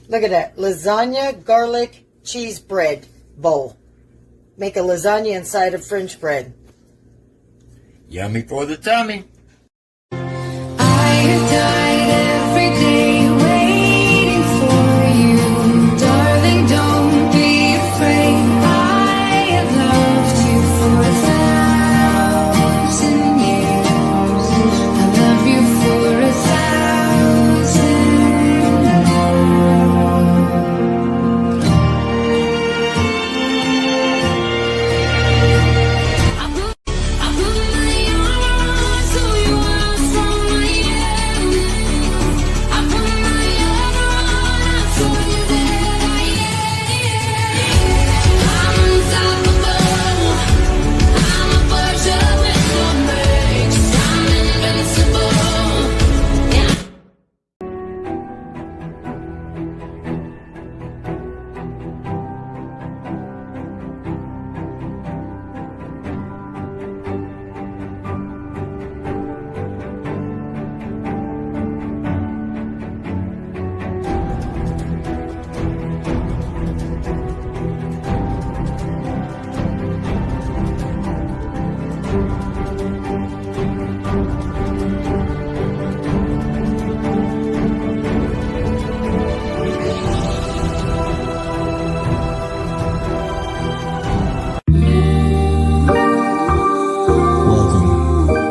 Look at that. Lasagna, garlic, cheese bread bowl. Make a lasagna inside of French bread. Yummy for the tummy. I have died every day waiting for you. Darling, don't be afraid. I have loved you for 1,000 years. I love you for 1,000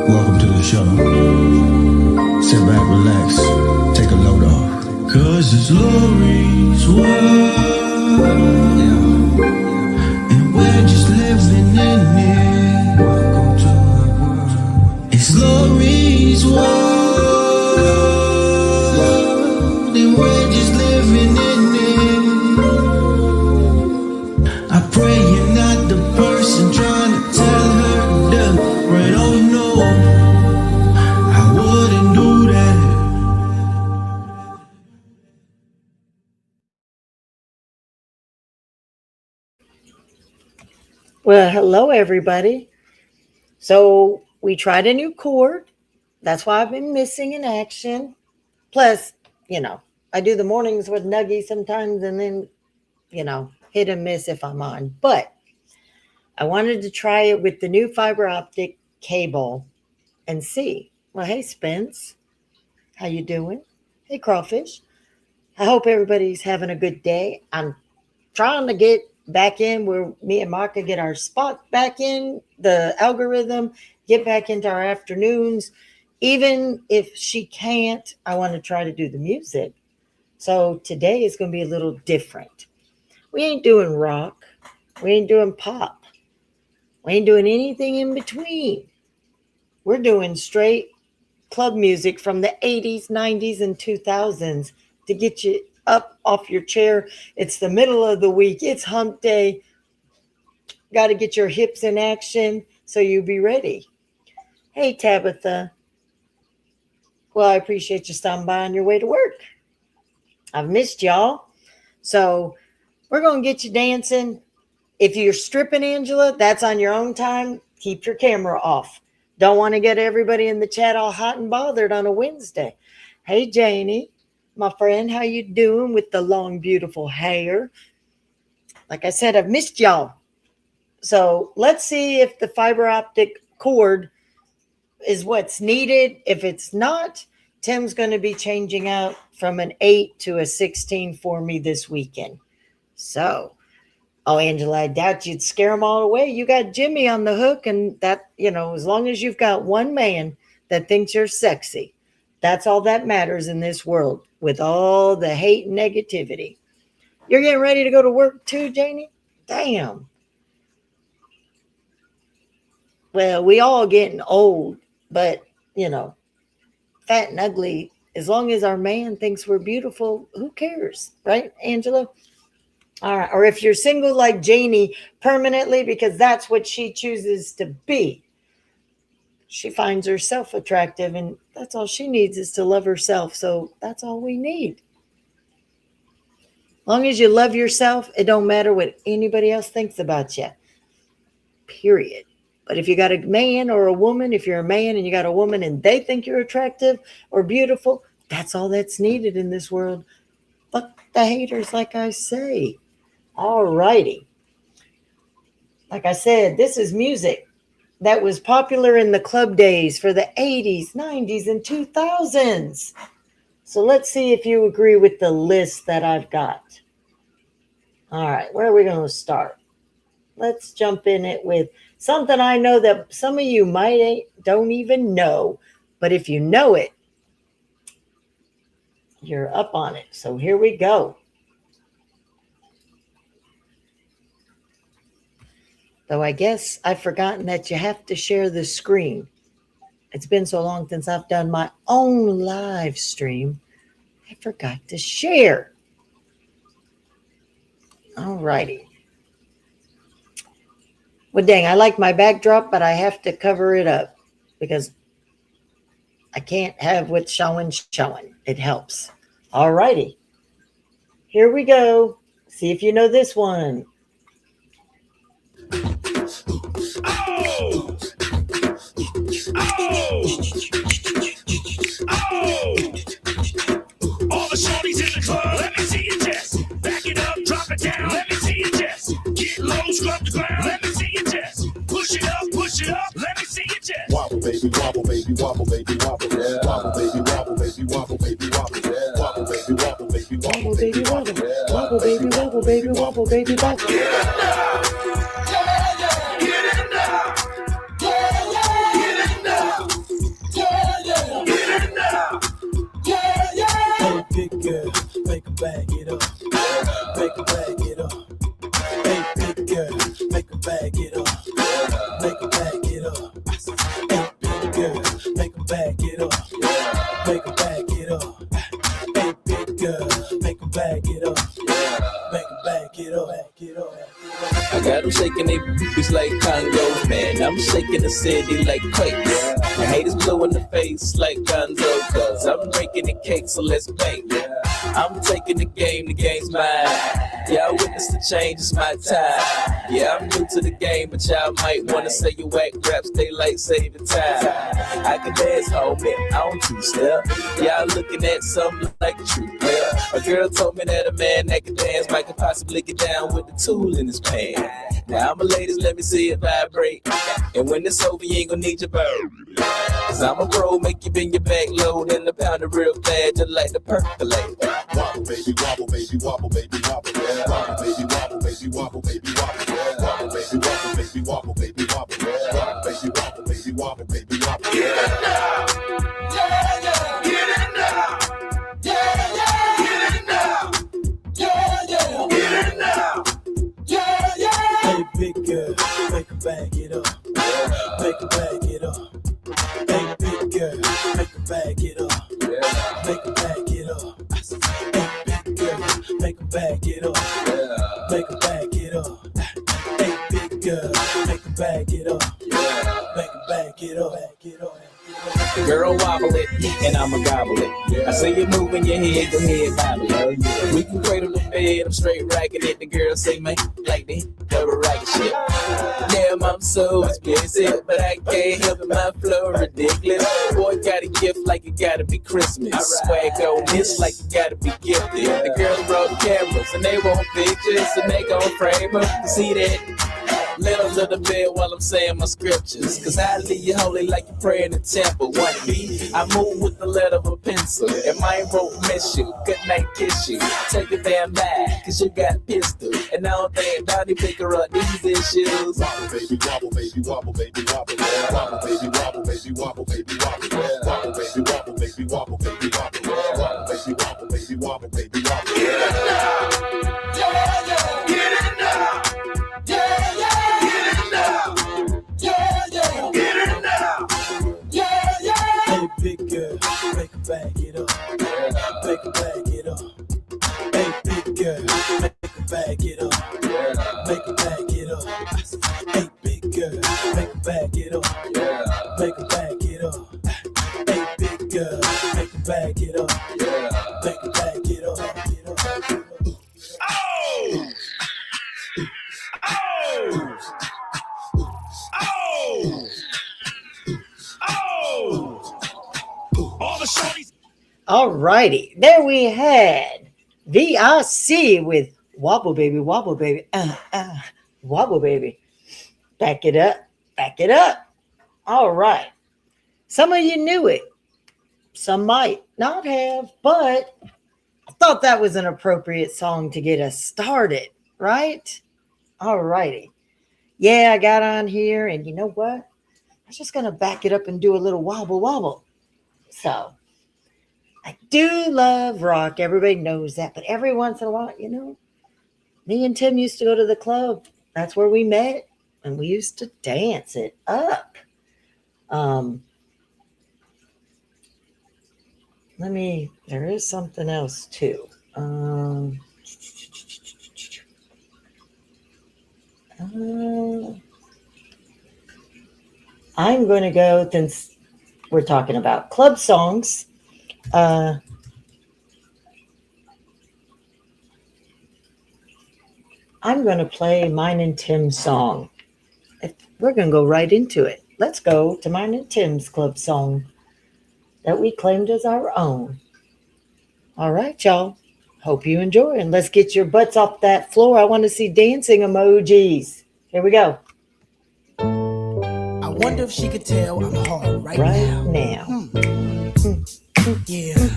Welcome to the show. Sit back, relax, take a load off. Cause it's Lori's world, and we're just living in it. Welcome to her world. It's Lori's world, and we're just living in it. I pray you're not the person trying to tell her to right. Oh no, I wouldn't do that. Well, hello, everybody. So we tried a new chord. That's why I've been missing in action. Plus, I do the mornings with Nuggy sometimes and then, hit and miss if I'm on. But I wanted to try it with the new fiber optic cable and see. Well, hey, Spence. How you doing? Hey, Crawfish. I hope everybody's having a good day. I'm trying to get back in where me and Mark get our spot back in, the algorithm, get back into our afternoons. Even if she can't, I want to try to do the music. So today is going to be a little different. We ain't doing rock. We ain't doing pop. We ain't doing anything in between. We're doing straight club music from the 80s, 90s, and 2000s to get you up off your chair. It's the middle of the week. It's hump day. Got to get your hips in action so you be ready. Hey, Tabitha. Well, I appreciate you stopping by on your way to work. I've missed y'all. So we're going to get you dancing. If you're stripping, Angela, that's on your own time. Keep your camera off. Don't want to get everybody in the chat all hot and bothered on a Wednesday. Hey, Janie, my friend, how you doing with the long, beautiful hair? Like I said, I've missed y'all. So let's see if the fiber optic cord is what's needed. If it's not, Tim's going to be changing out from an 8 to a 16 for me this weekend. So, Angela, I doubt you'd scare them all away. You got Jimmy on the hook, and that, as long as you've got one man that thinks you're sexy, that's all that matters in this world with all the hate and negativity. You're getting ready to go to work too, Janie? Damn. Well, we all getting old, but, fat and ugly, as long as our man thinks we're beautiful, who cares? Right, Angela? All right. Or if you're single like Janie permanently, because that's what she chooses to be. She finds herself attractive, and that's all she needs is to love herself. So that's all we need. As long as you love yourself, it don't matter what anybody else thinks about you. Period. But if you got a man or a woman, if you're a man and you got a woman and they think you're attractive or beautiful, that's all that's needed in this world. Fuck the haters, like I say. All righty. Like I said, this is music that was popular in the club days for the 80s, 90s, and 2000s. So let's see if you agree with the list that I've got. All right, where are we going to start? Let's jump in it with something I know that some of you don't even know, but if you know it, you're up on it. So here we go. Though I guess I've forgotten that you have to share the screen. It's been so long since I've done my own live stream. I forgot to share. All righty. Well, dang, I like my backdrop, but I have to cover it up because I can't have what's showing. It helps. All righty. Here we go. See if you know this one. Oh! All the shorties in the club, let me see you just back it up, drop it down, let me see you just get low, scrub the ground, let me see you just push it up, let me see you just wobble, baby, wobble, baby, wobble, baby, wobble, yeah. Wobble, baby, wobble, baby, wobble, baby, wobble, yeah. Wobble, baby, wobble, baby, wobble, baby, wobble, wobble, baby, wobble, baby, wobble, baby, wobble. Big girl, make 'em bag it up. Make 'em bag it up. Hey, big girl, make 'em bag it up. Make 'em bag it up. Hey, big girl, make 'em bag it up. Make 'em bag it up. Hey, big girl, make 'em bag it up. Make 'em bag it up. Bag it up. I got them shaking they boobies like Congo, man. I'm shaking the city like quakes. My haters blue in the face like Gonzo, cause I'm breaking the cake, so let's bake. I'm taking the game's mine. Yeah, I witness the change, it's my time. Yeah, I'm new to the game, but y'all might wanna say you whack raps, they like saving time. I can dance, homie, I don't two-step. Y'all looking at something like a true player. A girl told me that a man that can dance might could possibly get down with the tool in his pants. Now I'm a ladies, let me see it vibrate. And when it's over, you ain't gonna need your bird. Cause I'm a pro, make you bend your back low, then the pounder real bad, just like the percolate. Wobble, baby, wobble, baby, wobble, baby, wobble, yeah. Wobble, baby, wobble, baby, wobble, baby, wobble, yeah. Wobble, baby, wobble, baby, wobble, baby, wobble, yeah. Wobble, baby, wobble, baby, wobble, baby, wobble. Get it now! Yeah, yeah! Get it now! Yeah, yeah! Get it now! Yeah, yeah! Get it now! Yeah, yeah! Hey, big girl, make 'em bag it up. Make 'em bag it up. Hey, big girl, make 'em bag it up. Make 'em bag it up. Hey, big girl, make 'em bag it up. Make 'em bag it up. Hey, big girl, make 'em bag it up. Make 'em bag it up. Bag it up. Girl, wobble it, and I'ma gobble it. I see you moving your head, go ahead, bobble it. We can cradle the bed, I'm straight racking it. The girl say, man, like that, double racket shit. Damn, I'm so explicit, but I can't help it, my flow ridiculous. Boy, got a gift like it gotta be Christmas. Swag on this like it gotta be gifted. The girls brought the cameras, and they want pictures, and they gon' frame them. You see that? Let them to the bed while I'm saying my scriptures. Cause I leave you holy like you pray in the temple. 1B, I move with the letter of a pencil. And my won't miss you, good night kiss you. Take a damn back, cause you got a pistol. And I don't think Donnie pick her up these issues. Wobble, baby, wobble, baby, wobble, baby, wobble, yeah. Wobble, baby, wobble, baby, wobble, baby, wobble, yeah. Wobble, baby, wobble, baby, wobble, baby, wobble, yeah. Wobble, baby, wobble, baby, wobble, baby, wobble. Get it now! Yeah, yeah! Get it now! Yeah, yeah! Get it now! Yeah, yeah! Get it now! Yeah, yeah! Hey, big girl, make 'em bag it up. Make 'em bag it up. Hey, big girl, make 'em bag it up. Make 'em bag it up. Hey, big girl, make 'em bag it up. Make 'em bag it up. Hey, big girl, make 'em bag it up. Make 'em bag it up. Oh! Oh! Oh! Oh! All the shorties. All righty. There we had VIC with Wobble Baby, Wobble Baby. Back it up, back it up. All right. Some of you knew it. Some might not have, but I thought that was an appropriate song to get us started, right? All righty. Yeah, I got on here, and you know what? I'm just going to back it up and do a little wobble wobble. So, I do love rock. Everybody knows that. But every once in a while, you know, me and Tim used to go to the club. That's where we met, and we used to dance it up. There is something else too. I'm going to go, since we're talking about club songs. I'm going to play mine and Tim's song. We're going to go right into it. Let's go to mine and Tim's club song that we claimed as our own. All right, y'all. Hope you enjoy, and let's get your butts off that floor. I want to see dancing emojis. Here we go. I wonder if she could tell I'm hard right now. Yeah.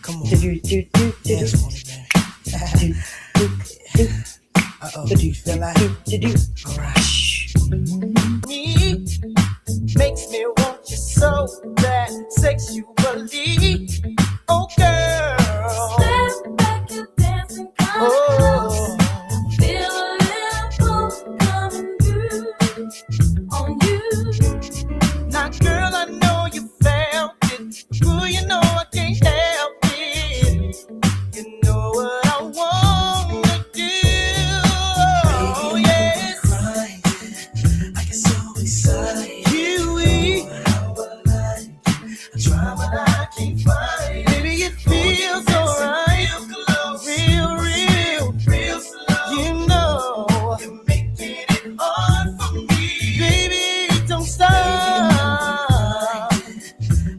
Come on. Dance for me, baby. Uh-oh. Do you feel like? All right. Me makes me want you so bad sexually. Oh, girl. Step back, you dancing, come close. Feel a little pull coming through on you. Now, girl, I know you felt it. Ooh, you know I can't help it. You know what I want to do. Oh, yes. I get so excited. You, I try, but I can't find it. Baby, it feels alright. Real slow. You know, you're making it hard for me. Baby, don't stop.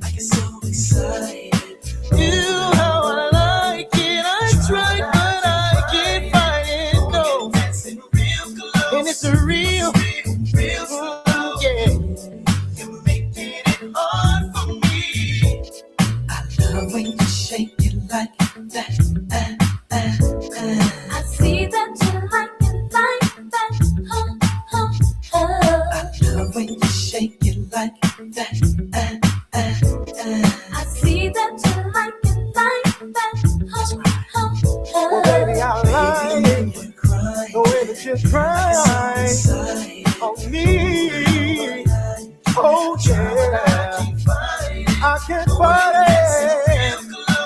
I get so excited. You, how I like it. I try, but I can't find it. No. And it's a real slow. Yeah. You're making it hard for me. I love when you shake it like that. I see that you like it like that. I love when you shake it like that. I see that you like it like that. Well, baby, I like it. The way that you cry on me. Oh, yeah. I can find it.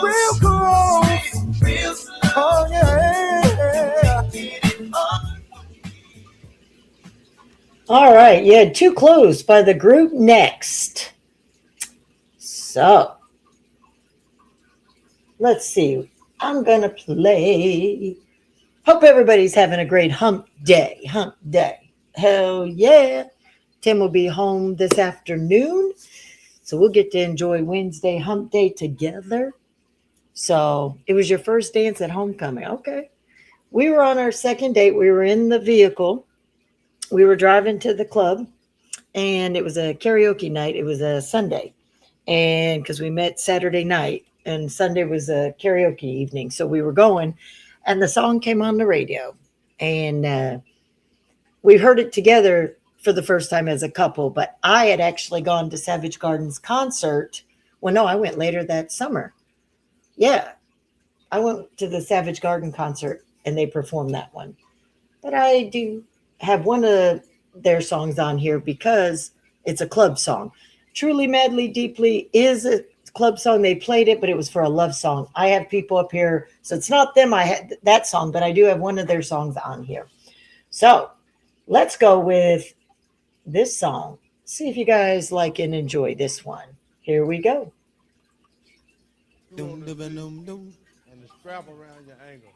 Real close. Oh, yeah. All right. You had Too Close by the group Next. So, let's see. I'm going to play. Hope everybody's having a great hump day. Hump day. Hell yeah. Tim will be home this afternoon. So we'll get to enjoy Wednesday hump day together. So it was your first dance at homecoming. Okay. We were on our second date. We were in the vehicle. We were driving to the club, and it was a karaoke night. It was a Sunday. And because we met Saturday night, and Sunday was a karaoke evening. So we were going, and the song came on the radio. And we heard it together for the first time as a couple. But I had actually gone to Savage Garden's concert. Well, no, I went later that summer. Yeah, I went to the Savage Garden concert, and they performed that one. But I do have one of their songs on here because it's a club song. Truly, Madly, Deeply is a club song. They played it, but it was for a love song. I have people up here, so it's not them. I had that song, but I do have one of their songs on here. So let's go with this song. See if you guys like and enjoy this one. Here we go. And the strap around your ankle.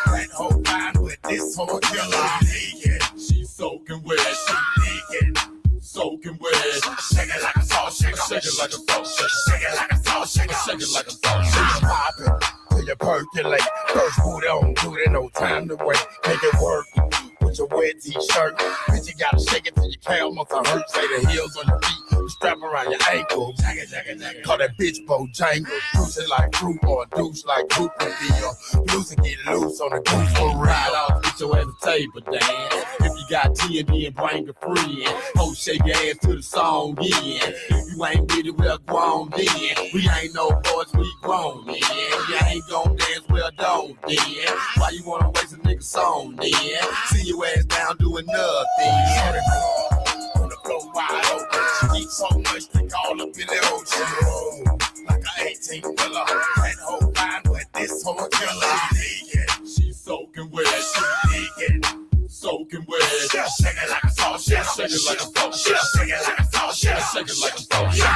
That whole fine, but this whole killer. Naked, she soaking wet. She naked, soaking wet. Shake it like a salt shaker. Shake it like a salt shaker. Shake it like a salt shaker. Shake it like a salt shaker. Pop it till you percolate. First boot on, do it, no time to wait. Make it work with your wet t-shirt. Bitch, you gotta shake it till your calf must hurt. Say the heels on your feet. Strap around your ankle. Call that bitch Bojangle. Juice it like fruit or a douche like fruit can be. Loose and get loose on the goose for real. Ride off, get your ass a table dance. If you got T&D and bring a friend. Ho, shake your ass to the song again. If you ain't with it, we're grown then. We ain't no boys, we grown then. You ain't gon' dance, well don't then. Why you wanna waste a nigga song then? See your ass down doing nothing. On the floor wide open. She eat so much, think all up in the ocean. Like a 18-wheeler. That whole fine, but this whole killer. She naked, she soaking wet. She naked, soaking wet. Shake it like a salt shaker. Shake it like a salt shaker. Shake it like a salt shaker. Shake it like a salt shaker.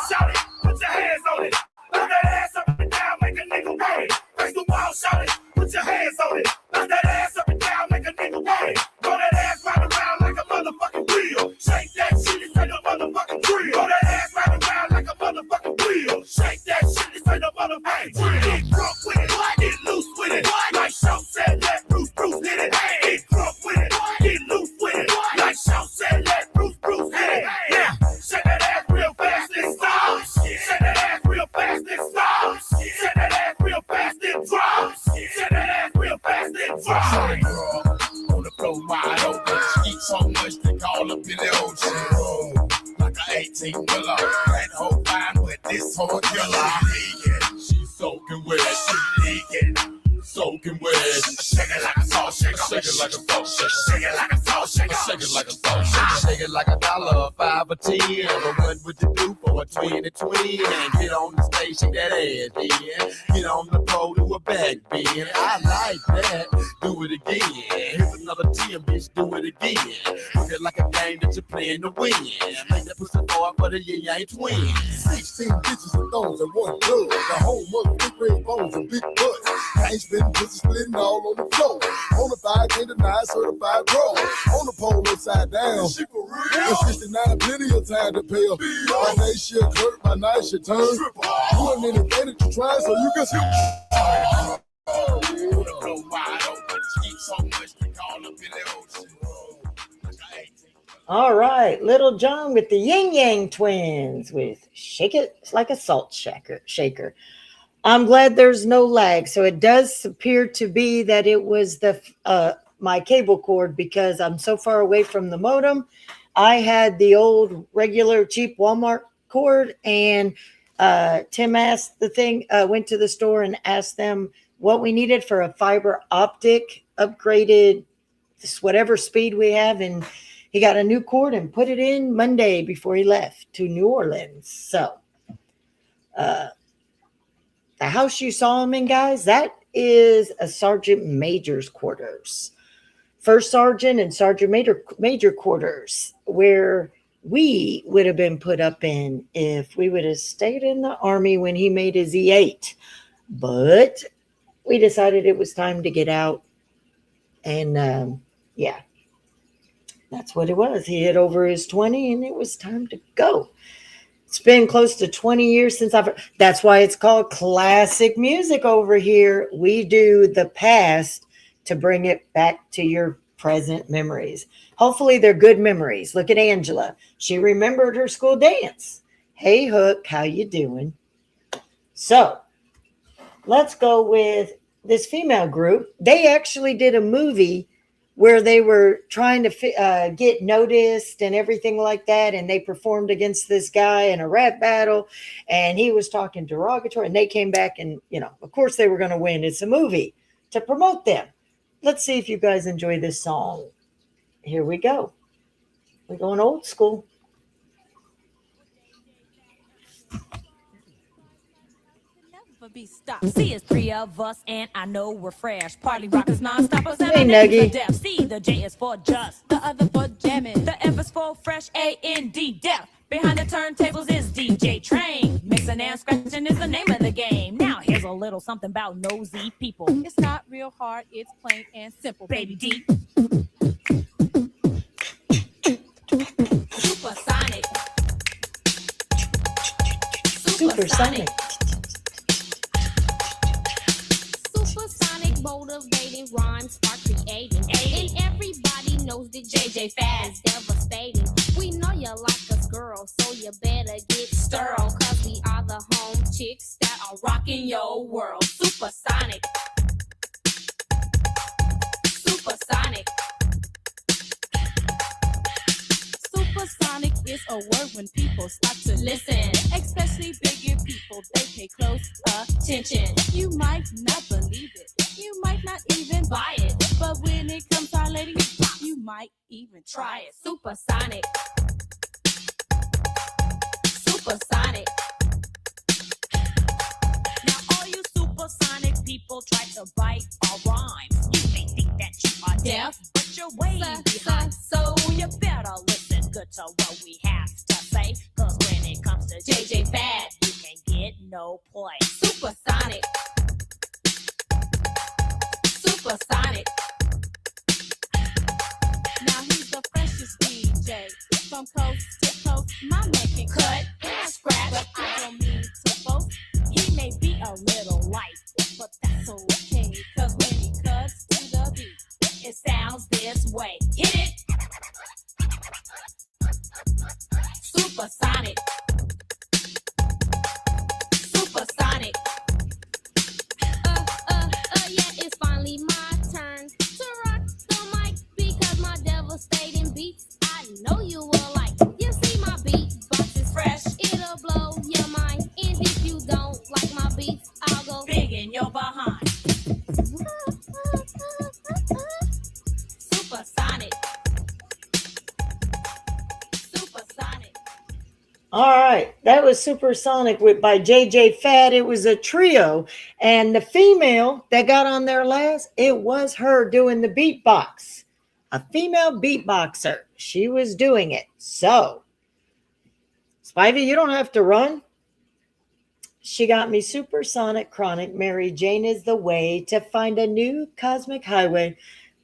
Shout it, put your hands on it. Knock that ass up and down, make a nigga wait. Face the wall, shout it, put your hands on it. Knock that ass up and down, make a nigga wait. Roll that ass right around like a motherfucking wheel. Shake that shit, it's like a motherfucking drill. Roll that ass right around like a motherfucking wheel. Shake that shit, it's like a motherfucking drill. Get drunk with it, get loose with it. Like Shaw said, let Bruce hit it. Get drunk with it, get loose with it. Like Shaw said, let Bruce hit it. Yeah, shake that ass real fast and stop. Shake that ass real fast and stop. Shake that ass real fast and drop. Shake that ass real fast and drop. On the floor wide open. She eat so much they call up in the ocean. Like a 18-wheeler. That whole fine, but this whole killer. She naked, she soaking wet. She naked, soaking wet. Shake it like a salt shaker. Shake it like a salt shaker. Shake it like a salt shaker. Shake it like a salt shaker. Shake it like $1, $5 or 10. But what would you do for a 20-20? Get on the stage, shake that ass, then. Get on the pole, do a back bend. I like that. Do it again. Here's another 10, bitch. Do it again. Look it like a game that you're playing to win. Make that pussy forward for the yin yang twin. 16 bitches and thongs and one club. The home of big red bones and big butts. Ain't spitting bitches splitting all on the floor. On the 5, can't deny certified pro. On the pole upside down. She for real. At 69, plenty of time to pay her. By day she'll clerk, by night she'll turn. You ain't anything that you try, so you can see. Go wide open. She eat so much they call up in the ocean. Like a 18. All right, Little John with the Yin Yang Twins with Shake It Like a Salt Shaker. I'm glad there's no lag. So it does appear to be that it was the my cable cord because I'm so far away from the modem. I had the old regular cheap Walmart cord, and Tim asked went to the store and asked them what we needed for a fiber optic upgraded, whatever speed we have, and he got a new cord and put it in Monday before he left to New Orleans. So the house you saw him in, guys, that is a Sergeant Major's quarters. First Sergeant and Sergeant Major quarters, where we would have been put up in if we would have stayed in the Army when he made his E8. But we decided it was time to get out. And yeah, that's what it was. He hit over his 20 and it was time to go. It's been close to 20 years since that's why it's called classic music over here. We do the past to bring it back to your present memories. Hopefully they're good memories. Look at Angela. She remembered her school dance. Hey, Hook, how you doing? So let's go with this female group. They actually did a movie where they were trying to get noticed and everything like that. And they performed against this guy in a rap battle. And he was talking derogatory. And they came back and, of course they were going to win. It's a movie to promote them. Let's see if you guys enjoy this song. Here we go. We're going old school. Be stopped. See, it's 3 of us, and I know we're fresh. Party rockers, non-stoppers, and Hey, our names Nuggie. are deaf. See, the J is for just, the other for jamming, the F is for fresh, A-N-D, deaf. Behind the turntables is DJ Train. Mixing and scratching is the name of the game. Now here's a little something about nosy people. It's not real hard, it's plain and simple, baby D. Supersonic. Supersonic. Supersonic, motivating rhymes, spark creating. And everybody knows that JJ Fad is devastating. We know you like us, girl, so you better get sterile. Cause we are the home chicks that are rocking your world. Supersonic. Supersonic. Supersonic is a word when people start to listen. Especially bigger people, they pay close attention. You might not believe it, you might not even buy it. But when it comes to our lady, you might even try it. Supersonic. Supersonic. Now all you supersonic people try to bite our rhymes. You may think that you are deaf, but you're way behind. So you better listen good to what we have to say. Cause when it comes to JJ Fad, you can get no play. Supersonic. Supersonic. Now he's the freshest DJ from coast to coast. My man can cut and scratch, but I don't mean to boast. He may be a little light, but that's okay. Cause when he cuts to the beat, it sounds this way. Hit it! Supersonic. Supersonic. Yeah, it's finally my turn to rock the mic because my devastating beats I know you will like. You see my beat box is fresh, it'll blow your mind. And if you don't like my beats, I'll go Big in your behind. supersonic. Supersonic. All right, that was Supersonic by JJ Fad. It was a trio, and the female that got on there last, it was her doing the beatbox. A female beatboxer. She was doing it. So, Spivey, you don't have to run. She got me Supersonic Chronic. Mary Jane is the way to find a new cosmic highway.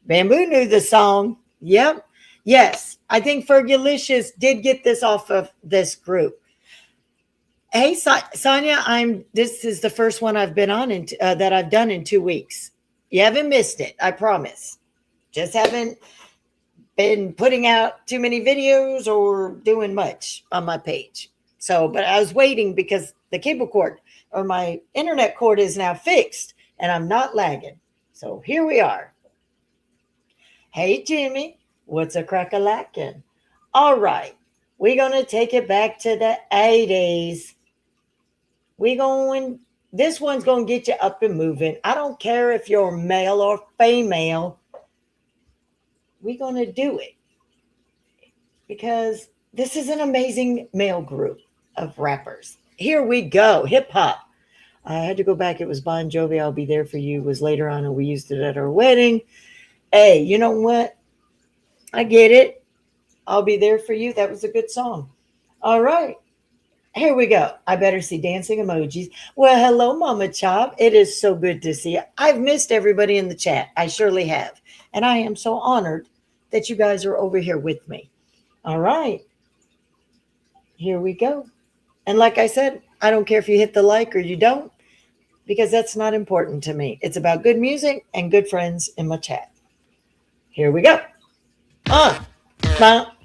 Bamboo knew the song. Yep. Yes, I think Fergalicious did get this off of this group. Hey, Sonia, this is the first one I've been on that I've done in 2 weeks. You haven't missed it, I promise. Just haven't been putting out too many videos or doing much on my page. So, but I was waiting because the cable cord or my internet cord is now fixed and I'm not lagging. So here we are. Hey, Jimmy. What's a crack-a-lackin'? All right. We're going to take it back to the 80s. This one's going to get you up and moving. I don't care if you're male or female. We're going to do it. Because this is an amazing male group of rappers. Here we go. Hip-hop. I had to go back. It was Bon Jovi. I'll Be There For You. It was later on, and we used it at our wedding. Hey, you know what? I get it. I'll Be There For You. That was a good song. All right. Here we go. I better see dancing emojis. Well, hello, Mama Chop. It is so good to see you. I've missed everybody in the chat. I surely have. And I am so honored that you guys are over here with me. All right. Here we go. And like I said, I don't care if you hit the like or you don't, because that's not important to me. It's about good music and good friends in my chat. Here we go. Bop, bop,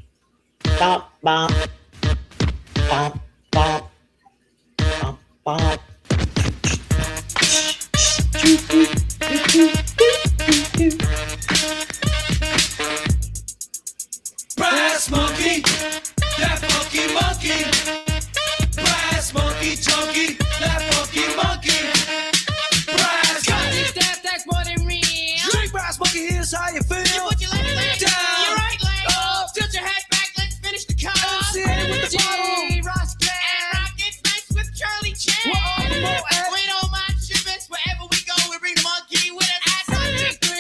bop, bop, bop, bop, bop. Brass monkey, that funky monkey. Brass monkey, chunky, that funky monkey. Brass monkey, that's more than real. Drink brass monkey, here's how you feel. You put your left leg down, your right leg up. Tilt your head back, let's finish the cut. MC with the bottle, Ross Gang. And Rockets nice with Charlie Chan. We don't mind shivers, wherever we go, we bring the monkey with us.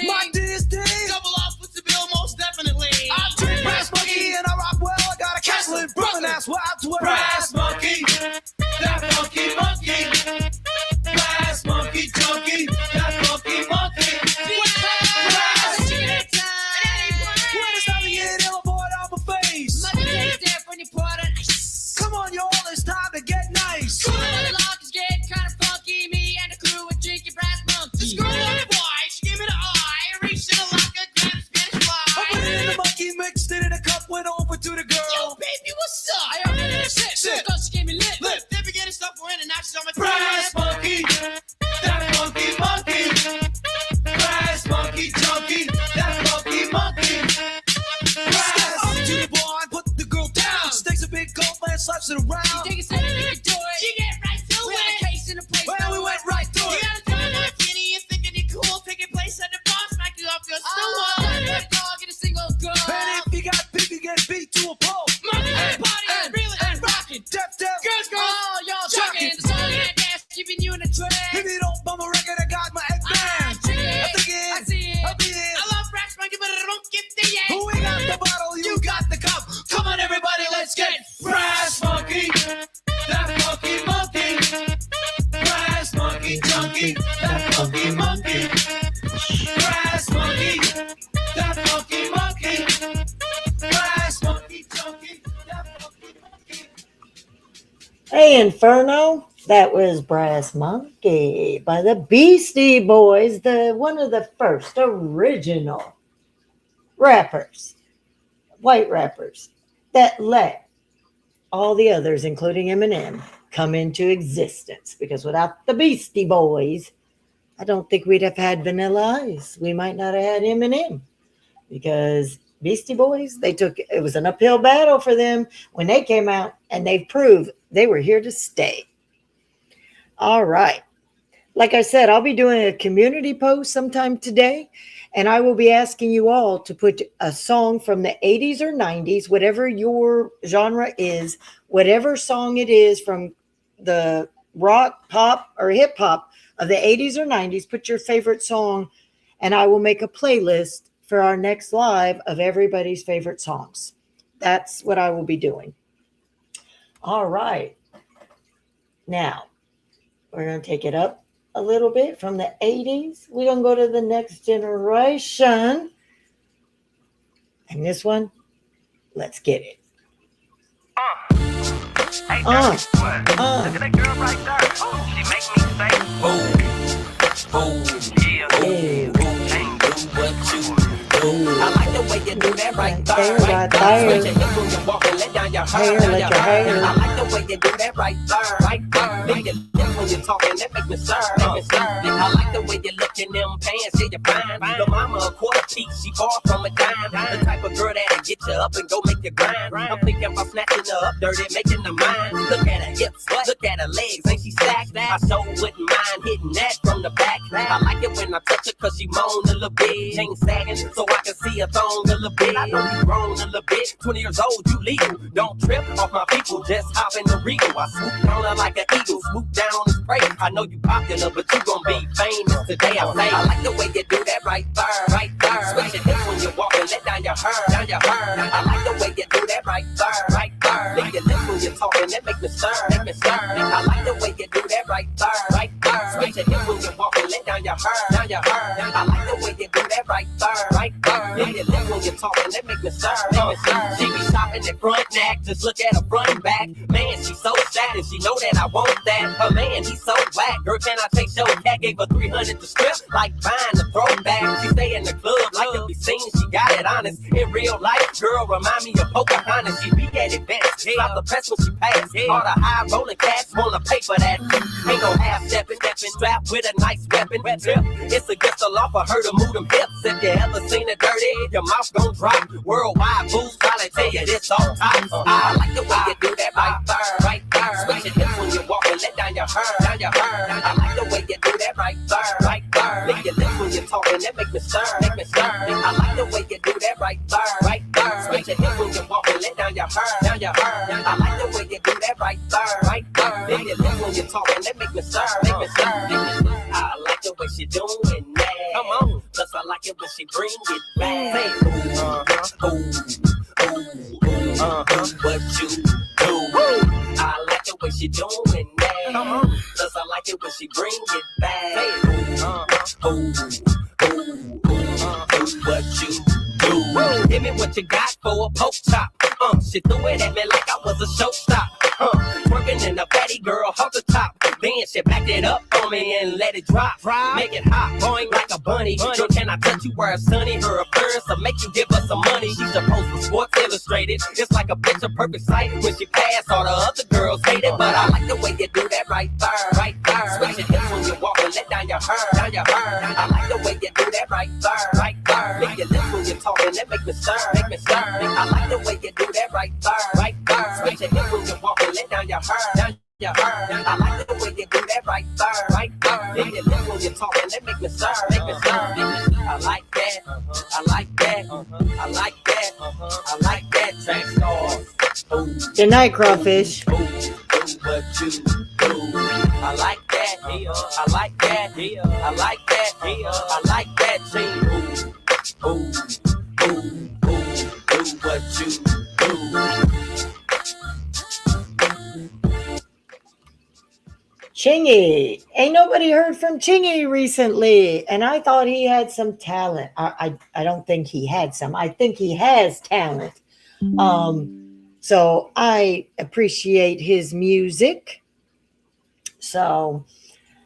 My DSD, double off with the bill, most definitely. I drink brass monkey and I rock well. I got a castle in Brooklyn, that's why I dwell. Brass monkey, that funky monkey. Brass monkey. Who we got the bottle? You got the cup. Come on, everybody, let's get Brass Monkey. That funky monkey. Brass Monkey Junkie. That funky monkey. Brass Monkey. That funky monkey. Brass Monkey Junkie. That funky monkey. Hey, Inferno. That was Brass Monkey by the Beastie Boys, one of the first original rappers, white rappers, that let all the others, including Eminem, come into existence. Because without the Beastie Boys, I don't think we'd have had Vanilla Ice. We might not have had Eminem. Because Beastie Boys, it was an uphill battle for them when they came out, and they proved they were here to stay. All right. Like I said, I'll be doing a community post sometime today, and I will be asking you all to put a song from the 80s or 90s, whatever your genre is, whatever song it is from the rock, pop, or hip hop of the 80s or 90s, put your favorite song, and I will make a playlist for our next live of everybody's favorite songs. That's what I will be doing. All right. Now, we're going to take it up a little bit from the 80s. We're going to go to the next generation. And this one, let's get it. Hey, look at that girl right there. She make me say, yeah, can't do what you do. I like the way you do that right there. Right there. Switch your hips when you walk and let down your Hair, hair. let your hair. I like the way you do that right there. Right there. Lick your lips when you're talking, that make me stir. I like the way you look in them pants, yeah, you're fine. The mama a quarter piece, she far from a dime. The type of girl that'll get you up and go make you grind. I'm thinking about snatching her up dirty, making her mine. Look at her hips, look at her legs, ain't she stacked? I so wouldn't mind hitting that from the back. I like it when I touch her cause she moan a little bit. Chain sagging so I can see her thong a little bit. I know you grown a little bit, 20 years old, you legal. Don't trip off my people, just hop in the Regal. I swoop down her like an eagle, swoop down on his prey. I know you popular, but you gon' be famous today. I like the way you do that right there, right there. Switch your hips when you walk and let down your hair, down your hair. I like the way you do that right there, right there. Lick your lips when you're talking, that make me stir, make me stir. I like the way you do that right there, right there. Switch your hips when you walk and let down your hair, down your hair. I like the way you do that right there, right there. Lick your lips when you're talking, that make me stir, make me stir. She be shopping at front neck, just look at her front and back. Man, she's so sad and she know that I want that. Her man, he's so whack. Girl, can I take your cat? Gave her 300 to strip, like buying a throwback. She stay in the club, like to be seen. She got it honest. In real life, girl, remind me of Pocahontas. She be at advance, stop the press when she pass. All the high rolling cats wanna pay for that. Ain't no half stepping, strapped with a nice weapon. It's against the law for her to move them hips. If you ever seen it dirty, your mouth gon' drop. Worldwide fools probably tell you this all time. I like the way you do that right there, right there. Switch your hips when you walk and let down your hair, down your hair. I like the way you do that right there, right there. Lick your lips when you're talking, that make me stir, make me stir. I like the way you do that right there, right there. Switch your hips when you walk and let down your hair, down your hair. I like the way you do that right there, right there. Lick your lips when you're talking, that make me stir, make me stir. I like the way she doing that. Come on, plus I like it when she bring it back. Say, what you do? I like the way she doing that. Come on, plus I like it when she bring it back. What you do? Give me what you got for a poke chop. She threw it at me like I was a showstop. Working in a fatty girl off the top. Then she backed it up on me and let it drop. Make it hot, going like a bunny. Girl, can I touch you where it's sunny? Her appearance will make you give her some money. She's supposed to Sports Illustrated. It's like a picture perfect sight. When she passed, all the other girls hate it. But I like the way you do that right there, right there. Switch your hips when you walk and let down your hair, down your hair. I like the way you do that right there, right there. Lick your lips when you're talking, that make me stir, make me stir. I like the way you do that right there, right there. Switch your hips when you walk and let down your hair, down your hair. I like the way you do that right there, right there. Lick your lips when you're talking, that make me stir, make me stir. I like that, I like that, I like that, I like that. Track stars. Good night, crawfish. What you do? I like that, I like that, I like that, I like that. Chingy. Ain't nobody heard from Chingy recently. And I thought he had some talent. I don't think he had some. I think he has talent. So I appreciate his music. So,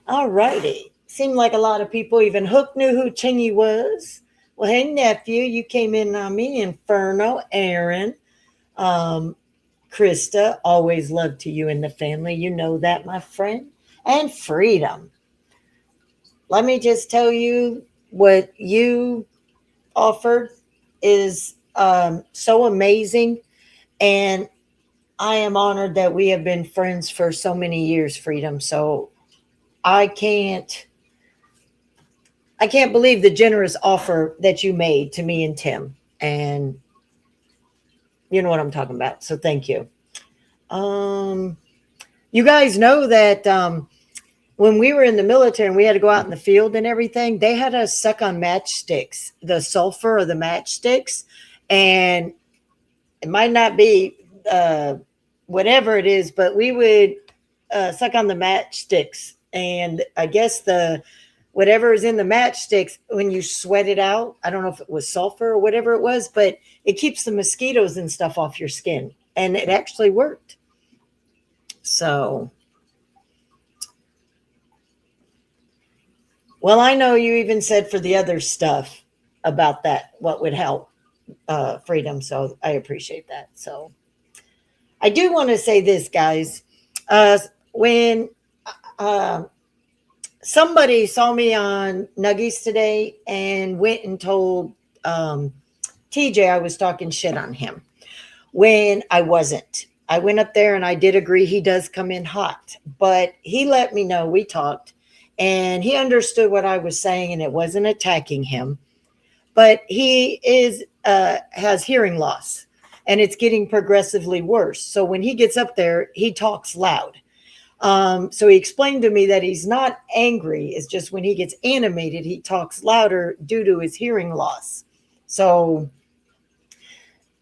all righty. Seemed like a lot of people, even Hook knew who Chingy was. Well, hey, nephew, you came in on me. Inferno, Aaron, Krista, always love to you and the family. You know that, my friend. And Freedom. Let me just tell you what you offered is so amazing. And I am honored that we have been friends for so many years, Freedom. So I can't believe the generous offer that you made to me and Tim. And you know what I'm talking about. So thank you. You guys know that when we were in the military and we had to go out in the field and everything, they had us suck on matchsticks, the sulfur of the matchsticks. And it might not be whatever it is, but we would suck on the matchsticks. And I guess whatever is in the matchsticks, when you sweat it out, I don't know if it was sulfur or whatever it was, but it keeps the mosquitoes and stuff off your skin. And it actually worked. So, well, I know you even said for the other stuff about that, what would help Freedom. So I appreciate that. So I do want to say this, guys. When somebody saw me on Nuggies today and went and told TJ I was talking shit on him when I wasn't. I went up there and I did agree he does come in hot, but he let me know, we talked, and he understood what I was saying and it wasn't attacking him, but he has hearing loss and it's getting progressively worse. So when he gets up there, he talks loud. So he explained to me that he's not angry. It's just when he gets animated, he talks louder due to his hearing loss. So,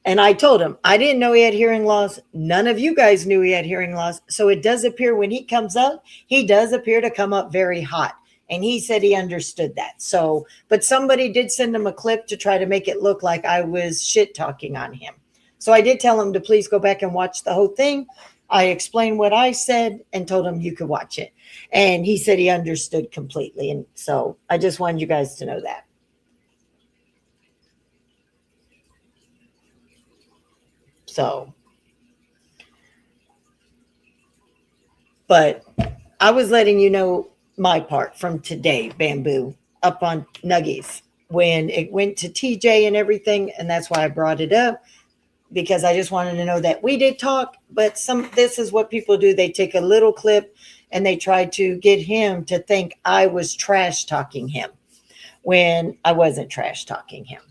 and I told him, I didn't know he had hearing loss. None of you guys knew he had hearing loss. So it does appear when he comes up, he does appear to come up very hot. And he said he understood that. So, but somebody did send him a clip to try to make it look like I was shit talking on him. So I did tell him to please go back and watch the whole thing. I explained what I said and told him you could watch it. And he said he understood completely. And so I just wanted you guys to know that. So, but I was letting you know my part from today, Bamboo, up on Nuggies, when it went to TJ and everything. And that's why I brought it up, because I just wanted to know that we did talk, but this is what people do. They take a little clip and they try to get him to think I was trash talking him when I wasn't trash talking him.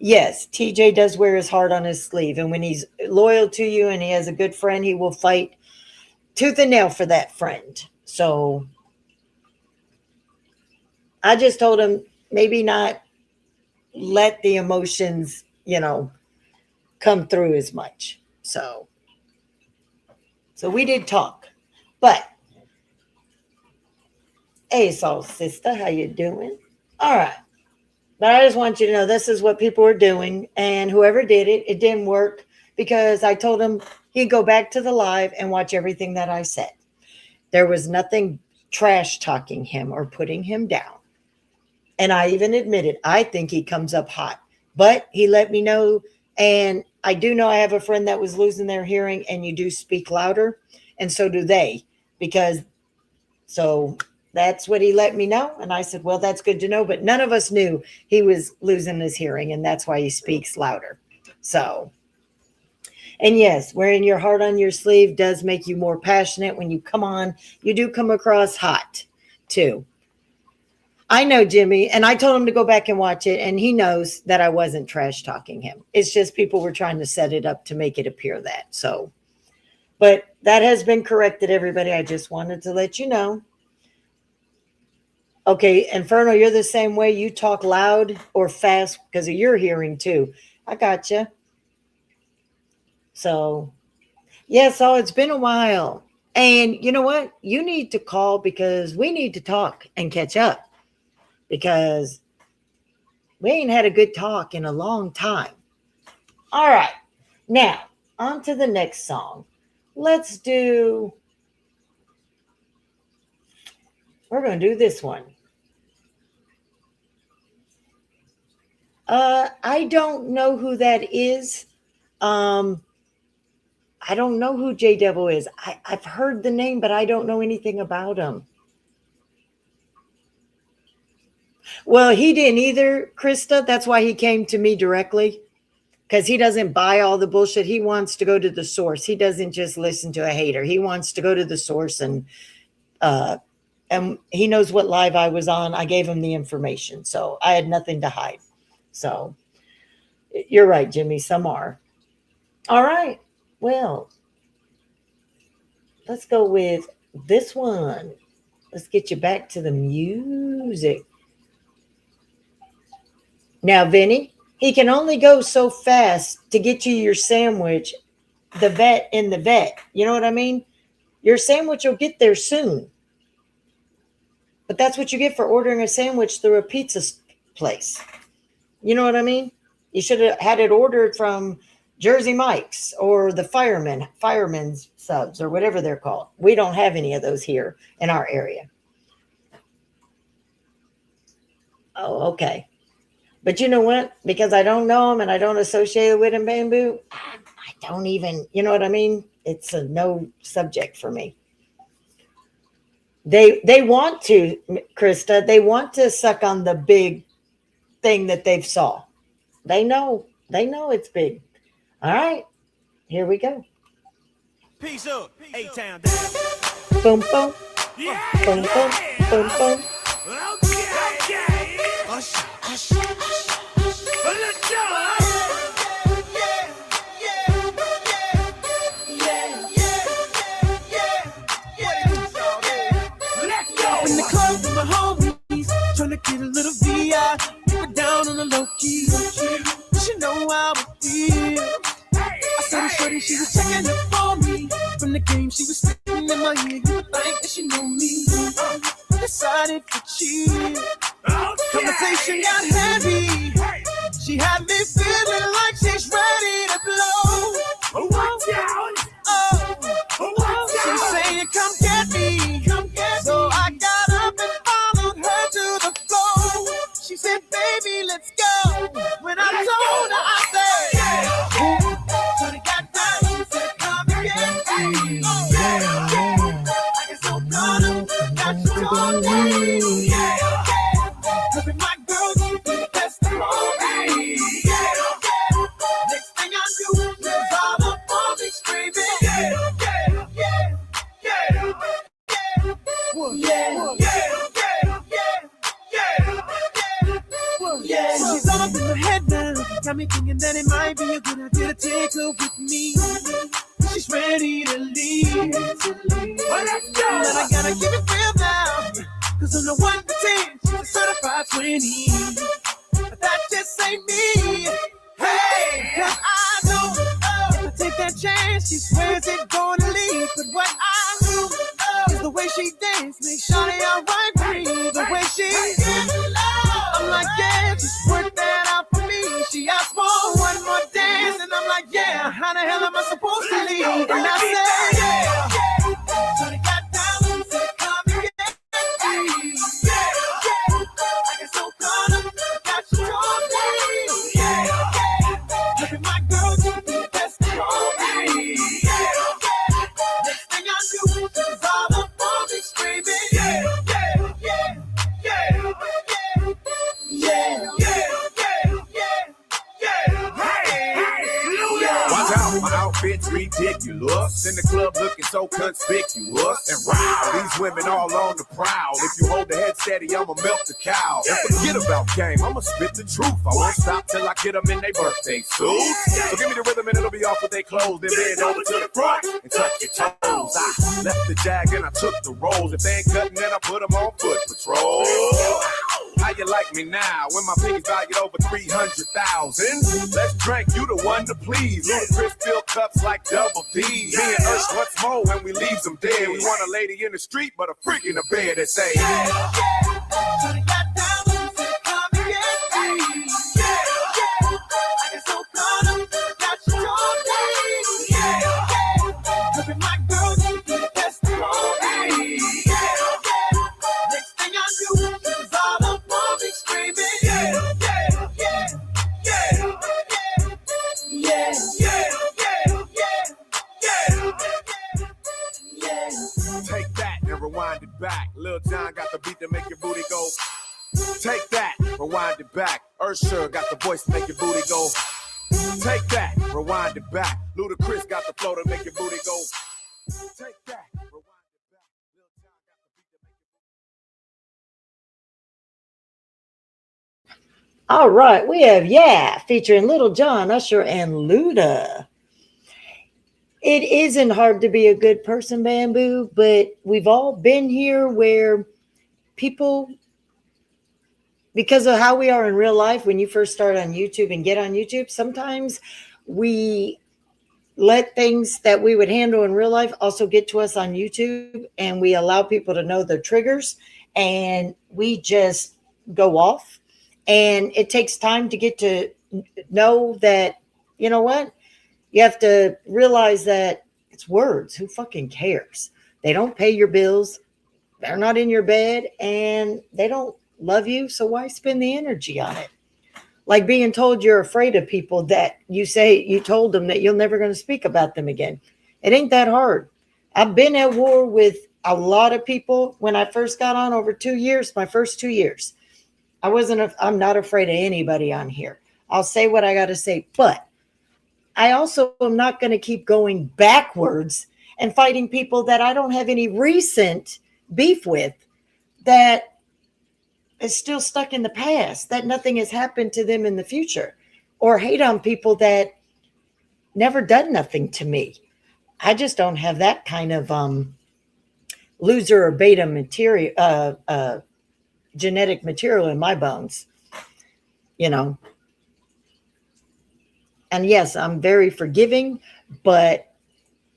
Yes, TJ does wear his heart on his sleeve. And when he's loyal to you and he has a good friend, he will fight tooth and nail for that friend. So I just told him maybe not let the emotions, come through as much. So we did talk. But hey, soul sister, how you doing? All right. But I just want you to know this is what people are doing. And whoever did it, it didn't work because I told him he'd go back to the live and watch everything that I said. There was nothing trash talking him or putting him down. And I even admitted, I think he comes up hot. But he let me know. And I do know I have a friend that was losing their hearing and you do speak louder. And so do they. So that's what he let me know. And I said, well, that's good to know. But none of us knew he was losing his hearing. And that's why he speaks louder. So, and yes, wearing your heart on your sleeve does make you more passionate. When you come on, you do come across hot too. I know Jimmy, and I told him to go back and watch it. And he knows that I wasn't trash talking him. It's just people were trying to set it up to make it appear that. So, but that has been corrected, everybody. I just wanted to let you know. Okay, Inferno, you're the same way. You talk loud or fast because of your hearing too. I got you. So, yeah, so it's been a while. And you know what? You need to call because we need to talk and catch up because we ain't had a good talk in a long time. All right. Now, on to the next song. We're going to do this one. I don't know who that is. I don't know who J Devil is. I've heard the name, but I don't know anything about him. Well, he didn't either, Krista. That's why he came to me directly, because he doesn't buy all the bullshit. He wants to go to the source. He doesn't just listen to a hater. He wants to go to the source, and he knows what live I was on. I gave him the information, so I had nothing to hide. So you're right, Jimmy. Some are. All right. Well, let's go with this one. Let's get you back to the music. Now, Vinny, he can only go so fast to get you your sandwich, the vet. You know what I mean? Your sandwich will get there soon. But that's what you get for ordering a sandwich through a pizza place. You know what I mean? You should have had it ordered from Jersey Mike's or the fireman's subs or whatever they're called. We don't have any of those here in our area. Oh, okay. But you know what? Because I don't know him and I don't associate with him, Bamboo, I don't even, you know what I mean? It's a no subject for me. They want to, Krista, they want to suck on the big thing that they've saw. They know it's big. All right, here we go. Peace up, A-Town. Boom, boom. Boom, boom, boom, boom. In the club with my homies, trying to get a little VI. We're down on the low key. She know how I feel. I saw the shorty, she was checking up for me. From the game, she was spitting in my ear. You would think that she knew me. Decided to cheat. Conversation got heavy. She had me feeling like she's ready to blow. Watch out! She's saying, "Come get me." So I got up and followed her to the floor. She said, "Baby, let's go." When I told her, I said, "Shorty got down." She said, "Come and get me." I get so caught up, got you on me. Look at my girl, you be the testimony. Next thing I knew, she was all up on me screaming. She's all up in my head now. Got me thinking that it might be a good idea to take her with me. She's ready to leave. Well, let's go. And I gotta keep it real now. Cause on the 1 to 10, she's a certified 20. But that just ain't me. Hey, cause I know if I take that chance, she swears it's gonna leave. But what I do is the way she dance makes Shawty alright with me. The way she I'm like, yeah, just work that out for me. She asked for one more dance, and I'm like, yeah, how the hell am I supposed to leave? And I said, yeah. Shawty got down and said, come and get me. I get so caught up, got you on me. Look at my girl, you be the best on me. Next thing I knew, she was all up on me screaming. Watch out, my outfit's ridiculous. In the club looking so conspicuous. And wow, these women all on the prowl. If you hold the head steady, I'ma melt the cow. And forget about game, I'ma spit the truth. I won't stop till I get them in their birthday suits. So give me the rhythm and it'll be off with their clothes. Then bend over to the front and touch your toes. I left the jag and I took the rolls. If they ain't cutting, then I put them on foot patrol. How you like me now when my pinky's valued over 300,000? Let's drink, you the one to please. Ludacris fill cups like double D. Me and Ursh once more when we leave them dead. We want a lady in the street, but a freak in the bed that say, Take that and rewind it back. Lil Jon got the beat to make your booty go. Take that, rewind it back. Usher got the voice to make your booty go. Take that, rewind it back. Ludacris got the flow to make your booty go. Take that, rewind it back. Lil Jon got the beat to make your booty go. All right, we have featuring Little John, Usher, and Luda. It isn't hard to be a good person, Bamboo, but we've all been here where people, because of how we are in real life, when you first start on YouTube and get on YouTube, sometimes we let things that we would handle in real life also get to us on YouTube, and we allow people to know their triggers, and we just go off. And it takes time to get to know that, you know what? You have to realize that it's words. Who fucking cares? They don't pay your bills. They're not in your bed, and they don't love you. So why spend the energy on it? Like being told you're afraid of people that you say you told them that you're never going to speak about them again. It ain't that hard. I've been at war with a lot of people when I first got on over 2 years, my first 2 years. I'm not afraid of anybody on here. I'll say what I got to say, but I also am not going to keep going backwards and fighting people that I don't have any recent beef with, that is still stuck in the past, that nothing has happened to them in the future, or hate on people that never done nothing to me. I just don't have that kind of loser or beta material, genetic material in my bones, you know. And yes, I'm very forgiving, but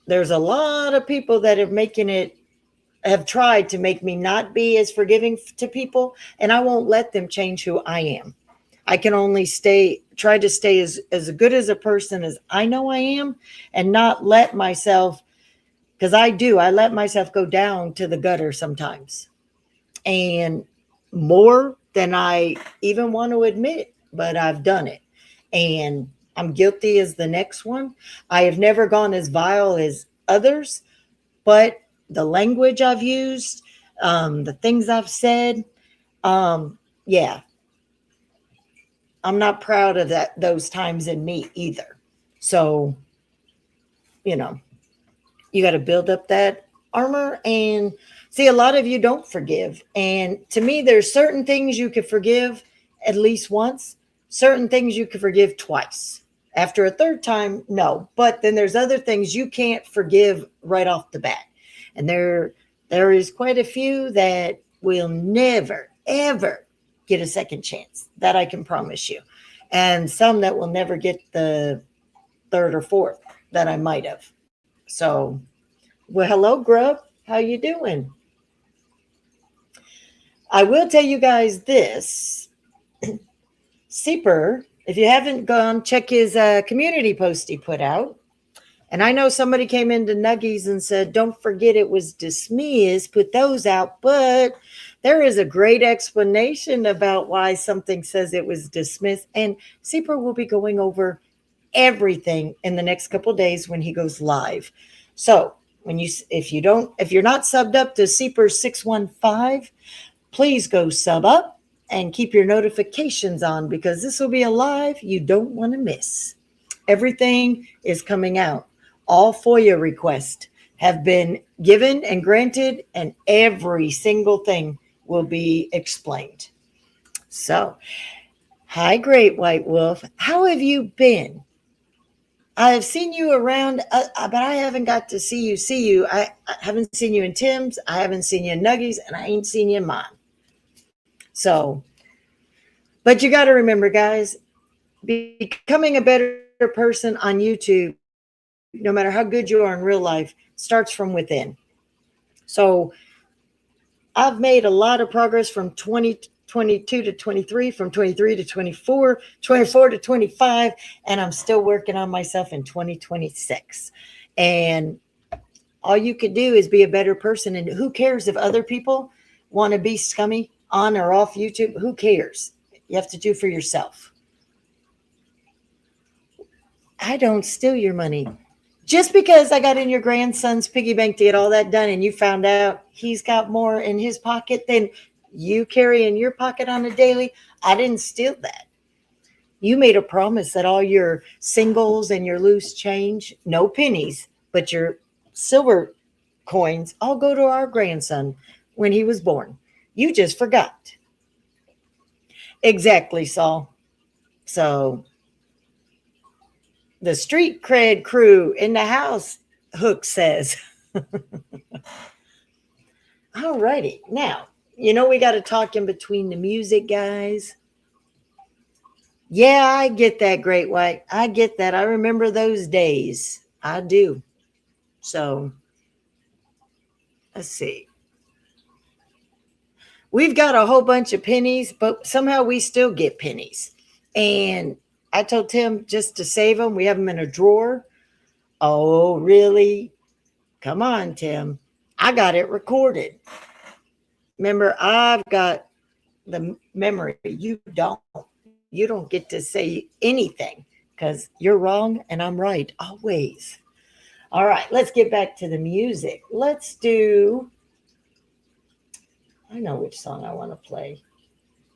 there's a lot of people that have tried to make me not be as forgiving to people, and I won't let them change who I am. I can only try to stay as good as a person as I know I am, and not let myself, because I let myself go down to the gutter sometimes, and more than I even want to admit, but I've done it. And I'm guilty as the next one. I have never gone as vile as others, but the language I've used, the things I've said, I'm not proud of those times in me either. So, you know, you got to build up that armor. And see, a lot of you don't forgive. And to me, there's certain things you could forgive at least once, certain things you could forgive twice. After a third time, no. But then there's other things you can't forgive right off the bat. And there is quite a few that will never, ever get a second chance. That I can promise you. And some that will never get the third or fourth that I might have. So, well, hello, Grub. How you doing? I will tell you guys this. Seeper, if you haven't gone, check his community post he put out. And I know somebody came into Nuggies and said, don't forget it was dismissed, put those out. But there is a great explanation about why something says it was dismissed. And Seeper will be going over everything in the next couple of days when he goes live. So if you're not subbed up to Seeper 615, please go sub up and keep your notifications on, because this will be a live you don't want to miss. Everything is coming out. All FOIA requests have been given and granted, and every single thing will be explained. So, hi, Great White Wolf. How have you been? I have seen you around, but I haven't got to see you. I haven't seen you in Tim's. I haven't seen you in Nuggies, and I ain't seen you in mine. So But you got to remember, guys, becoming a better person on YouTube, no matter how good you are in real life, starts from within. So I've made a lot of progress from 2022 to 23, from 23 to 24, 24 to 25, and I'm still working on myself in 2026. And all you could do is be a better person. And who cares if other people want to be scummy on or off YouTube? Who cares? You have to do for yourself. I don't steal your money. Just because I got in your grandson's piggy bank to get all that done and you found out he's got more in his pocket than you carry in your pocket on a daily, I didn't steal that. You made a promise that all your singles and your loose change, no pennies, but your silver coins all go to our grandson when he was born. You just forgot. Exactly, Saul. So the street cred crew in the house, Hook says. All righty. Now, you know we got to talk in between the music, guys. Yeah, I get that, Great White. I get that. I remember those days. I do. So, let's see. We've got a whole bunch of pennies, but somehow we still get pennies. And I told Tim just to save them. We have them in a drawer. Oh, really? Come on, Tim. I got it recorded. Remember, I've got the memory. You don't. You don't get to say anything because you're wrong and I'm right always. All right, let's get back to the music. Let's do, I know which song I want to play.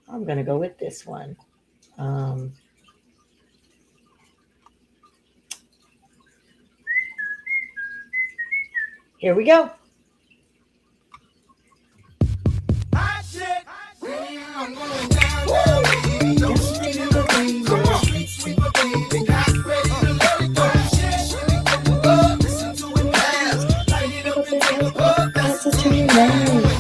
I'm going to go with this one. Here we go. I'm going down, don't street in the rain, go street sweeper, baby, got ready to let it go. Listen to it now, light it up and take a bug. That's what you know.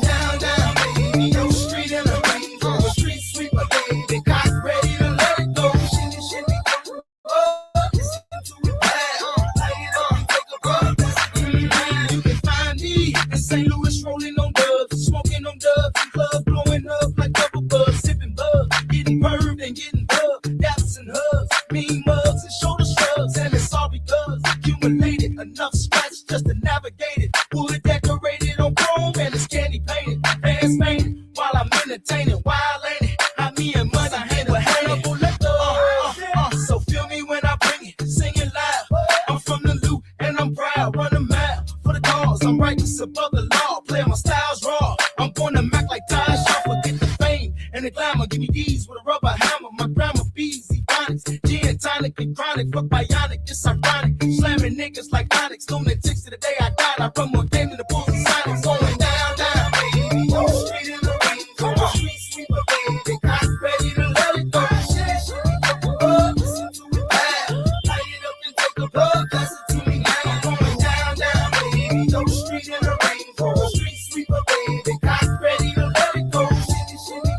Down, down, baby, don't street in the rain, go street sweeper, baby, got ready to let it go. Shimmy, shimmy, listen to it now, light it up and take a bug. That's what you know. You can find me in St. Louis rolling on dubs, smoking on dubs, and club blowing up like bubble buzz, sipping bug, getting perved and getting bugged, daps and hugs, mean mugs and shoulder shrugs, and it's all because accumulated enough scratch just to navigate it. Wood decorated on chrome and it's candy painted, hands painted while I'm entertaining, wild ain't it? I me and money hand a hannibal liquor. So feel me when I bring it, sing it loud. I'm from the loot and I'm proud, run a mile for the cause. I'm righteous above the law, play my styles raw. I'm gonna Mac like Ty Shaw, forget the fame and the glamour. Give me these with a rubber hammer. My grandma feeds ebonics, gin tonic and chronic, fuck bionic, it's ironic. Slamming niggas like Onyx, lunatics to the day I died. I run more game than the Bulls and Sonics. Going down, down, baby. Go street in the rain, go street sweeper, baby. Got ready to let it go. Listen to it loud, light it up and take a bug. Listen to me now. Going down, down, baby. Go street in the rain, go street sweeper, baby. Got ready to let it go. Shimmy, shimmy,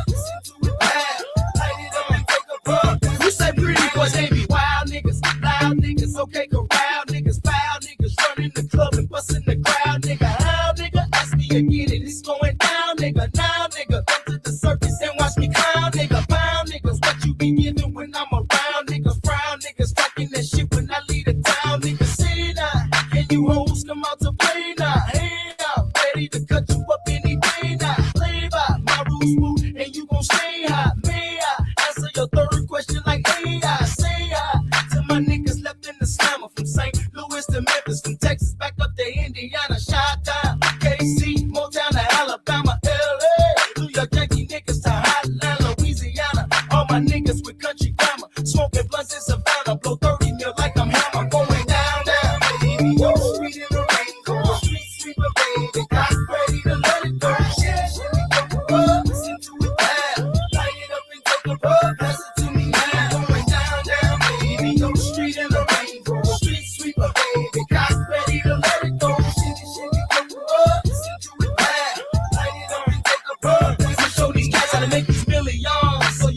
listen to it loud, light it up and take a bug. You say pretty boys, they be wild niggas, loud niggas, okay, corral niggas, foul niggas, running the club and busting the crowd, nigga. How, nigga? Ask me again, and it's going down, nigga. Now, nigga, come to the circus and watch me clown, nigga. Pound niggas, what you be giving when I'm around, nigga. Frown niggas, talking that shit when I leave the town, nigga. See now, can you hoes come out to play now? Hey now, ready to cut you up any day now. Play by my rules, smooth, and you gon' stay high. May I answer your third question like AI? Say I to my niggas left in the slammer from St. Louis to Memphis, from Texas back up to Indiana, shot down, KC, Motown to Alabama, LA, New York Yankee niggas to Hotline, Louisiana. All my niggas with country grammar, smoking blunts in Savannah, blow 30 mil like I'm hammer, going down, down, baby. Go street in the rain, go street sweeper, baby. Got ready to let it go. Listen to it loud, light it up and take a bug. Listen to me now. Going down, down, baby. Go street in the rain, go street sweeper, baby. Got ready to let it go. Shimmy, shimmy, listen to it loud, light it up and take a bug. Let me show these guys how to make these millions. So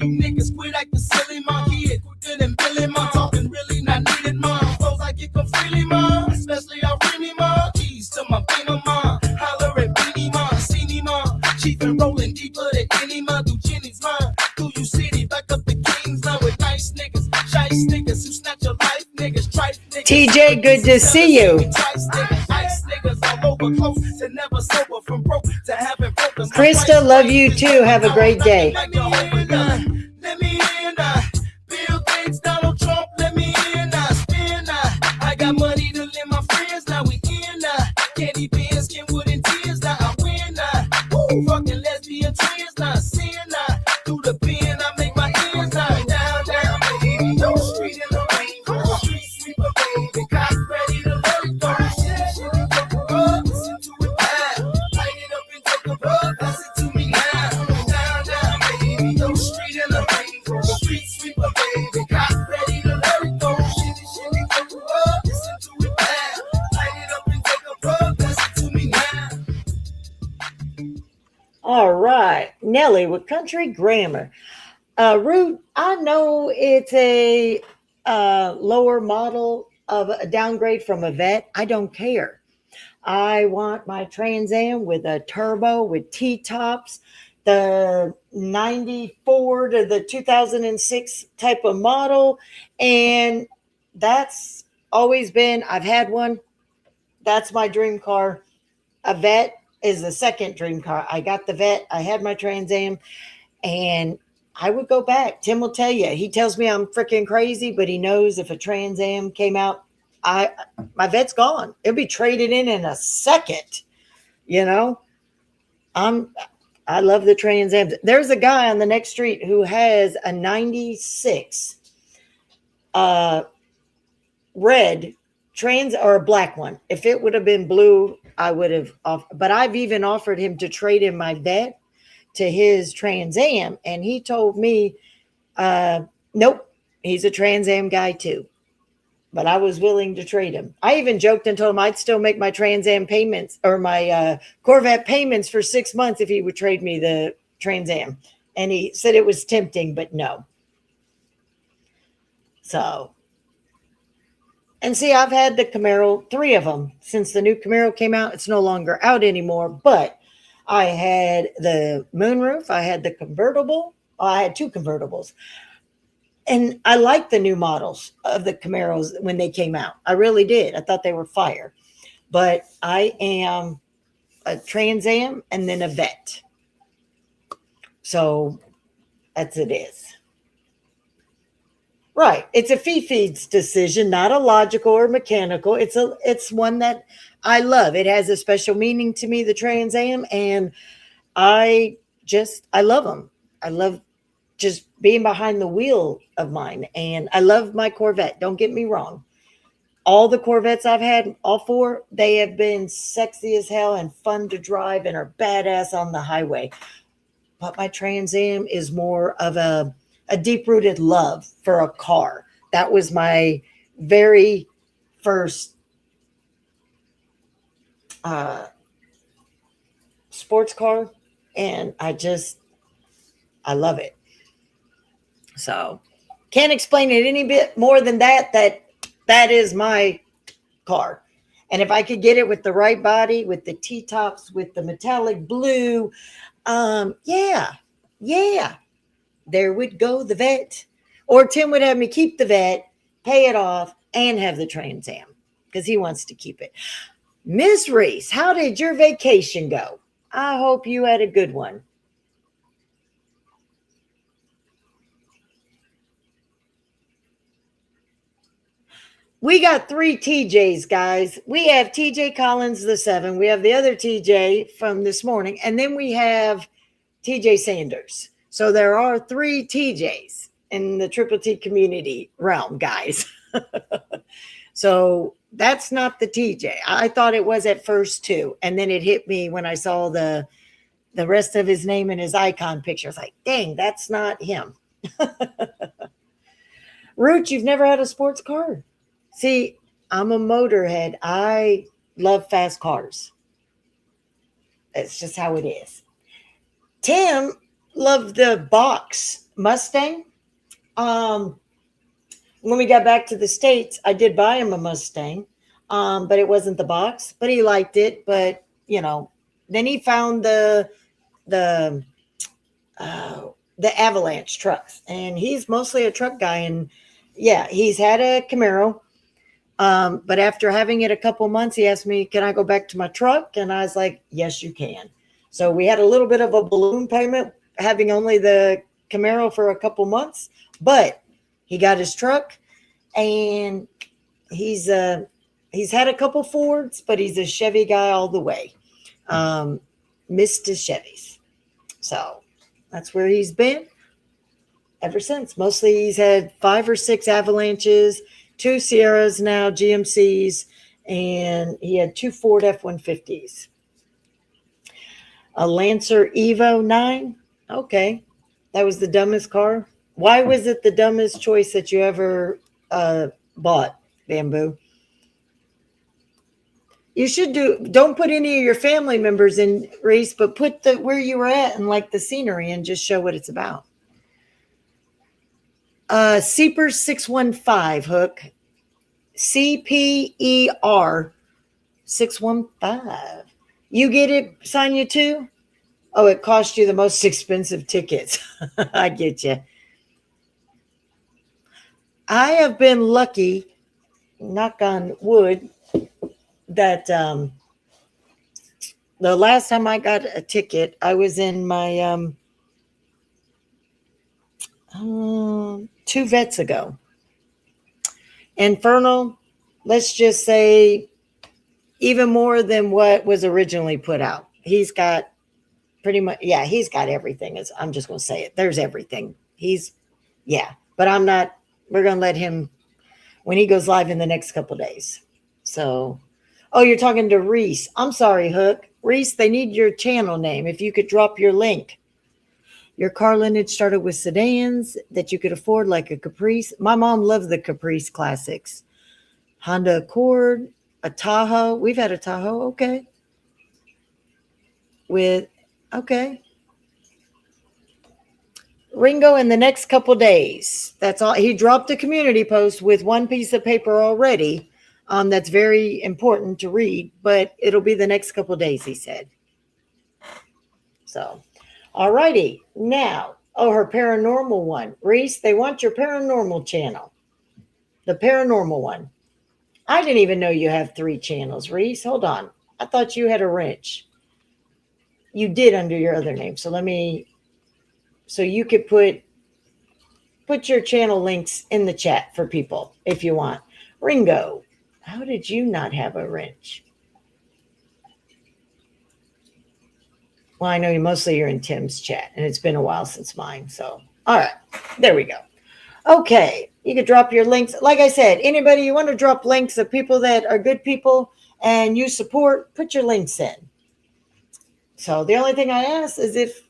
nice niggas, shice niggas who snatch your life, niggas, trife niggas. TJ, good to see you. Twice niggas, ice niggas all over close to never sober from broke to having broken. Krista, love you too. Have a great day. Let me in, Bill Gates, Donald Trump, let me in, spin, I got money to lend my friends, now we in, Candy Beans, Kenwood and tears, now I win, woo, fucking lesbian twins, now sin, through the pen, I make my ends, down, baby, no street in the rain, go street sweeper, baby, cops ready to let it go, shit, listen to it now, light it up and take a bug, listen to me now, down, baby, no street in the rain, go street sweeper, baby, cops ready to let it go, shit, take a bug, listen to it now, light it up and take a bug, listen to me now. All right. Nelly with Country Grammar. Root, I know it's a lower model of a downgrade from a vet. I don't care. I want my Trans Am with a turbo with T-tops, the 94 to the 2006 type of model. And that's always been, I've had one. That's my dream car. A vet is the second dream car. I got the vet. I had my Trans Am, and I would go back. Tim will tell you. He tells me I'm freaking crazy, but he knows if a Trans Am came out, my vet's gone. It'll be traded in a second. You know, I love the Trans Am. There's a guy on the next street who has a 96 red Trans, or a black one. If it would have been blue, I would have but I've even offered him to trade in my vet to his Trans Am, and he told me nope, he's a Trans Am guy too. But I was willing to trade him. I even joked and told him I'd still make my Trans Am payments, or my Corvette payments, for 6 months if he would trade me the Trans Am. And he said it was tempting, but no. So, and see, I've had the Camaro, 3 of them since the new Camaro came out. It's no longer out anymore, but I had the moonroof. I had the convertible. I had 2 convertibles. And I liked the new models of the Camaros when they came out. I really did. I thought they were fire. But I am a Trans Am and then a vet. So that's it is. Right. It's a Fifi's decision, not a logical or mechanical. It's one that I love. It has a special meaning to me, the Trans Am, and I love them. I love just being behind the wheel of mine, and I love my Corvette. Don't get me wrong. All the Corvettes I've had, all 4, they have been sexy as hell and fun to drive and are badass on the highway. But my Trans Am is more of a deep-rooted love for a car. That was my very first sports car, and I love it. So can't explain it any bit more than that is my car. And if I could get it with the right body, with the T-tops, with the metallic blue, yeah, there would go the vet. Or Tim would have me keep the vet, pay it off, and have the Trans Am because he wants to keep it. Miss Reese, how did your vacation go? I hope you had a good one. We got 3 TJs, guys. We have TJ Collins, the 7. We have the other TJ from this morning. And then we have TJ Sanders. So there are 3 TJs in the Triple T community realm, guys. So that's not the TJ. I thought it was at first too. And then it hit me when I saw the rest of his name and his icon picture. I was like, dang, that's not him. Root, you've never had a sports car? See, I'm a motorhead. I love fast cars. That's just how it is. Tim loved the box Mustang. When we got back to the States, I did buy him a Mustang, but it wasn't the box, but he liked it. But, you know, then he found the the Avalanche trucks, and he's mostly a truck guy. And yeah, he's had a Camaro. But after having it a couple months, he asked me, can I go back to my truck? And I was like, yes, you can. So we had a little bit of a balloon payment having only the Camaro for a couple months, but he got his truck, and he's had a couple Fords, but he's a Chevy guy all the way. Mr. Chevys. So that's where he's been ever since. Mostly he's had 5 or 6 Avalanches, 2 Sierras now, GMCs, and he had 2 Ford F-150s. A Lancer Evo 9. Okay. That was the dumbest car. Why was it the dumbest choice that you ever bought, Bamboo? You should don't put any of your family members in, Reese, but put where you were at and like the scenery and just show what it's about. Seeper 615 Hook. CPER 615. You get it, Sonia, too? Oh, it cost you the most expensive tickets. I get you. I have been lucky, knock on wood, that the last time I got a ticket, I was in my 2 vets ago. Infernal, let's just say even more than what was originally put out. He's got pretty much, yeah, he's got everything. I'm just going to say it. There's everything. But I'm not, we're going to let him, when he goes live in the next couple days. So, oh, you're talking to Reese. I'm sorry, Hook. Reese, they need your channel name. If you could drop your link. Your car lineage started with sedans that you could afford, like a Caprice. My mom loved the Caprice classics. Honda Accord, a Tahoe. We've had a Tahoe. Okay. Okay. Ringo in the next couple days. That's all. He dropped a community post with one piece of paper already. That's very important to read, but it'll be the next couple days, he said. So, all righty. Now, her paranormal one. Reese, they want your paranormal channel. The paranormal one. I didn't even know you have 3 channels, Reese. Hold on. I thought you had a wrench. You did under your other name. So so you could put your channel links in the chat for people if you want. Ringo, how did you not have a wrench? Well, I know you're in Tim's chat, and it's been a while since mine. So, all right, there we go. Okay, you could drop your links. Like I said, anybody you want to drop links of people that are good people and you support, put your links in. So the only thing I ask is if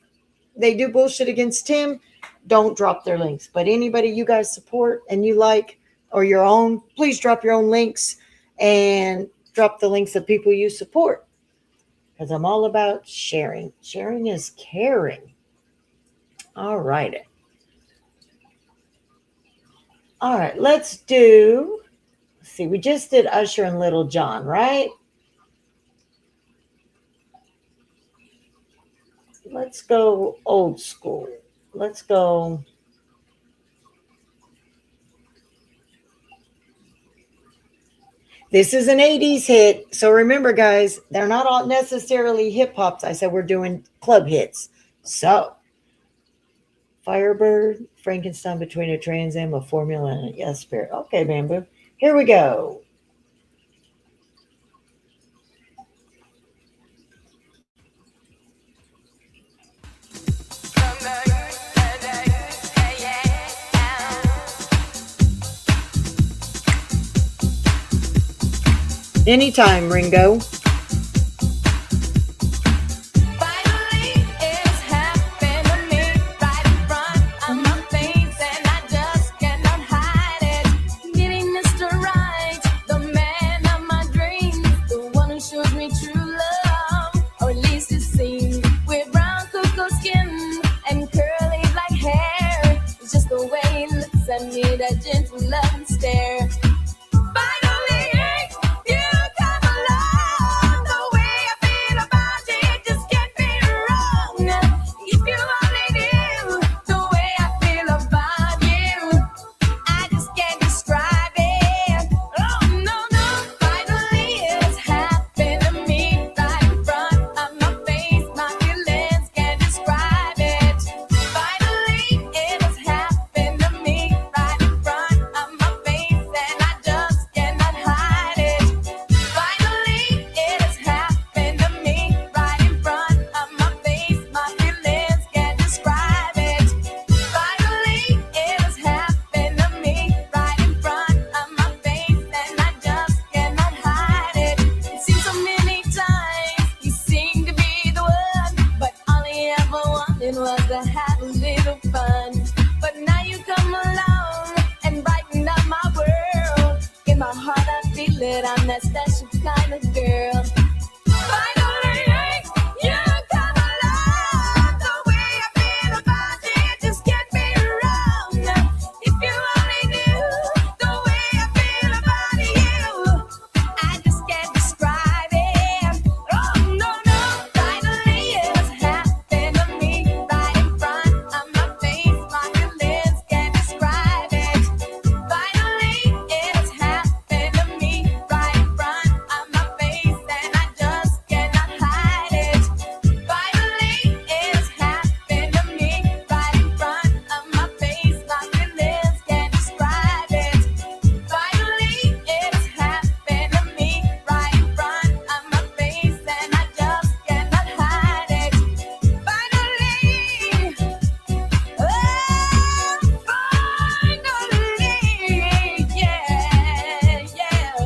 they do bullshit against Tim, don't drop their links. But anybody you guys support and you like or your own, please drop your own links and drop the links of people you support. Because I'm all about sharing. Sharing is caring. All right. All right, let's see, we just did Usher and Little John, right? Let's go old school. Let's go. This is an 80s hit. So remember, guys, they're not all necessarily hip hops. I said we're doing club hits. So Firebird, Frankenstein between a Trans Am, a Formula, and a Yes Spirit. Okay, Bamboo. Here we go. Anytime, Ringo. That gentle love and stare. Finally, you come along. The way I feel about you, it just can't be wrong. If you only knew the that I'm that special kind of girl. Finally, you come along. The way I feel about it just can't be wrong. If you only knew the way I feel about you, I just can't describe it. Oh no, no, finally it's happened to me right in front of my face. My feelings can't describe it. Finally it's happened to me right in front of my face, and I just cannot hide it. Finally it's happened to me right in front of my face. My feelings can't describe it. Finally it's happened to me right in front of my face, and I just cannot hide it. Finally, oh, finally, yeah, yeah.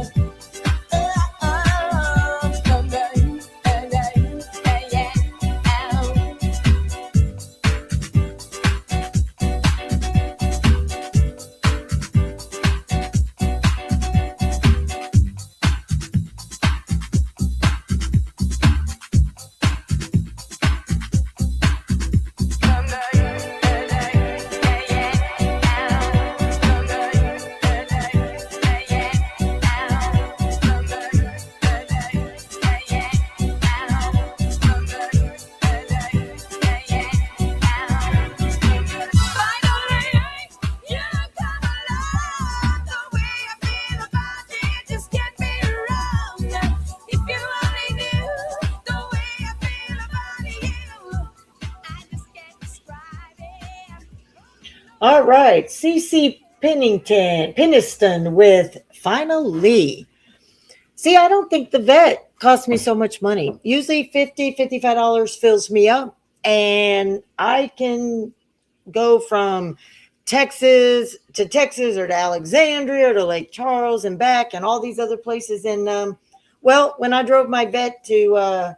All right, CC Penniston with Finally. See, I don't think the vet cost me so much money. Usually $50, $55 fills me up, and I can go from Texas or to Alexandria or to Lake Charles and back and all these other places. And well, when I drove my vet to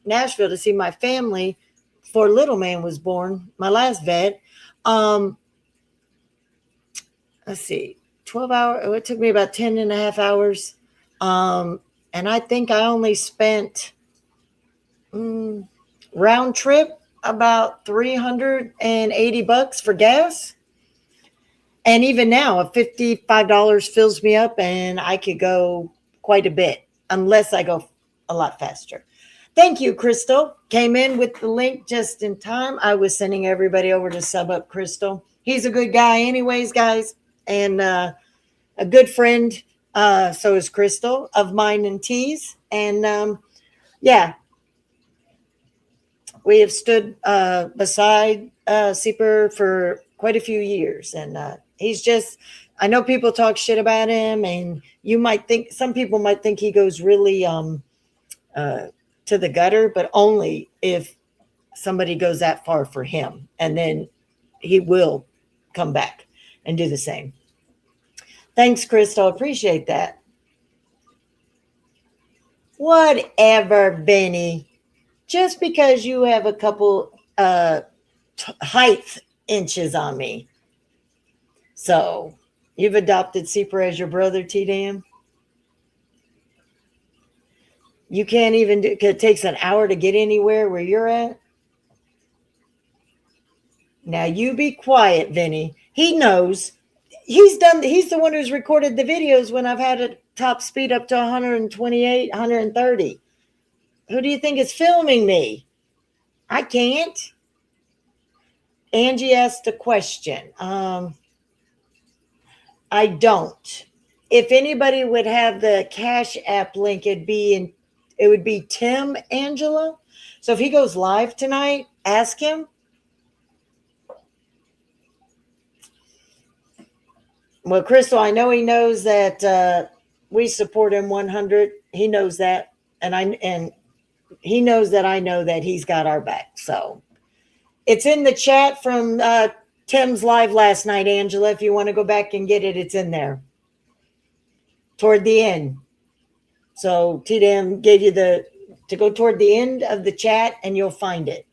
Nashville to see my family before little man was born, my last vet, let's see, 12 hours. It took me about 10 and a half hours. And I think I only spent round trip about $380 for gas. And even now, a $55 fills me up, and I could go quite a bit unless I go a lot faster. Thank you, Crystal. Came in with the link just in time. I was sending everybody over to sub up Crystal. He's a good guy anyways, guys, and a good friend. So is Crystal of mine and T's. And yeah, we have stood beside Seeper for quite a few years. And he's just, I know people talk shit about him, and you might think, some people might think he goes really to the gutter, but only if somebody goes that far for him. And then he will come back and do the same. Thanks, Crystal. Appreciate that. Whatever, Benny. Just because you have a couple height inches on me. So you've adopted Seeper as your brother, T-Dan? You can't even do, it takes an hour to get anywhere where you're at? Now you be quiet, Vinny. He knows. He's the one who's recorded the videos when I've had a top speed up to 128, 130. Who do you think is filming me? I can't. Angie asked a question. I don't. If anybody would have the Cash App link, it would be Tim Angela. So if he goes live tonight, ask him. Well, Crystal, I know he knows that we support him 100. He knows that, and he knows that I know that he's got our back. So it's in the chat from Tim's live last night, Angela. If you want to go back and get it, it's in there toward the end. So T-Dan gave you to go toward the end of the chat, and you'll find it.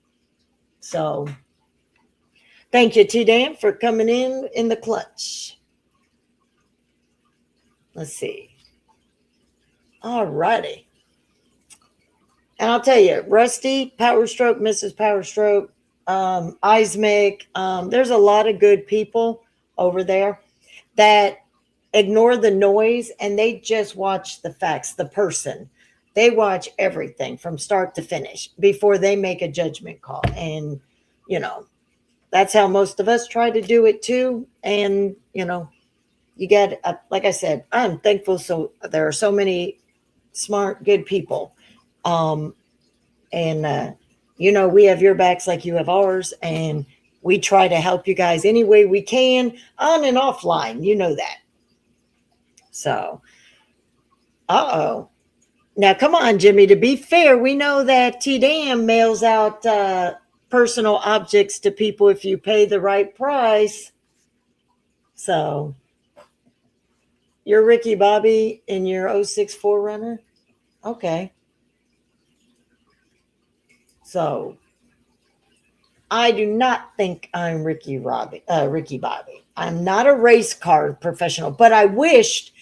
So thank you, T-Dan, for coming in the clutch. Let's see. All righty. And I'll tell you, Rusty, Power Stroke, Mrs. Power Stroke, Ismic, there's a lot of good people over there that ignore the noise and they just watch the facts, the person. They watch everything from start to finish before they make a judgment call. And, you know, that's how most of us try to do it too. And, you know, you get, like I said, I'm thankful. So there are so many smart, good people. You know, we have your backs like you have ours. And we try to help you guys any way we can on and offline. You know that. So, now, come on, Jimmy. To be fair, we know that T-Dam mails out personal objects to people if you pay the right price. So, you're Ricky Bobby in your 06 4Runner? Okay. So, I do not think I'm Ricky Bobby. I'm not a race car professional, but I wished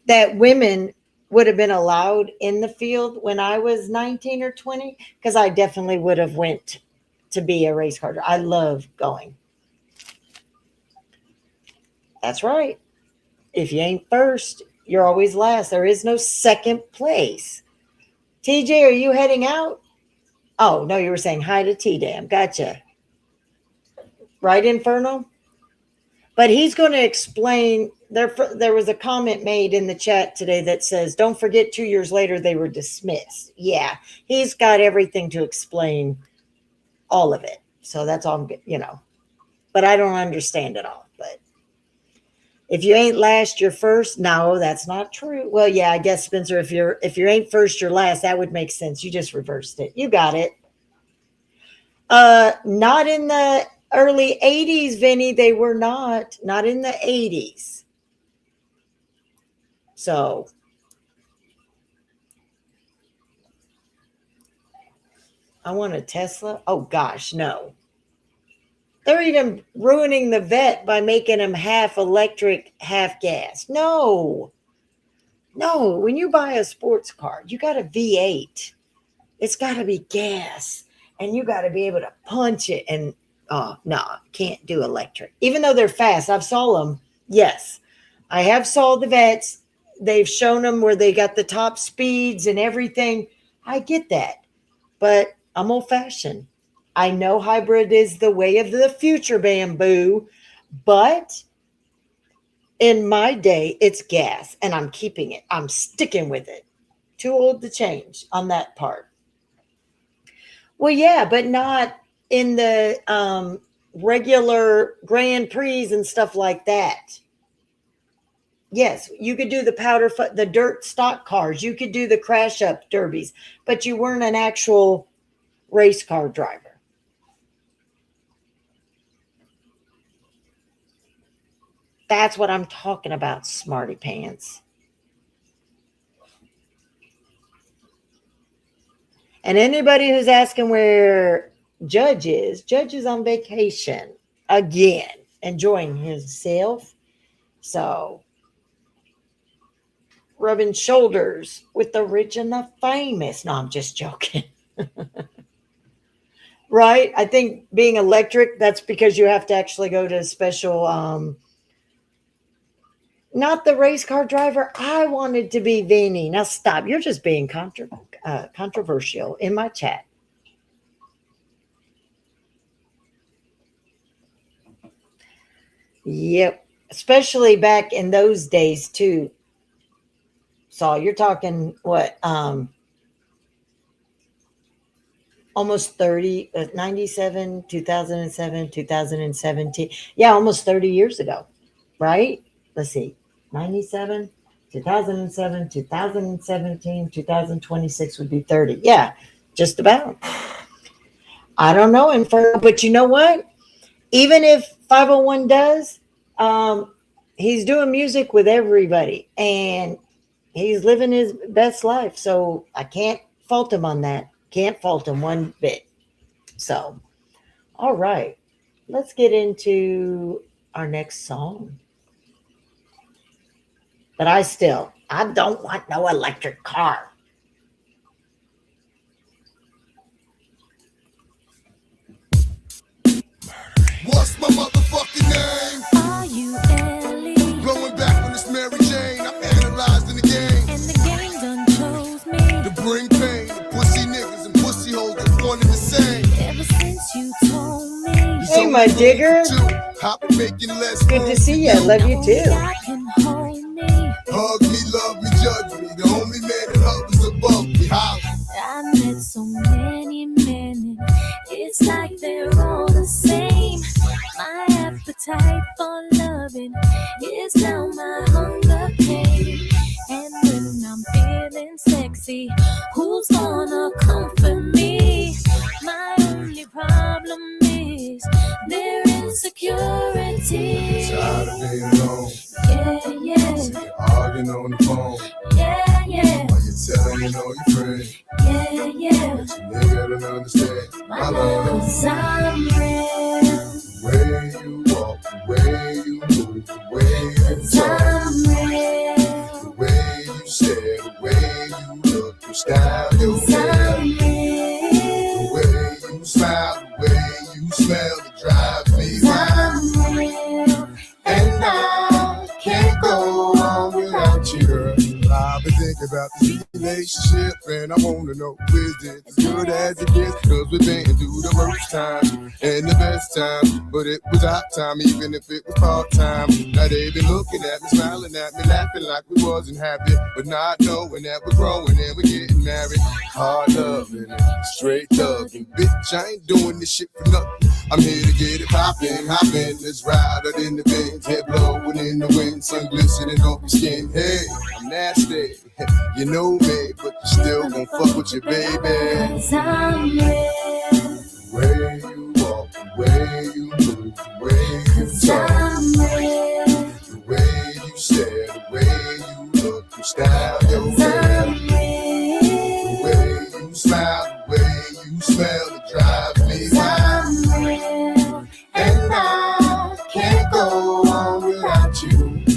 that women would have been allowed in the field when I was 19 or 20, because I definitely would have went to be a race car. I love going. That's right. If you ain't first, you're always last. There is no second place. TJ, are you heading out? Oh, no, you were saying hi to T-Dam. Gotcha. Right, Inferno? But he's going to explain. There was a comment made in the chat today that says, don't forget 2 years later, they were dismissed. Yeah, he's got everything to explain all of it. So that's all, you know. But I don't understand it all. But if you ain't last, you're first. No, that's not true. Well, yeah, I guess, Spencer, if you ain't first, you're last. That would make sense. You just reversed it. You got it. Not in the early 80s, Vinny. They were not in the 80s. So I want a Tesla. Oh gosh, no. They're even ruining the vet by making them half electric, half gas. No. When you buy a sports car, you got a V8. It's got to be gas. And you got to be able to punch it. And no, can't do electric. Even though they're fast. I've saw them. Yes. I have saw the vets. They've shown them where they got the top speeds and everything. I get that. But I'm old fashioned. I know hybrid is the way of the future, Bamboo. But in my day, it's gas. And I'm keeping it. I'm sticking with it. Too old to change on that part. Well, yeah, but not in the regular Grand Prix and stuff like that. Yes, you could do the dirt stock cars. You could do the crash up derbies, but you weren't an actual race car driver. That's what I'm talking about, smarty pants. And anybody who's asking where Judge is on vacation again, enjoying himself. So, rubbing shoulders with the rich and the famous. No, I'm just joking. Right? I think being electric, that's because you have to actually go to a special, not the race car driver. I wanted to be Vinny. Now stop. You're just being controversial in my chat. Yep. Especially back in those days too. So you're talking what? Almost 30, 97, 2007, 2017. Yeah, almost 30 years ago, right? Let's see, 97, 2007, 2017, 2026 would be 30. Yeah, just about. I don't know, Inferno, but you know what? Even if 501 does, he's doing music with everybody, and he's living his best life. So I can't fault him on that. Can't fault him one bit. So, all right. Let's get into our next song. But I don't want no electric car. What's my motherfucking name? Are you Ellie? Blowing back on this Mary Jane. I'm analyzed in the game. And the game done chose me. To bring pain to pussy niggas and pussy hoes that one and the same. Ever since you told me. Hey, my digger. Hop making less Good to see you. Love you too. God can hold me. Hug me, love me, judge me. The only man that hovers above me. Holla. I met so many men, and it's like they're all the same. My appetite for loving is now my hunger pain. And when I'm feeling sexy, who's gonna comfort me? My only problem is their insecurity. Tired of being alone. Yeah, yeah, Sick of arguing on the phone. yeah, yeah, While you telling all your friends. yeah, yeah. But you nigga don't understand my love. 'Cause I'm real. The way you walk, the way you move, the way you talk, I'm real. the way you stare, the way you look, your style, your hair, I'm the real. way you smile, the way you smell, it drives me wild. I'm real. And I can't go on without you, girl. I've been thinking about this relationship, and I wanna know, is it as good as it gets? Cause we've been through the worst times and the best times, but it was our time, even if it was part-time. Now they been looking at me, smiling at me, laughing like we wasn't happy, but not knowing that we're growing and we're getting married. Hard loving and straight thugging, bitch, I ain't doing this shit for nothing. I'm here to get it poppin', hoppin', let's ride out in the Benz, head blowin' in the wind, sun glistening off your skin. Hey, I'm nasty, you know me, but you still gon' fuck with your baby. 'Cause I'm real. The way you walk, the way you move, the way you 'Cause talk, I'm real. the way you stare, the way you look, your style, your 'Cause hair, I'm the real. way you smile, the way you smell, it drives me 'Cause wild. I'm real. And I can't go on without you.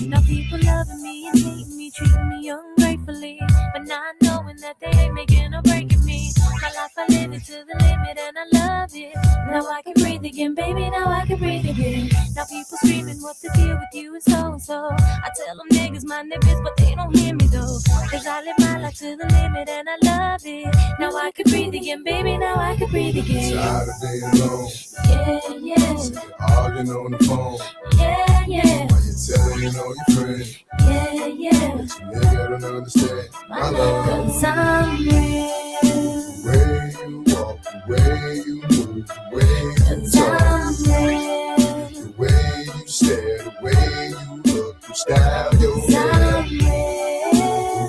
Now people loving me and hating me, treating me ungratefully, but not knowing that they ain't making or breaking me. My life I live it to the limit and I love it. Now I can breathe again, baby, now I can breathe again. Now people screaming what the deal with you is so. I tell them niggas mind their biz, but they don't hear me though. Cause I live my life to the limit and I love it. Now I can breathe again, baby, now I can breathe again. Tired of being alone, Yeah, yeah, sick of arguing on the phone. yeah, yeah, While you telling all your friends, yeah, yeah. but you nigga don't understand my love. 'Cause I'm real. The way you walk, the way you move, the way you 'Cause talk, I'm real. the way you stare, the way you look, your style, your 'Cause hair, I'm the real.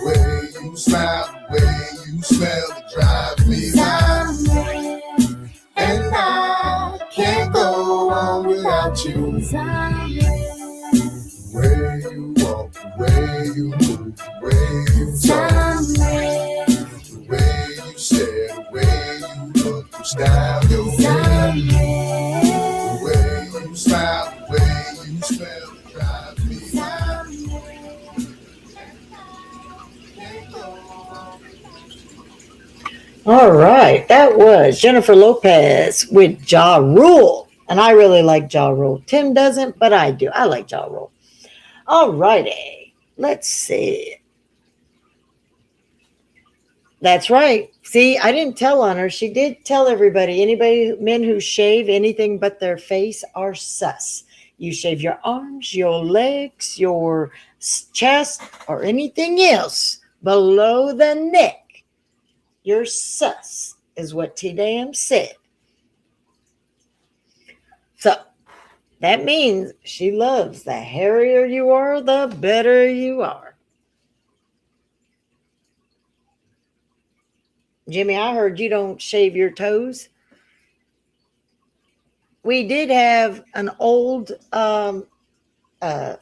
way you smile, the way you smell, it drives me 'Cause wild. I'm real. And I can't go on without you. 'Cause I'm real. The way you walk, the way you move, the way you 'Cause talk, I'm real. the way you stare, the way you look, your style, your 'Cause hair, I'm the real. way you smile, the way you smell, it drives me 'Cause wild. I'm real. All right. That was Jennifer Lopez with Ja Rule. And I really like Ja Rule. Tim doesn't, but I do. I like Ja Rule. All righty. Let's see. That's right. See, I didn't tell on her. She did tell everybody. Men who shave anything but their face are sus. You shave your arms, your legs, your chest, or anything else below the neck. You're sus, is what T-Dam said. So that means she loves the hairier you are, the better you are. Jimmy, I heard you don't shave your toes. We did have an old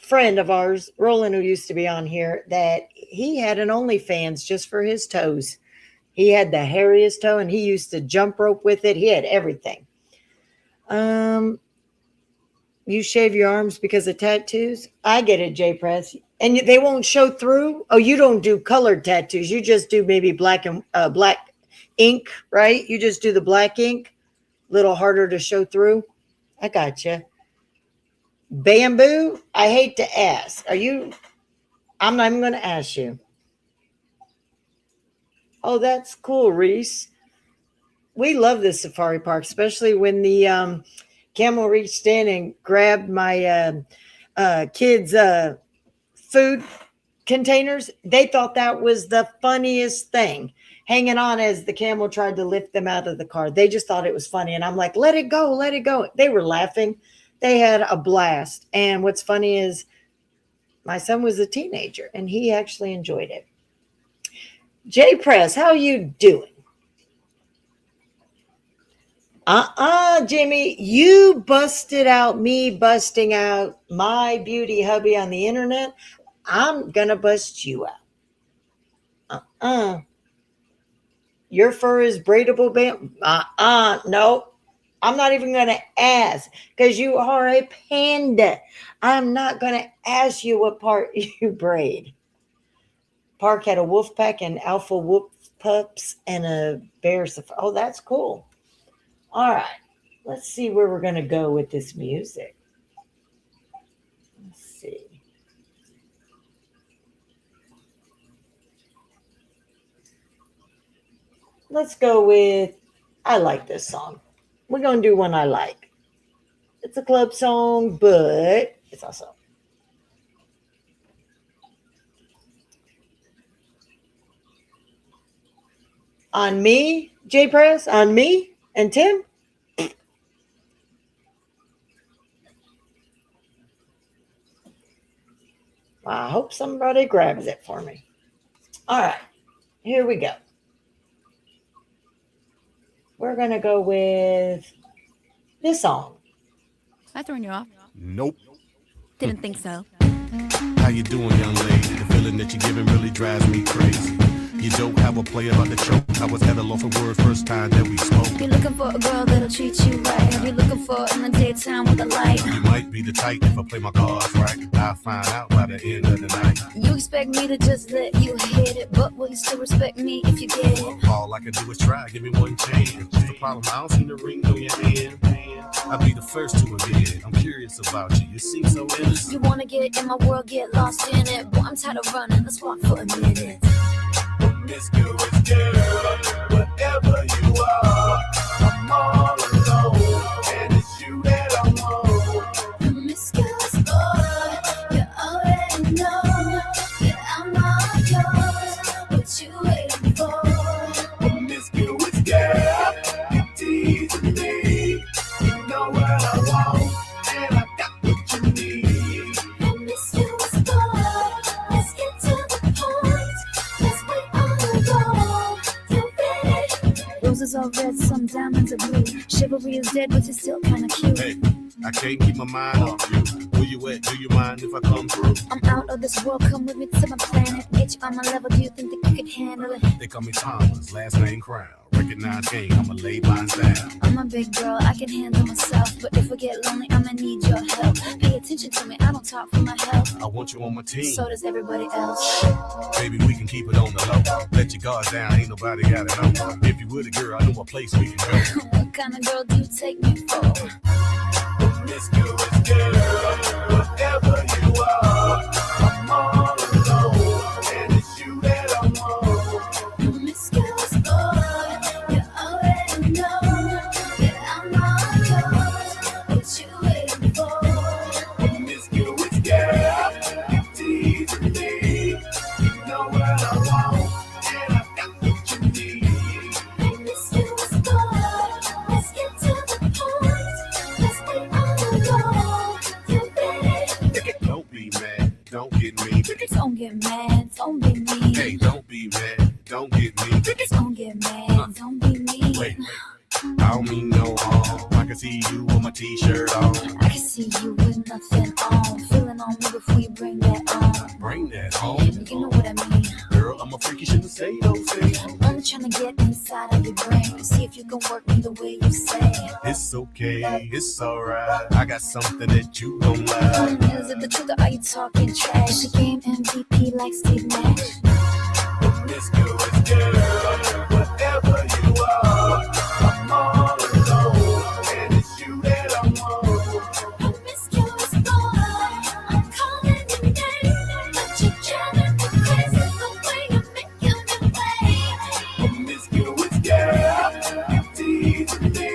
friend of ours, Roland, who used to be on here, that he had an OnlyFans just for his toes. He had the hairiest toe, and he used to jump rope with it. He had everything. you shave your arms because of tattoos? I get it, J Press. And they won't show through? Oh, you don't do colored tattoos. You just do maybe black and black ink, right? You just do the black ink, little harder to show through. I gotcha. Bamboo, I hate to ask. I'm not even going to ask you. Oh, that's cool, Reese. We love this safari park, especially when the camel reached in and grabbed my kids' food containers. They thought that was the funniest thing, hanging on as the camel tried to lift them out of the car. They just thought it was funny. And I'm like, let it go, let it go. They were laughing. They had a blast. And what's funny is my son was a teenager and he actually enjoyed it. J Press, how you doing? Jimmy, you busted out me busting out my beauty hubby on the internet. I'm gonna bust you out. Your fur is braidable, bam. No. I'm not even gonna ask because you are a panda. I'm not gonna ask you what part you braid. Park had a wolf pack and alpha wolf pups and a bear safari. Oh, that's cool. All right. Let's see where we're going to go with this music. Let's see. Let's go with, I like this song. We're going to do one I like. It's a club song, but it's also on me, J Press, on me and Tim. I hope somebody grabs it for me. All right, here we go. We're going to go with this song. I throwing you off? Nope. Didn't think so. How you doing, young lady? The feeling that you're giving really drives me crazy. You don't have a play about the choke. I was at a loss for words first time that we spoke. You're looking for a girl that'll treat you right. You're looking for in the daytime with a light. You might be the type if I play my cards right. I'll find out by the end of the night. You expect me to just let you hit it, but will you still respect me if you get it? All I can do is try, give me one chance. Just the problem, I don't see the ring on your hand. I'll be the first to admit, I'm curious about you. You seem so innocent. You wanna get in my world, get lost in it. Boy, I'm tired of running, let's walk for a minute. Promiscuous girl, whatever you are, I'm all alone, and it's you that I want. Promiscuous boy, you already know that I'm all yours. What you waiting for? Promiscuous girl, you teasing me. You know what I want, and I got what you need. Promiscuous boy, let's get to the point. Let's wait on the go. You ready? Roses are red, some diamonds are blue. Chivalry is dead, but you're still kinda cute. Hey, I can't keep my mind off you. Where you at? Do you mind if I come through? I'm out of this world, come with me to my planet. Get you on my level, do you think that you can handle it? They call me Thomas, last name Crown. Recognize game, I'ma lay mine down. I'm a big girl, I can handle myself. But if I get lonely, I'ma need your help. Pay attention to me, I don't talk for my health. I want you on my team. So does everybody else. Baby, we can keep it on the low. Let your guard down, ain't nobody got it on. If you were the girl, I know a place we can go. What kind of girl do you take me for? Promiscuous girl, whatever you are, I'm all alone, and it's you that I want. Promiscuous boy, you already know that I'm all yours. What you waiting for? Promiscuous girl, you teasing me. You know what I want, and I got what you need. Promiscuous boy, let's get to the point. Let's wait on the go. You ready? Don't be mad, don't get me. Don't get mad, don't be mean. Hey, don't be mad, don't get me. Don't get mad, don't be mean. Wait, I don't mean no harm. I can see you with my t-shirt on. I can see you with nothing on. Feeling on me before you bring that on. Bring that home. You know what I mean. Girl, I'm a freak, you shouldn't say those things. I'm trying to get inside of your brain to see if you can work me the way you say. It's okay, it's alright. I got something that you don't like. Is it the truth or are you talking trash? The game MVP like Steve Nash. Promiscuous girl, whatever you are, I'm all alone, and it's you that I want. Promiscuous boy, I'm calling your name, but you're driving me crazy the way you make your way. Promiscuous girl, you teasing me.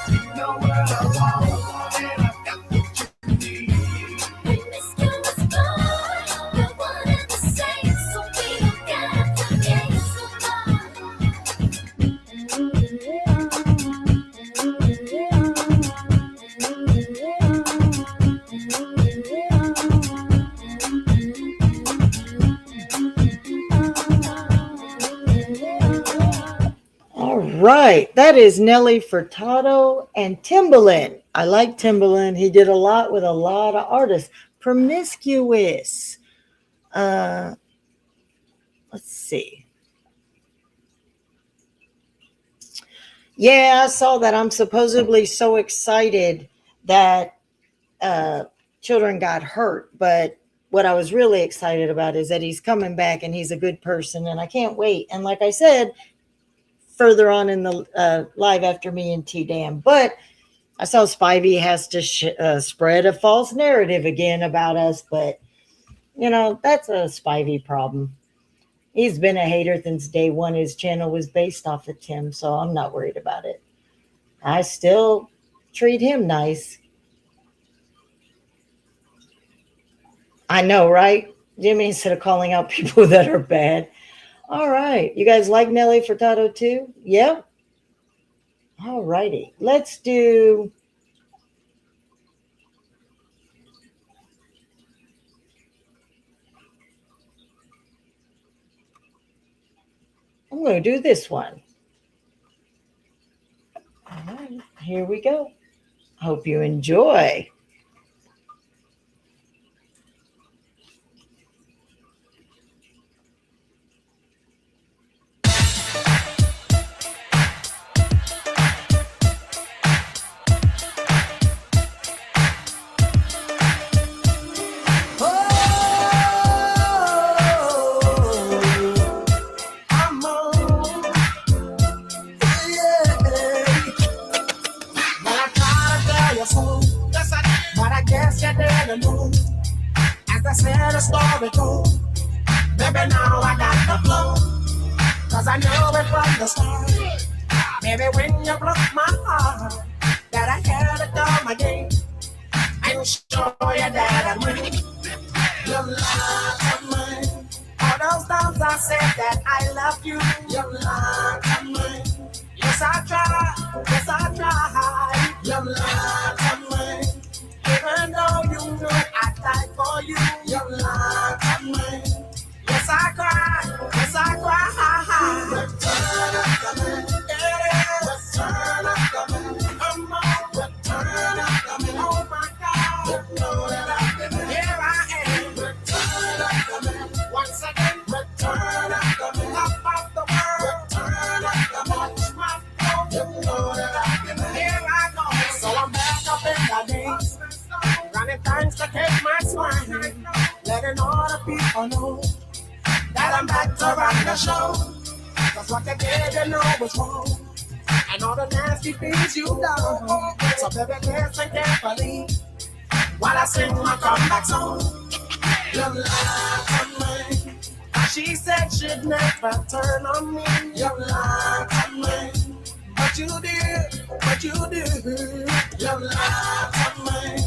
You know what I want, and I got what you need. Promiscuous boy, you're one and the same, so we don't gotta get so far. All right. That is Nelly Furtado and Timbaland. I like Timbaland. He did a lot with a lot of artists. Promiscuous. Let's see. Yeah, I saw that. I'm supposedly so excited that children got hurt. But what I was really excited about is that he's coming back and he's a good person. And I can't wait. And like I said, further on in the live after me and T-Dam. But I saw Spivey has to spread a false narrative again about us. But, you know, that's a Spivey problem. He's been a hater since day one. His channel was based off of Tim, so I'm not worried about it. I still treat him nice. I know, right? Jimmy, instead of calling out people that are bad. All right. You guys like Nelly Furtado too? Yeah? All righty. Let's do... I'm going to do this one. All right. Here we go. Hope you enjoy. Story goes. Baby, now I got the flow. Cause I know it from the start. Baby, when you broke my heart, that I had to come again and show you that I'm winning. Your love of mine. All those times I said that I love you. Your love of mine. Yes, I tried. Yes, I tried. Your love of mine. Even though you know I died for you, your love of mine. Yes, I cry. Yes, I cry. Return of the man. Return of the man. Come on, return of the man. Oh my God, you know that I've been here. I am. Return of the man. Once again, return of the man. Top of the world. Return of the man. Watch my flow. You know that I've been here. I go. So I'm back up in the days. Running thanks to take my swine, letting all the people know that I'm back to run the show. Cause what they did, you know was wrong, and all the nasty things you done. So baby, listen carefully while I sing my comeback song. Your love of mine. She said she'd never turn on me. Your love of mine. But you did, but you did. Your love of mine.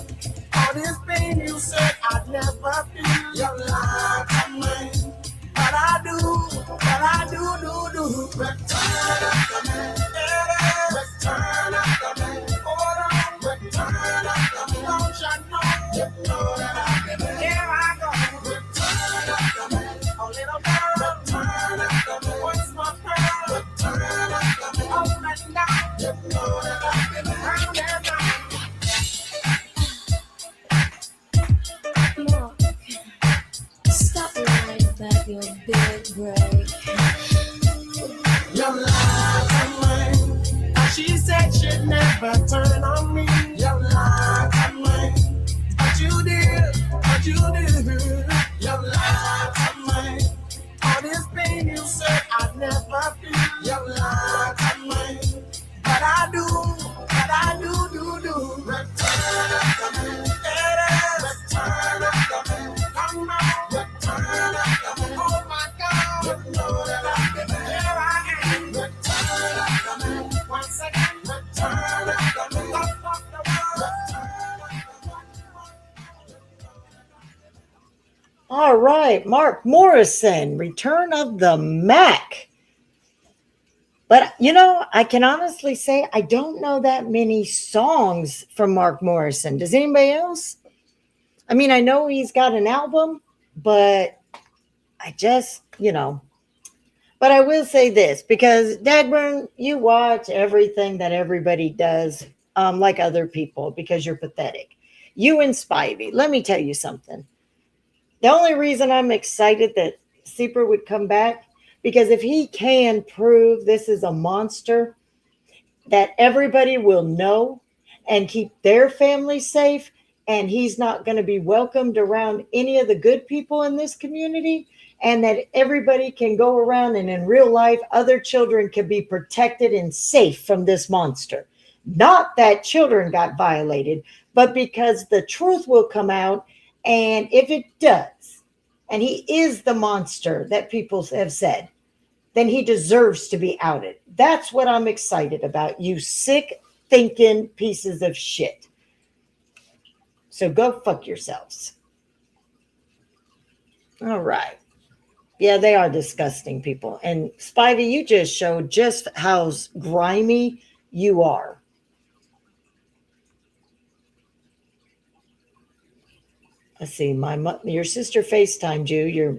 All this pain you said I'd never feel. Your love of mine. But I do. Return of the man. Return of the man. Hold on. Return of the man. Don't you know? You know that I've been here. I go. Return of the man. Oh, little girl. Return of the man. Once more, girl. Return of the man. Up and down. You Your lies are mine. She said she'd never turn on me. Your lies are mine. But you did, but you did. Your lies are mine. All this pain you said I'd never feel. Your lies are mine. But I do. Return of the moon. Return of the moon. Come on. Return of the moon. Oh my God. You know that I've been there. Here I am. Return of the moon. Once again. Return of the moon. Up off the world. All right, Mark Morrison, Return of the Mac. But, you know, I can honestly say I don't know that many songs from Mark Morrison. Does anybody else? I mean, I know he's got an album, but I just, you know. But I will say this, because, Dagburn, you watch everything that everybody does, like other people, because you're pathetic. You and Spivey, let me tell you something. The only reason I'm excited that Sieper would come back, because if he can prove this is a monster that everybody will know and keep their family safe, and he's not going to be welcomed around any of the good people in this community, and that everybody can go around and in real life, other children can be protected and safe from this monster. Not that children got violated, but because the truth will come out. And if it does, and he is the monster that people have said, then he deserves to be outed. That's what I'm excited about, you sick thinking pieces of shit. So go fuck yourselves. All right. Yeah, they are disgusting people. And Spivey, you just showed just how grimy you are. Let's see, your sister FaceTimed you. Your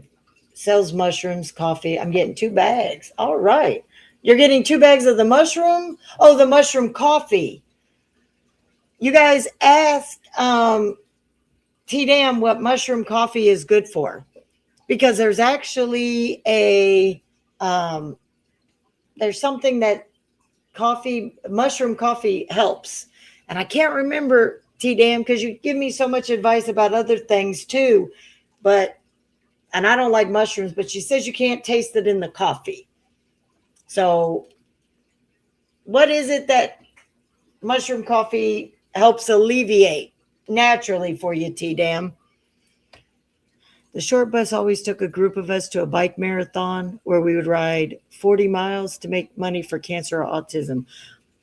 sells mushrooms, coffee. I'm getting 2 bags. All right. You're getting 2 bags of the mushroom? Oh, the mushroom coffee. You guys ask T-Dam what mushroom coffee is good for. Because there's actually there's something that mushroom coffee helps. And I can't remember, T-Dam, because you give me so much advice about other things too. And I don't like mushrooms, but she says you can't taste it in the coffee. So what is it that mushroom coffee helps alleviate naturally for you, T-Dam? The short bus always took a group of us to a bike marathon where we would ride 40 miles to make money for cancer or autism.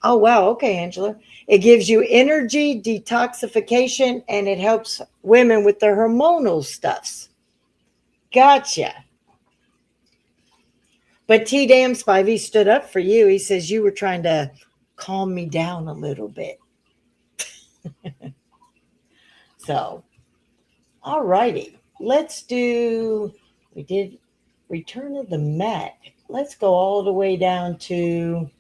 Oh, wow. Okay, Angela. It gives you energy, detoxification, and it helps women with their hormonal stuffs. Gotcha. But T-Dam Spivey stood up for you. He says you were trying to calm me down a little bit. So, all righty. Let's do, we did Return of the Mac. Let's go all the way down to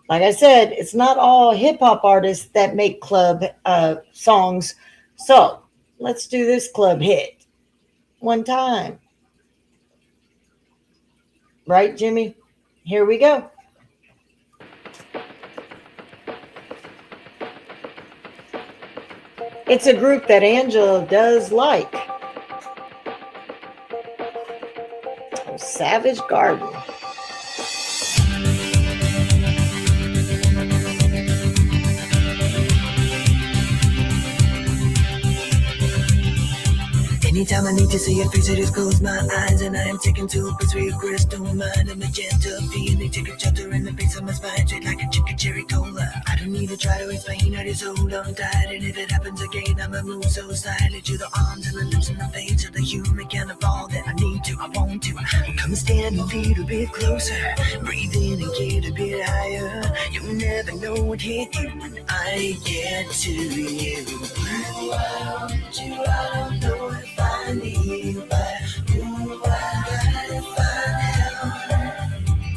like I said, it's not all hip hop artists that make club songs. So let's do this club hit one time. Right, Jimmy? Here we go. It's a group that Angela does like. Savage Garden. Anytime I need to see your face, I just close my eyes and I am taken to a place where your crystal mind and magenta feeling take a shelter in the base of my spine, straight like a chicken cherry cola. I don't need to try to explain, I just hold on tight, and if it happens again, I'ma move so silently to the arms and the lips and the face of the human kind of all that I need to, I want to. Come stand a little bit closer, breathe in and get a bit higher. You'll never know what hit you when I get to you. Ooh, I want you, I don't know if I need you, but ooh, I gotta find out.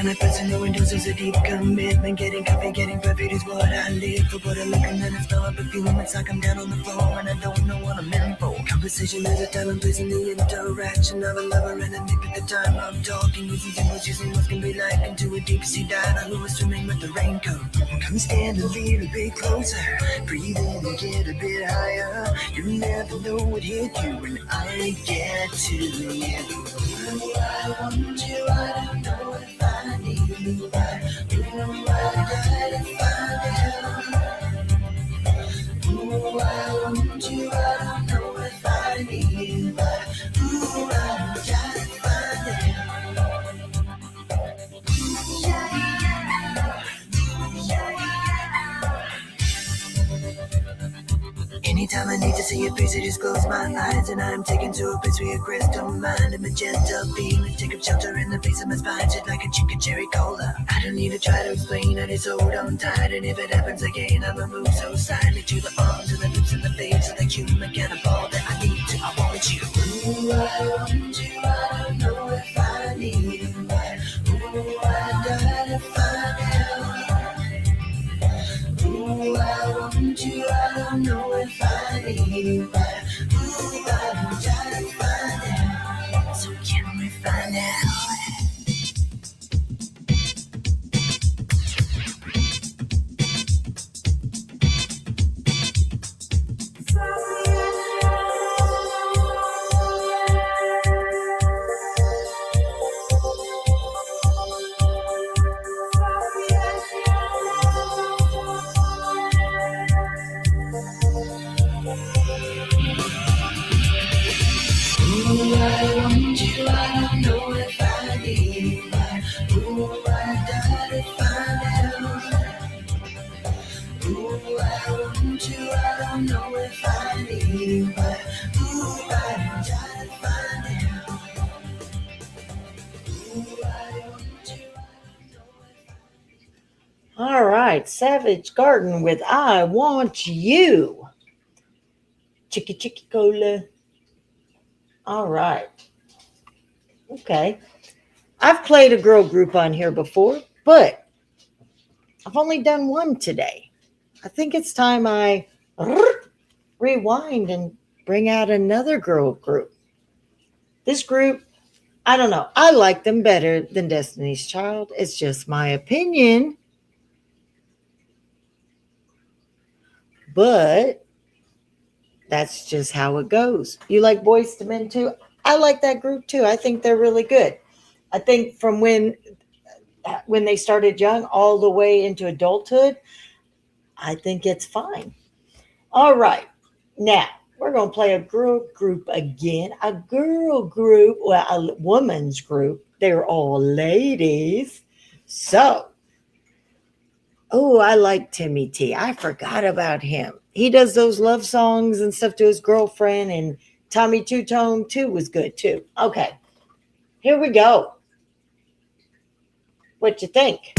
kind of person who endorses a deep commitment. Getting coffee, getting perfect is what I live for. But I look and then I smell up a feeling. It's like I'm down on the floor and I don't know what I'm in for. Conversation is a time and place in the interaction of a lover and a nip at the time I'm talking. Using symbols, using what can be like into a deep sea diver who is swimming with the raincoat. Come stand a little bit closer, breathe in and get a bit higher. You never know what hit you when I get to you. I want you, I don't know if I need you, but you know I gotta find you. Ooh, I want you, I don't know if I need you, but ooh, I gotta find you. Anytime I need to see your face, I just close my eyes and I'm taken to a place where your crystal mind and magenta feeling take up shelter in the base of my spine, shit like a chicken cherry cola. I don't need to try to explain, I just hold on tight, and if it happens again, I'ma move so silently to the arms, to the lips, and the face of the human cannibal that I need to. I want you. Ooh, I want you. I don't know if I need you, but ooh, I gotta find you. Ooh, I want you. I don't know if I need you, but ooh, I gotta find you. So can we find out? Ooh, I want you, I don't know if I need you, but ooh, I gotta find out. Ooh, I want you, I don't know if I need you, but ooh, I gotta find out. Ooh, I want you, I don't know if I... All right, Savage Garden with I Want You. Chicky Chicky Cola. All right. Okay. I've played a girl group on here before, but I've only done one today. I think it's time I rewind and bring out another girl group. This group, I don't know. I like them better than Destiny's Child. It's just my opinion. But that's just how it goes. You like Boyz II Men too? I like that group too. I think they're really good. I think from when they started young all the way into adulthood, I think it's fine. All right. Now, we're going to play a girl group again. A girl group, well, a woman's group. They're all ladies. So, oh, I like Timmy T. I forgot about him. He does those love songs and stuff to his girlfriend, and Tommy Two Tone too was good too. Okay, here we go. What you think?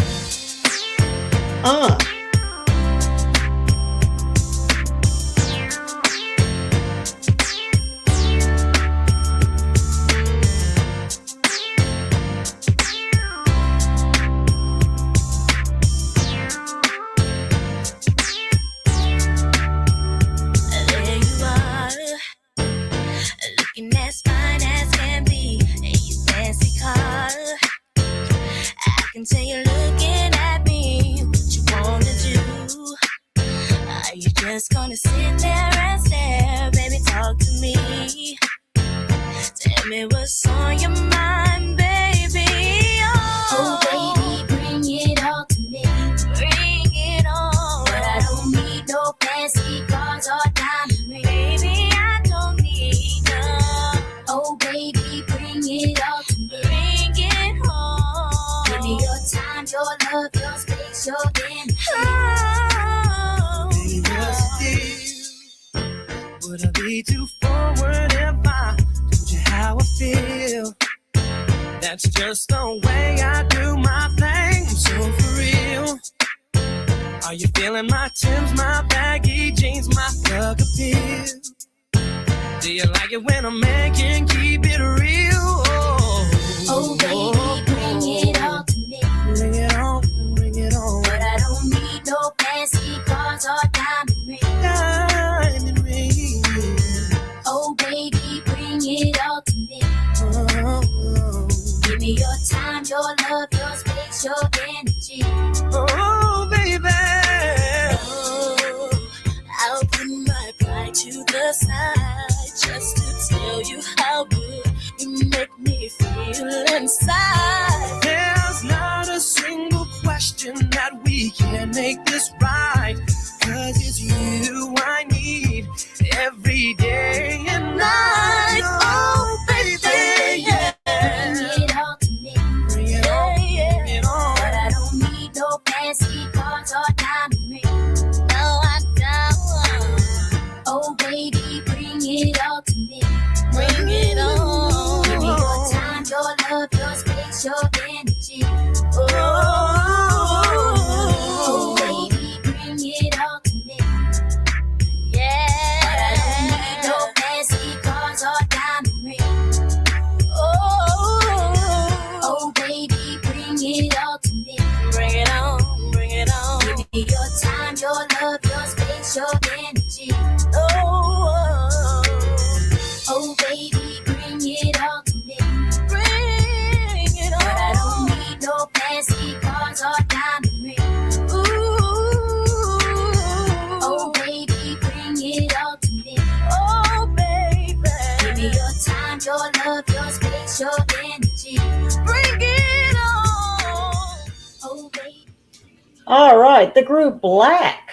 Until you're looking at me, what you wanna do? Are you just gonna sit there and stare? Baby, talk to me. Tell me what's on your mind, baby. Oh, baby, bring it all to me. Bring it on. But I don't need no fancy cars or diamond rings. Baby, I don't need none. Oh, baby, bring it all to me. Bring it home. Give me your time, your love, your space, your energy. Oh, baby, what's the deal? Would I be too forward if I told you how I feel? That's just the way I do my thing. I'm so for real. Are you feeling my Timbs, my baggy jeans, my thug appeal? Do you like it when a man can keep it real? oh baby, bring it all to me. energy. Oh, baby. Oh, I'll put my pride to the side just to tell you how good you make me feel inside. There's not a single question that we can make this right. Cause it's you I need every day and night. Oh, baby, yeah. Bring it all to me. Bring it on, bring it on. But I don't need no fancy cars or diamond rings. No, I don't. Oh, baby, bring it all to me. Bring it on. Give me your time, your love, your space, your energy. Oh, baby, bring it all to me. Yeah. But I don't need no fancy cars or diamond rings. Oh, baby, bring it all to me. Bring it on, bring it on. Give me your time, your love, your space, your energy. Oh, baby, bring it all to me. Bring it on. But I don't need no fancy cars or diamond rings. Oh, baby, bring it all to me. Oh, baby, give me your time, your love, your space, your energy. Bring it on. Oh, baby. All right, the group Black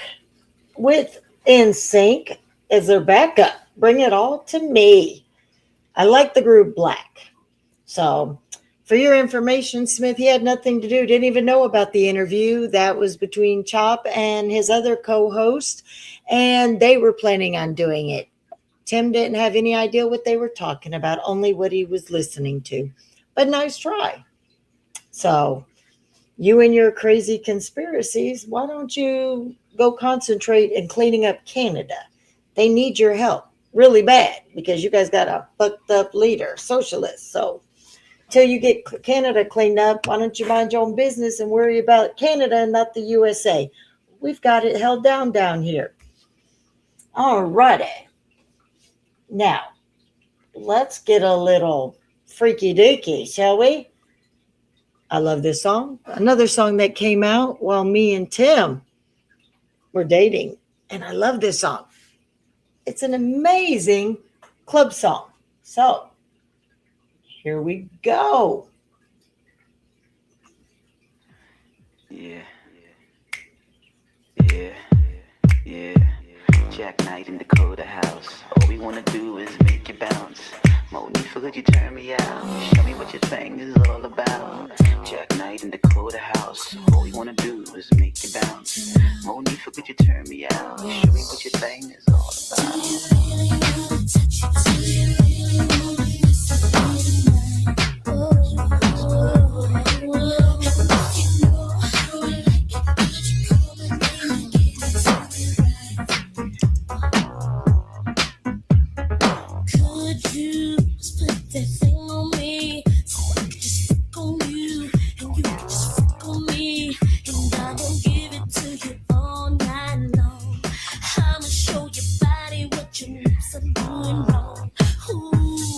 with NSYNC as their backup. Bring it all to me. I like the group Black. So, for your information, Smith, he had nothing to do, didn't even know about the interview. That was between Chop and his other co-host, and they were planning on doing it. Tim didn't have any idea what they were talking about, only what he was listening to. But nice try. So, you and your crazy conspiracies, why don't you go concentrate in cleaning up Canada? They need your help really bad because you guys got a fucked up leader, socialist. So till you get Canada cleaned up, why don't you mind your own business and worry about Canada and not the USA? We've got it held down here. All righty. Now, let's get a little freaky deaky, shall we? I love this song. Another song that came out while me and Tim were dating. And I love this song. It's an amazing club song. So, here we go. Yeah. Jack Knight in Dakota House. All we wanna do is make you bounce. Monifa, could you turn me out? Show me what your thing is all about. Jack Knight in Dakota House. All we wanna do is make you bounce. Monifa, could you turn me out? Show me what your thing is all Could you just put that thing on me so I could just freak on you and you could just freak on me and I will give it to you all night long. I'ma show your body what your lips are doing wrong. Ooh.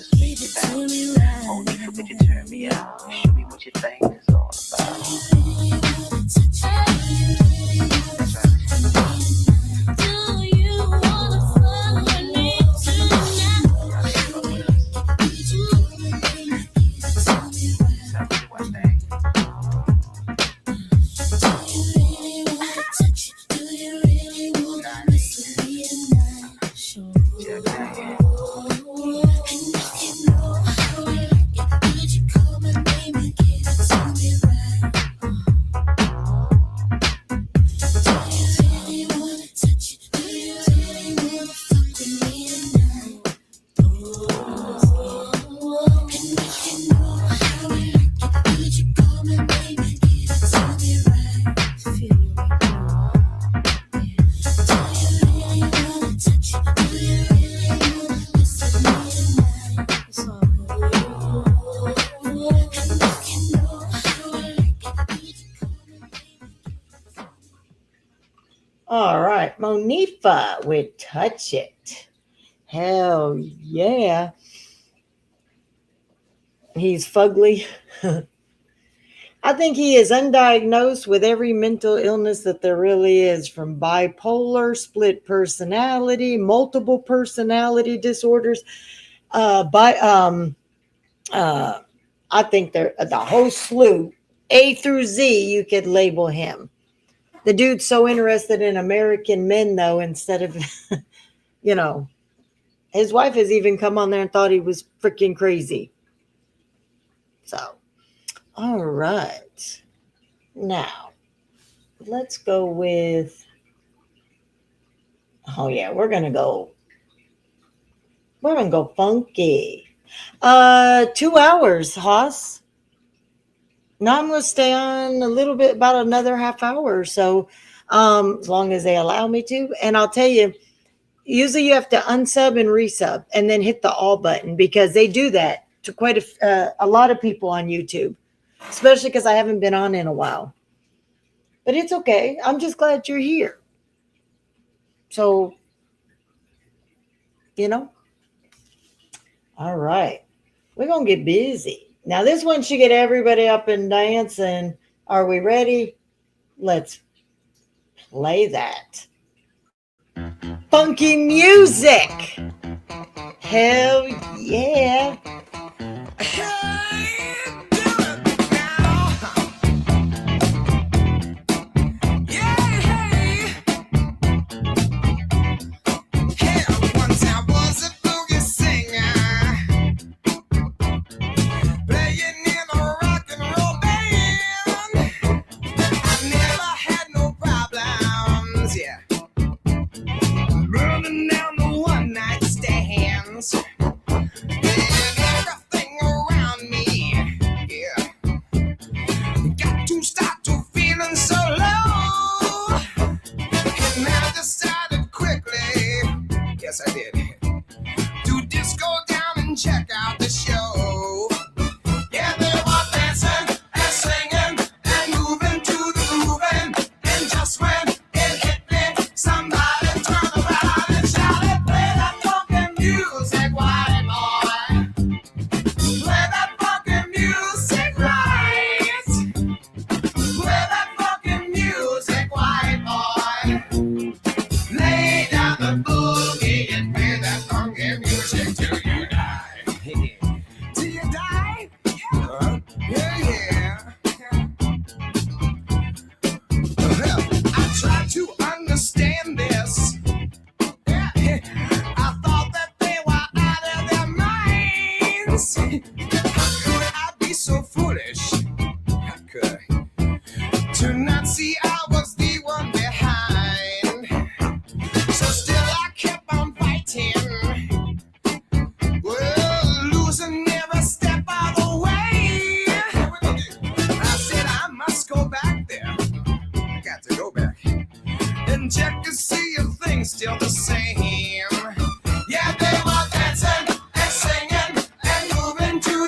is make you bounce. Only for could you turn me out. Show me what your thing is all about. All right, Monifa with Touch It. Hell yeah. He's fugly. I think he is undiagnosed with every mental illness that there really is, from bipolar, split personality, multiple personality disorders. I think they're the whole slew, A through Z, you could label him. The dude's so interested in American men, though, instead of, you know, his wife has even come on there and thought he was freaking crazy. So, all right. Now, let's go with, oh yeah, we're going to go funky. 2 hours, Hoss. Now I'm going to stay on a little bit, about another half hour or so, as long as they allow me to. And I'll tell you, usually you have to unsub and resub and then hit the all button, because they do that to quite a lot of people on YouTube, especially because I haven't been on in a while. But it's okay. I'm just glad you're here. So, you know, all right. We're going to get busy. Now, this one should get everybody up and dancing. Are we ready? Let's play that. Funky music. Hell yeah. Burning down the one night stands. still the same. Yeah, they were dancing and singing and moving to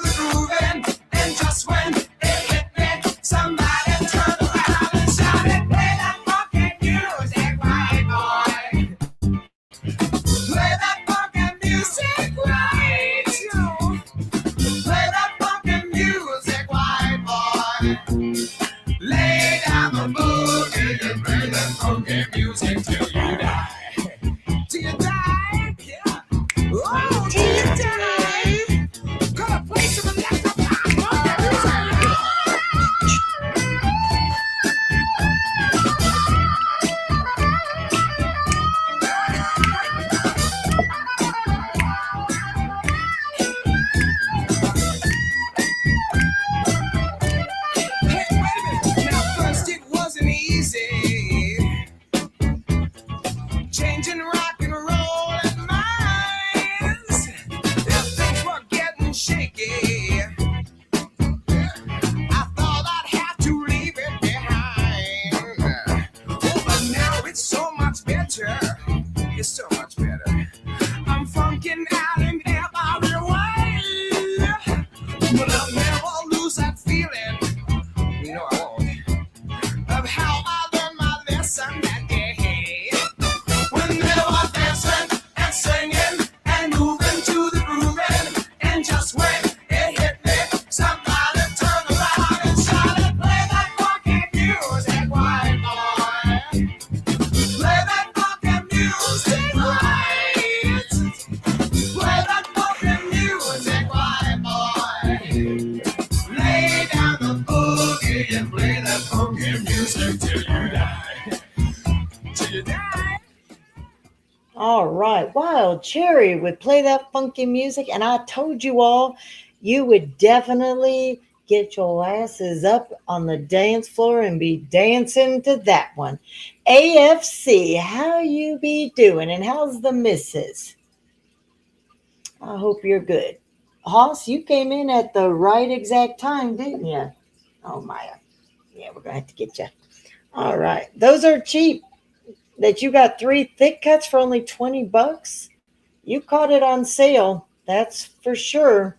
Frankie. I thought I'd have to leave it behind. Oh, but now it's so much better. It's so much better. I'm funkin' out in every way. But I'll never lose that feeling. You know I won't. Of how I learned my lesson that day. When they were dancing and singing and moving to the grooving. And just when it hit me, somebody turned around and shouted, play that funky music, white boy. Play that funky music, white. Play that funky music, white boy. Lay down the boogie and play that funky music till you die. Till you die. All right. Wild Cherry would play that funky music. And I told you all, you would definitely get your asses up on the dance floor and be dancing to that one. AFC, how you be doing? And how's the missus? I hope you're good. Hoss, you came in at the right exact time, didn't you? Oh, Maya. Yeah, we're going to have to get you. All right. Those are cheap. That you got 3 thick cuts for only $20. You caught it on sale. That's for sure.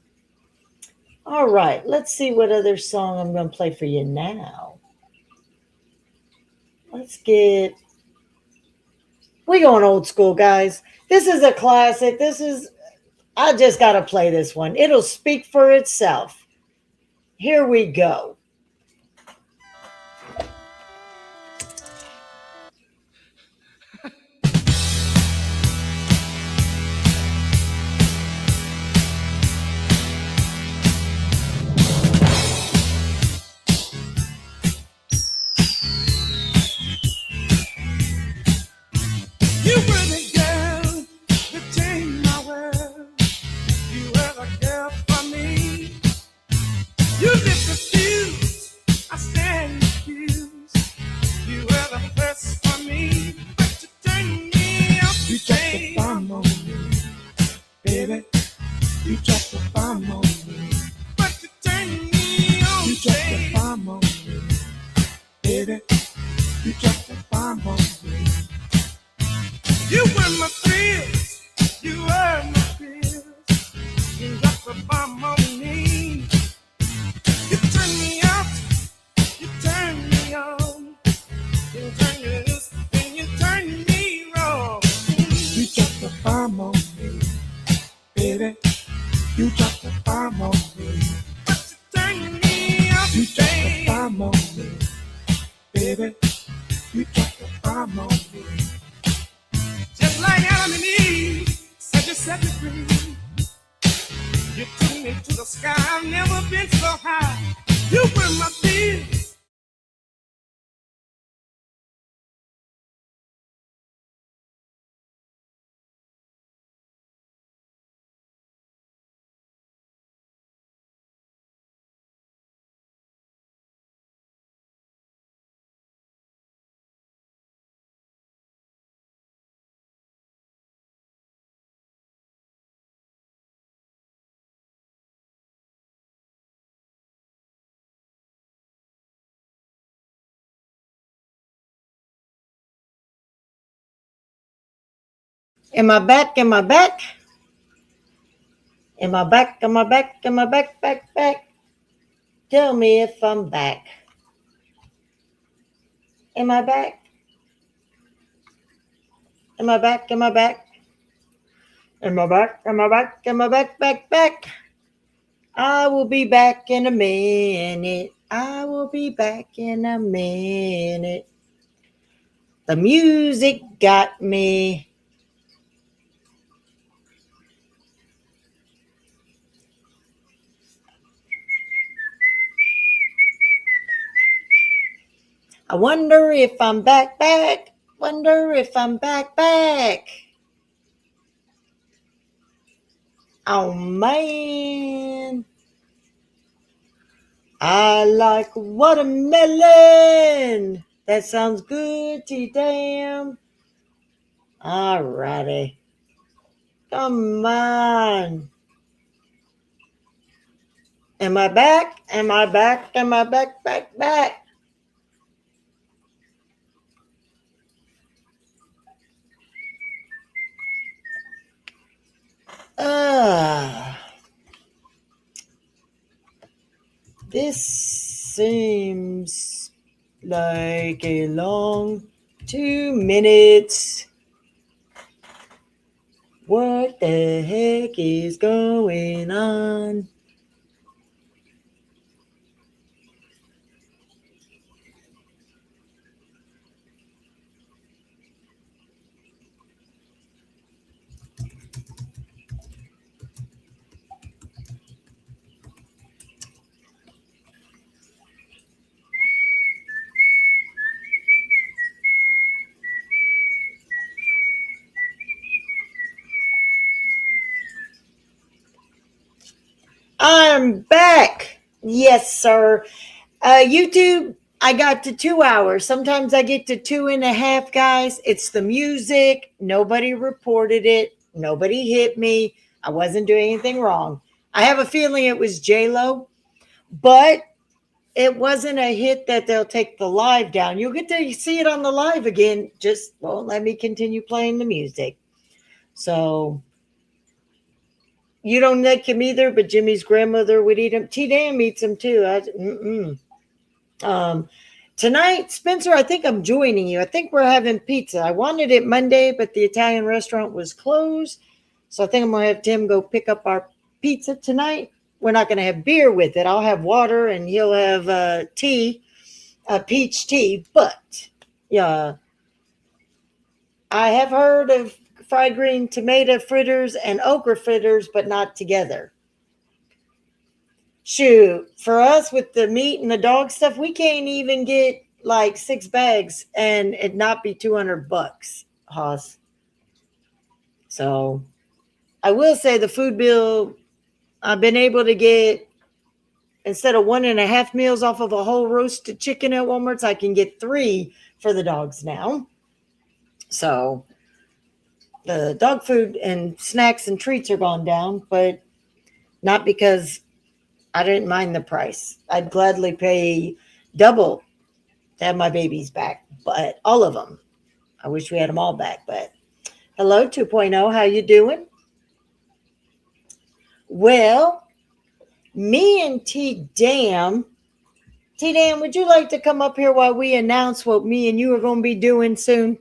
All right. Let's see what other song I'm going to play for you now. Let's get... We going old school, guys. This is a classic. I just got to play this one. It'll speak for itself. Here we go. You were the girl that changed my world. You were the girl for me. You lit the fuse, I stand confused. You were the first for me, but you turned me up. You dropped the bomb on me, baby. You dropped the bomb on me, but you turned me on. You dropped the bomb on me, baby. You dropped the bomb on me. You were my thrills, you were my thrills. You dropped the bomb on me. You turned me out, you turned me on. You turned me loose, and you turned me wrong. You dropped the bomb on me, baby. You dropped the bomb on me. But you turned me out, you dropped the bomb on me, baby. You dropped the bomb on me. Just like Adam and Eve, said you set me free. You took me to the sky, I've never been so high. You were my fears. Am I back? Am I back? Am I back? Am I back? Am I back? Back? Tell me if I'm back. Am I back? Am I back? Am I back? Am I back? Am I back? Am I back? I will be back in a minute. I will be back in a minute. The music got me. I wonder if I'm back. Wonder if I'm back. Oh, man. I like watermelon. That sounds good, T-Damn. All righty. Come on. Am I back? Am I back? Am I back? This seems like a long 2 minutes. What the heck is going on? I'm back. Yes, sir. YouTube, I got to 2 hours. Sometimes I get to 2.5, guys. It's the music. Nobody reported it. Nobody hit me. I wasn't doing anything wrong. I have a feeling it was J-Lo, but it wasn't a hit that they'll take the live down. You'll get to see it on the live again. Just won't let me continue playing the music. So you don't like him either, but Jimmy's grandmother would eat him. T-Dan eats him too. Tonight, Spencer, I think I'm joining you. I think we're having pizza. I wanted it Monday, but the Italian restaurant was closed. So I think I'm going to have Tim go pick up our pizza tonight. We're not going to have beer with it. I'll have water and he'll have tea, peach tea. But yeah, I have heard of fried green tomato fritters and okra fritters, but not together. Shoot, for us with the meat and the dog stuff, we can't even get like 6 bags and it not be $200, Hoss. So I will say the food bill, I've been able to get, instead of 1.5 meals off of a whole roasted chicken at Walmart's, I can get 3 for the dogs now. So the dog food and snacks and treats are gone down, but not because I didn't mind the price. I'd gladly pay double to have my babies back, but all of them. I wish we had them all back, but hello 2.0, how you doing? Well, me and T-Dan, would you like to come up here while we announce what me and you are going to be doing soon?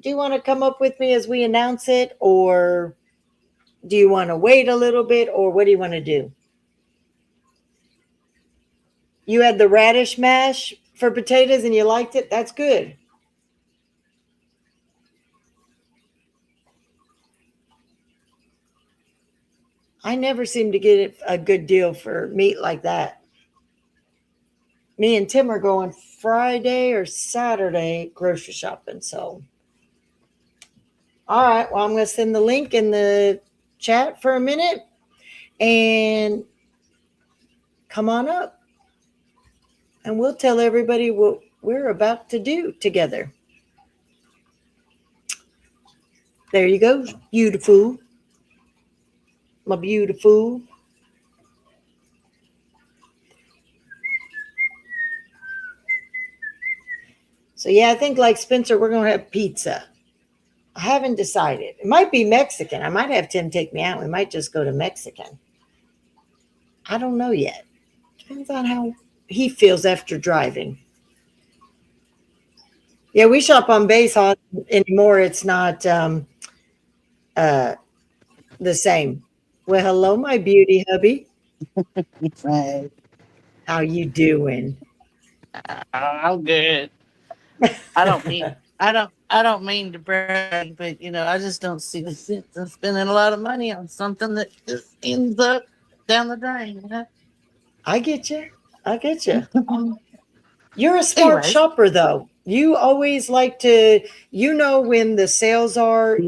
Do you want to come up with me as we announce it, or do you want to wait a little bit, or what do you want to do? You had the radish mash for potatoes and you liked it? That's good. I never seem to get a good deal for meat like that. Me and Tim are going Friday or Saturday grocery shopping, so. All right, well, I'm going to send the link in the chat for a minute and come on up and we'll tell everybody what we're about to do together. There you go, beautiful. My beautiful. So yeah, I think like Spencer, we're going to have pizza. I haven't decided. It might be Mexican. I might have Tim take me out. We might just go to Mexican. I don't know yet. Depends on how he feels after driving. Yeah, we shop on base anymore. It's not the same. Well, hello, my beauty hubby. Right. How you doing? I'm good. I don't mean to brag, but I just don't see the sense of spending a lot of money on something that just ends up down the drain. I get you. You're a smart shopper, though. You always like to, when the sales are,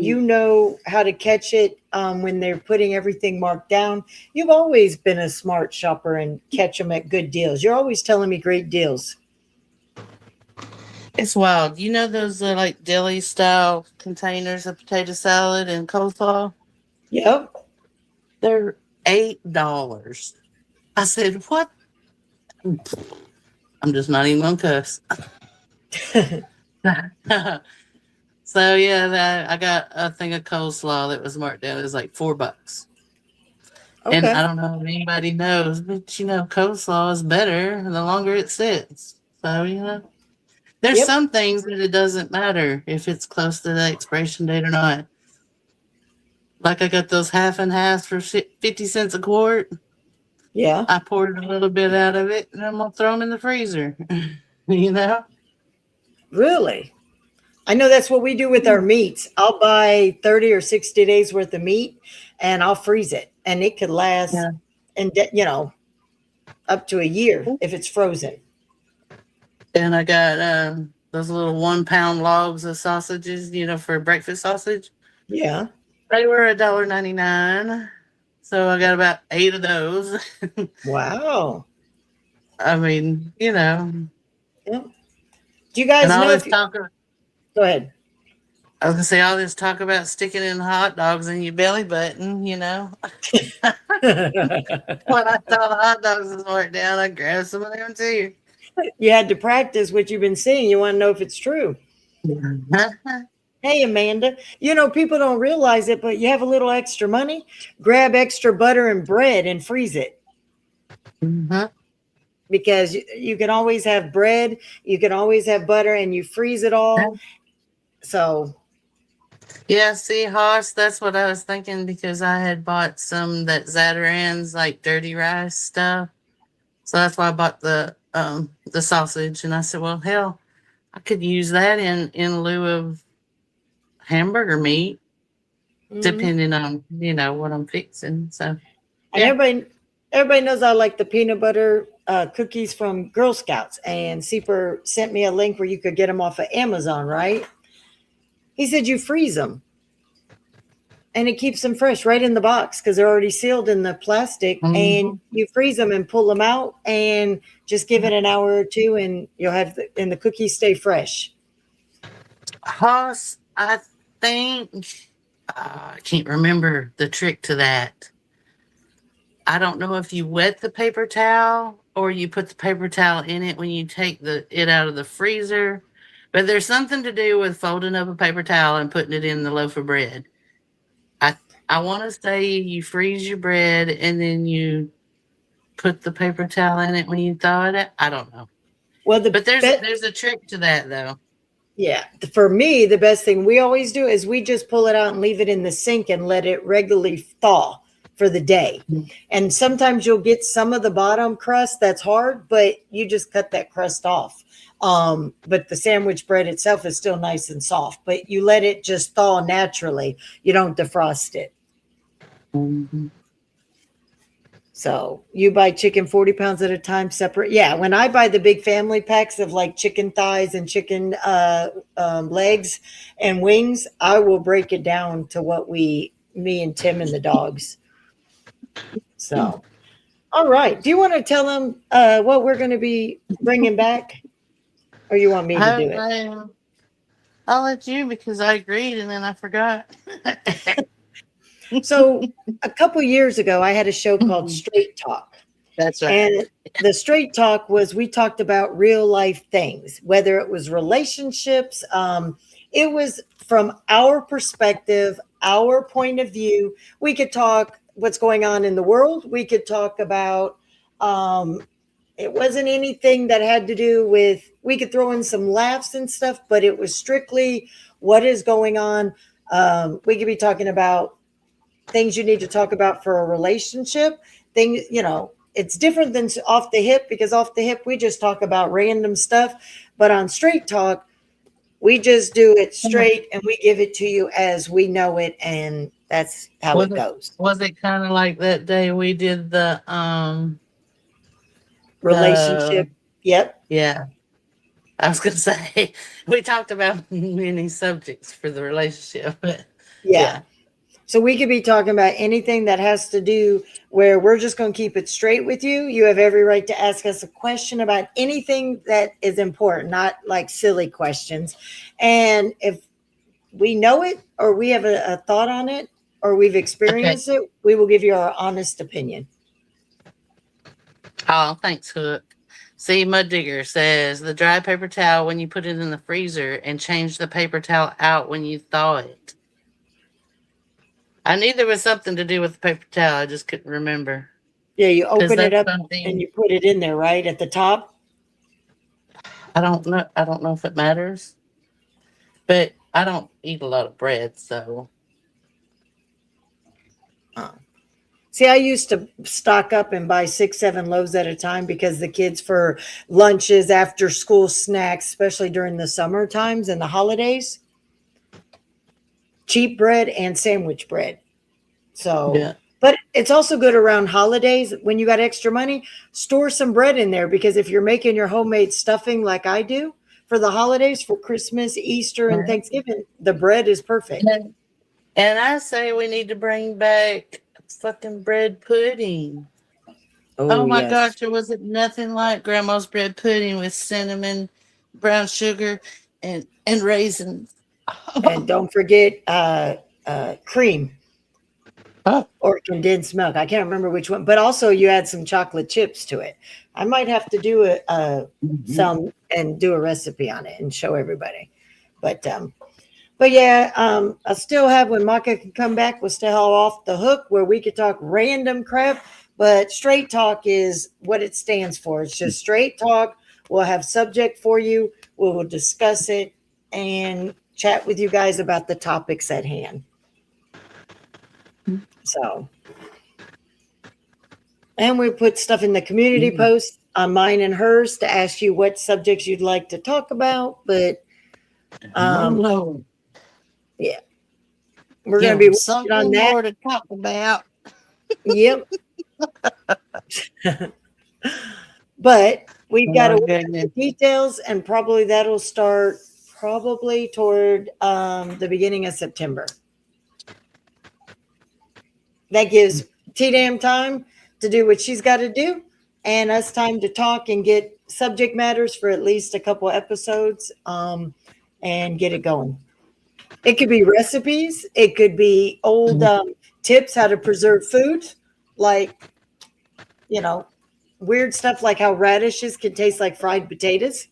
how to catch it when they're putting everything marked down. You've always been a smart shopper and catch them at good deals. You're always telling me great deals. It's wild. You know those like deli style containers of potato salad and coleslaw? Yep. They're $8. I said, what? I'm just not even gonna cuss. So yeah, I got a thing of coleslaw that was marked down. It was like $4. And Okay. I don't know if anybody knows, but you know, coleslaw is better the longer it sits. So, you know, there's Yep. some things that it doesn't matter if it's close to the expiration date or not. Like I got those half and halves for 50 cents a quart. Yeah. I poured a little bit out of it and I'm going to throw them in the freezer. You know? Really? I know that's what we do with our meats. I'll buy 30 or 60 days worth of meat and I'll freeze it. And it could last, and you know, up to a year if it's frozen. And I got those little 1 pound logs of sausages, you know, for breakfast sausage. Yeah. They were $1.99. So I got about 8 of those. Wow. I mean, you know. Yeah. Do you guys and all know this if you, talk, go ahead. I was gonna say all this talk about sticking in hot dogs in your belly button, you know. When I saw the hot dogs was marked down, I grabbed some of them too. You had to practice what you've been seeing. You want to know if it's true. Hey, Amanda, you know, people don't realize it, but you have a little extra money, grab extra butter and bread and freeze it. Because you can always have bread, you can always have butter, and you freeze it all. So, yeah, see, Hoss, that's what I was thinking because I had bought some that Zatarain's like dirty rice stuff. So that's why I bought the sausage, and I said, well, hell, I could use that in lieu of hamburger meat, depending on, you know, what I'm fixing. So, and everybody knows I like the peanut butter cookies from Girl Scouts, and Seeper sent me a link where you could get them off of Amazon, right? He said you freeze them, and it keeps them fresh right in the box because they're already sealed in the plastic, and you freeze them and pull them out, and just give it an hour or two, and you'll have the cookies stay fresh. Hoss, I think I can't remember the trick to that. I don't know if you wet the paper towel or you put the paper towel in it when you take it out of the freezer, but there's something to do with folding up a paper towel and putting it in the loaf of bread. I want to say you freeze your bread and then you put the paper towel in it when you thaw it. I don't know. Well, but there's a trick to that though. Yeah, for me, the best thing we always do is we just pull it out and leave it in the sink and let it regularly thaw for the day. And sometimes you'll get some of the bottom crust that's hard, but you just cut that crust off. But the sandwich bread itself is still nice and soft, but you let it just thaw naturally. You don't defrost it. So you buy chicken 40 pounds at a time separate. Yeah. When I buy the big family packs of like chicken thighs and chicken legs and wings, I will break it down to what me and Tim and the dogs. So, all right. Do you want to tell them what we're going to be bringing back? Or you want me to do it? I'll let you because I agreed and then I forgot. So a couple years ago, I had a show called Straight Talk. That's right. And the Straight Talk was we talked about real life things, whether it was relationships. It was from our perspective, our point of view. We could talk what's going on in the world. We could talk about, it wasn't anything that had to do with, we could throw in some laughs and stuff, but it was strictly what is going on. We could be talking about things you need to talk about for a relationship. Things, you know, it's different than off the hip because off the hip, we just talk about random stuff. But on Straight Talk, we just do it straight and we give it to you as we know it. And that's how it goes. Was it kind of like that day we did the relationship? Yep. Yeah. I was going to say, we talked about many subjects for the relationship. But yeah. So we could be talking about anything that has to do where we're just going to keep it straight with you. You have every right to ask us a question about anything that is important, not like silly questions. And if we know it or we have a thought on it or we've experienced it, we will give you our honest opinion. Oh, thanks, Hook. See, Mud Digger says the dry paper towel when you put it in the freezer and change the paper towel out when you thaw it. I knew there was something to do with the paper towel. I just couldn't remember. Yeah, you 'Cause open it that's up something- and you put it in there, right at the top. I don't know. I don't know if it matters, but I don't eat a lot of bread, so See, I used to stock up and buy 6, 7 loaves at a time because the kids for lunches, after school snacks, especially during the summer times and the holidays, cheap bread and sandwich bread. So, yeah. but it's also good around holidays when you got extra money, store some bread in there because if you're making your homemade stuffing like I do for the holidays, for Christmas, Easter, and Right. Thanksgiving, the bread is perfect. And I say we need to bring back fucking bread pudding. Oh my yes. gosh, there wasn't nothing like grandma's bread pudding with cinnamon, brown sugar, and raisins. And don't forget cream or condensed milk. I can't remember which one, but also you add some chocolate chips to it. I might have to do some and do a recipe on it and show everybody. But yeah, I still have when Maka can come back, we'll still have off the hook where we could talk random crap. But straight talk is what it stands for. It's just straight talk. We'll have subject for you. We will discuss it and chat with you guys about the topics at hand. So, and we put stuff in the community post on mine and hers to ask you what subjects you'd like to talk about. But yeah, we're going to be working something on that. more to talk about. Yep. But we've got to Oh, work on the details, and probably that'll start probably toward the beginning of September. That gives T-Dam time to do what she's got to do, and us time to talk and get subject matters for at least a couple episodes, and get it going. It could be recipes. It could be old tips how to preserve food, like, weird stuff like how radishes can taste like fried potatoes.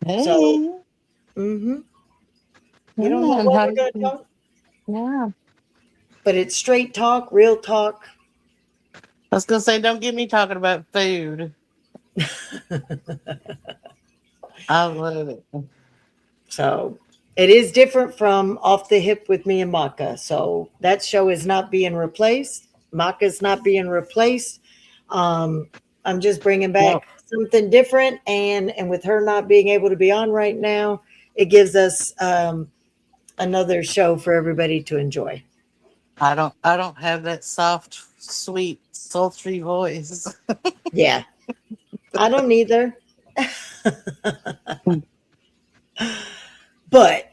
Hey. So, you don't know what we're going to talk? Yeah. But it's straight talk, real talk. I was going to say, don't get me talking about food. I love it. So it is different from Off the Hip with me and Maka. So that show is not being replaced. Maka's not being replaced. I'm just bringing back something different. And with her not being able to be on right now, it gives us another show for everybody to enjoy. I don't have that soft, sweet, sultry voice. Yeah. I don't either. But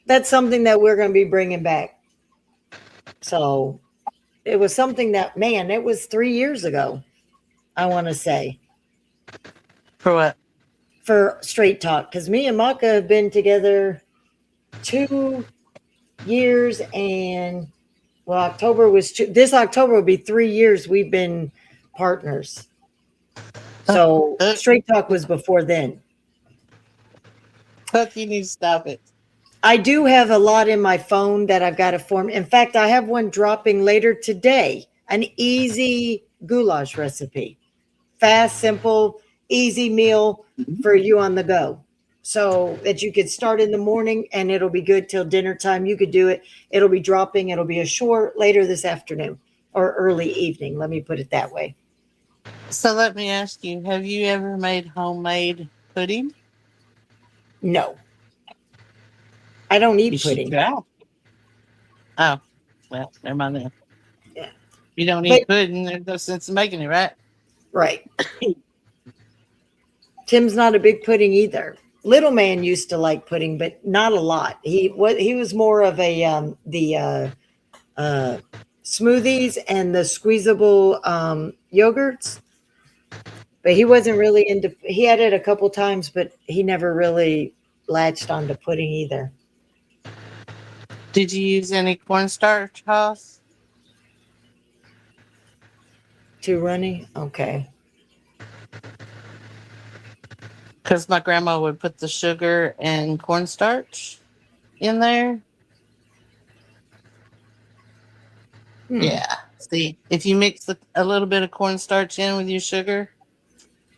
that's something that we're going to be bringing back. So it was something that, man, it was 3 years ago, I want to say. For what? For Straight Talk. Because me and Maka have been together 2 years and, well, this October will be 3 years we've been partners. So Straight Talk was before then. Hook, you need to stop it. I do have a lot in my phone that I've got to form. In fact, I have one dropping later today, an easy goulash recipe. Fast, simple, easy meal for you on the go. So that you could start in the morning and it'll be good till dinner time. You could do it. It'll be dropping. It'll be a short later this afternoon or early evening. Let me put it that way. So let me ask you, have you ever made homemade pudding? No. I don't eat pudding. Oh, well, never mind then. Yeah. You don't eat pudding, there's no sense in making it, right? Right. Tim's not a big pudding either. Little man used to like pudding, but not a lot. He was more of a smoothies and the squeezable yogurts. But he wasn't really into. He had it a couple times, but he never really latched onto pudding either. Did you use any cornstarch, Hoss? Too runny? Okay. Because my grandma would put the sugar and cornstarch in there. Yeah. See, if you mix a little bit of cornstarch in with your sugar,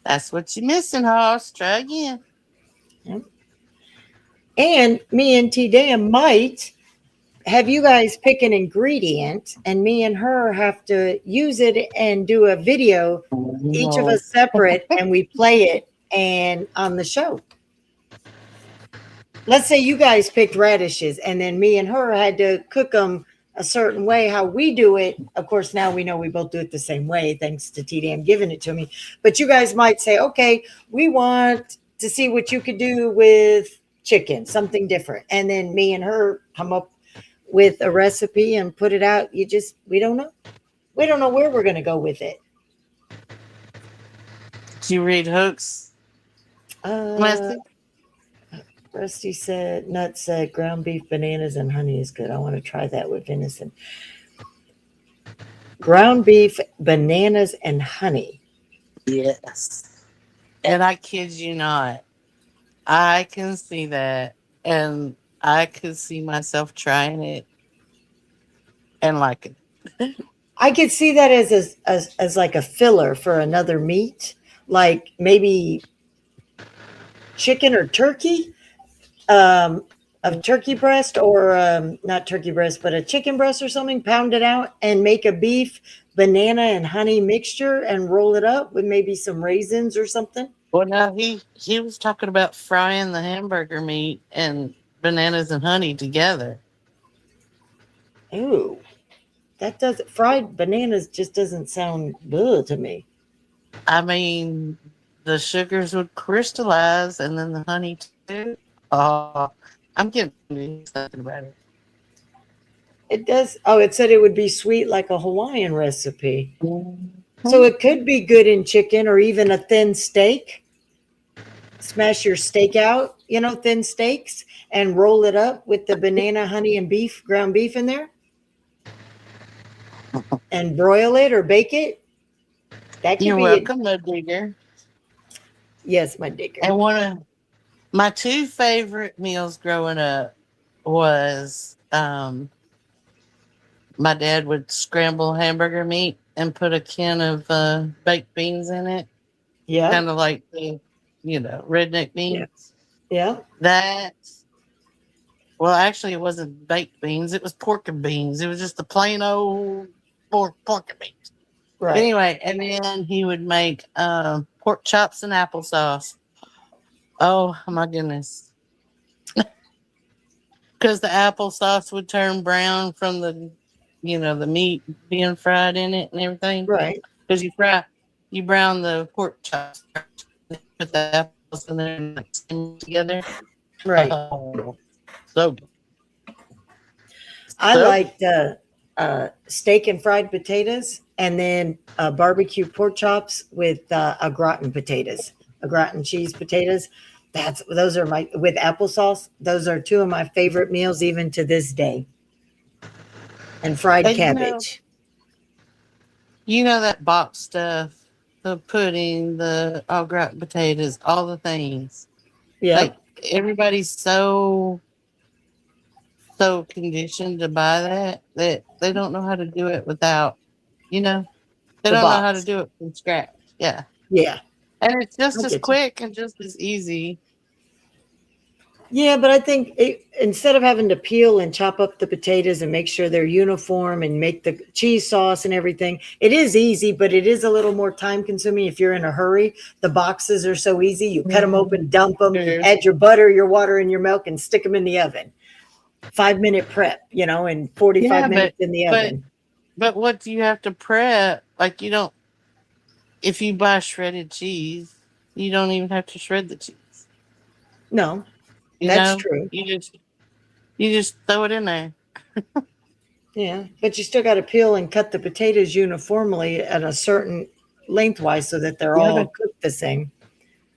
that's what you're missing, Hoss. Try again. Yep. And me and T Dan might have you guys pick an ingredient, and me and her have to use it and do a video, each of us separate, and we play it and on the show. Let's say you guys picked radishes, and then me and her had to cook them a certain way, how we do it. Of course, now we know we both do it the same way, thanks to T Dan giving it to me. But you guys might say, okay, we want to see what you could do with chicken, something different. And then me and her come up with a recipe and put it out. We don't know. We don't know where we're going to go with it. Do you read Hook's message? Rusty said, Nuts said, ground beef, bananas, and honey is good. I want to try that with venison. Ground beef, bananas, and honey. Yes. And I kid you not, I can see that, and I could see myself trying it and liking it. I could see that as like a filler for another meat, like maybe chicken or turkey, of turkey breast, or not turkey breast, but a chicken breast or something, pound it out and make a beef, banana, and honey mixture and roll it up with maybe some raisins or something. Well, no, he was talking about frying the hamburger meat and bananas and honey together. Ooh, fried bananas just doesn't sound good to me. I mean, the sugars would crystallize and then the honey too. Oh, I'm getting something about it. It does. Oh, it said it would be sweet like a Hawaiian recipe. So it could be good in chicken or even a thin steak. Smash your steak out, thin steaks, and roll it up with the banana, honey, and ground beef in there. And broil it or bake it. That could You're be welcome, my digger. Yes, my digger. And one of my two favorite meals growing up was my dad would scramble hamburger meat and put a can of baked beans in it. Yeah. Kind of like the, redneck beans. Yeah. Well, actually, it wasn't baked beans. It was pork and beans. It was just the plain old pork and beans. Right. But anyway, and then he would make pork chops and applesauce. Oh, my goodness. Because the applesauce would turn brown from the meat being fried in it and everything. Right. Because you brown the pork chops, put the apples in there and mix them together. Right. Oh, so good. I liked steak and fried potatoes, and then barbecue pork chops with a gratin cheese potatoes. Those are with applesauce. Those are two of my favorite meals even to this day. And fried cabbage. That box stuff, the pudding, the au gratin potatoes, all the things. Yeah. Like everybody's so conditioned to buy that they don't know how to do it without, they don't know how to do it from scratch. Yeah. Yeah. And it's just as quick and just as easy. Yeah, but I think instead of having to peel and chop up the potatoes and make sure they're uniform and make the cheese sauce and everything, it is easy, but it is a little more time consuming if you're in a hurry. The boxes are so easy. You cut them open, dump them, add your butter, your water, and your milk, and stick them in the oven. 5-minute prep, and 45 minutes in the oven. But what do you have to prep? Like if you buy shredded cheese, you don't even have to shred the cheese. No. That's true. You just throw it in there. Yeah, but you still got to peel and cut the potatoes uniformly at a certain lengthwise so that they're all cooked the same.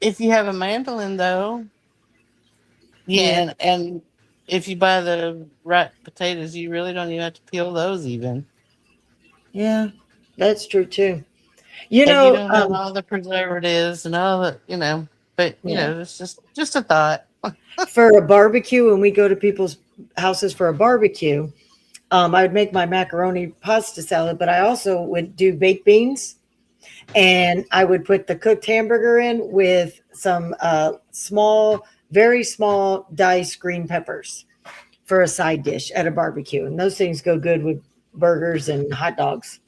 If you have a mandolin, though, and if you buy the right potatoes, you really don't even have to peel those even. Yeah, that's true too. You don't have all the preservatives and all the, But you Yeah. know, it's just a thought. For a barbecue, when we go to people's houses for a barbecue, I would make my macaroni pasta salad, but I also would do baked beans, and I would put the cooked hamburger in with some small, very small diced green peppers for a side dish at a barbecue. And those things go good with burgers and hot dogs.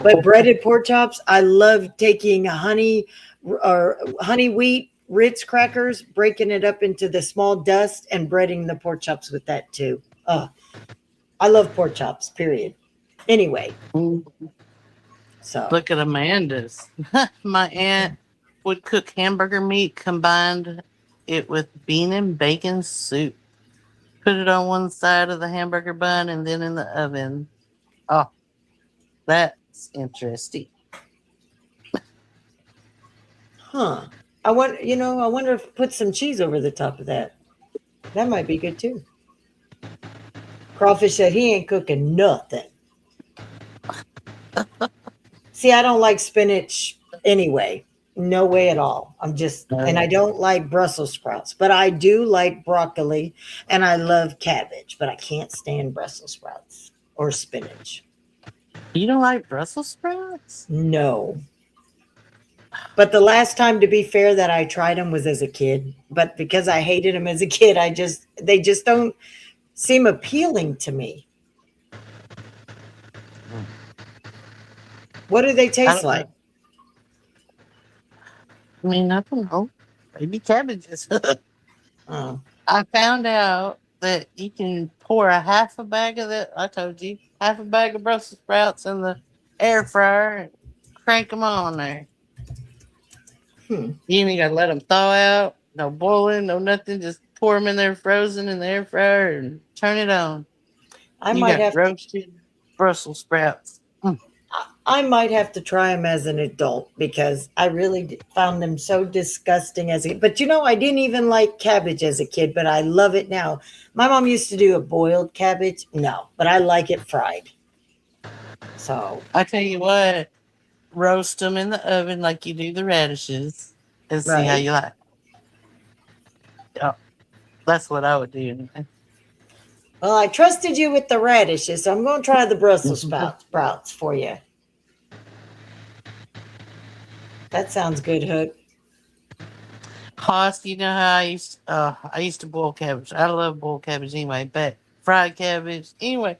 But breaded pork chops, I love taking honey wheat Ritz crackers, breaking it up into the small dust and breading the pork chops with that too. I love pork chops, period. Anyway. So Look at Amanda's. My aunt would cook hamburger meat, combined it with bean and bacon soup. Put it on one side of the hamburger bun and then in the oven. Oh, that's interesting. Huh. I wonder if put some cheese over the top of that. That might be good too. Crawfish said he ain't cooking nothing. See, I don't like spinach anyway. No way at all. And I don't like Brussels sprouts, but I do like broccoli and I love cabbage, but I can't stand Brussels sprouts or spinach. You don't like Brussels sprouts? No. But the last time, to be fair, that I tried them was as a kid. But because I hated them as a kid, they just don't seem appealing to me. What do they taste like? I mean, I don't know. Maybe cabbages. Oh. I found out that you can pour half a bag of half a bag of Brussels sprouts in the air fryer and crank them on there. You ain't got to let them thaw out. No boiling, no nothing. Just pour them in there frozen in the air fryer and turn it on. I You might got have roasted Brussels sprouts. I might have to try them as an adult because I really found them so disgusting as a. But I didn't even like cabbage as a kid, but I love it now. My mom used to do a boiled cabbage. No, but I like it fried. So I tell you what, roast them in the oven like you do the radishes and see how Right. you like. Yeah, that's what I would do. Well, I trusted you with the radishes, so I'm going to try the Brussels sprouts for you. That sounds good, Hook. Hoss, you know how I used to boil cabbage. I love boiled cabbage anyway, but fried cabbage anyway.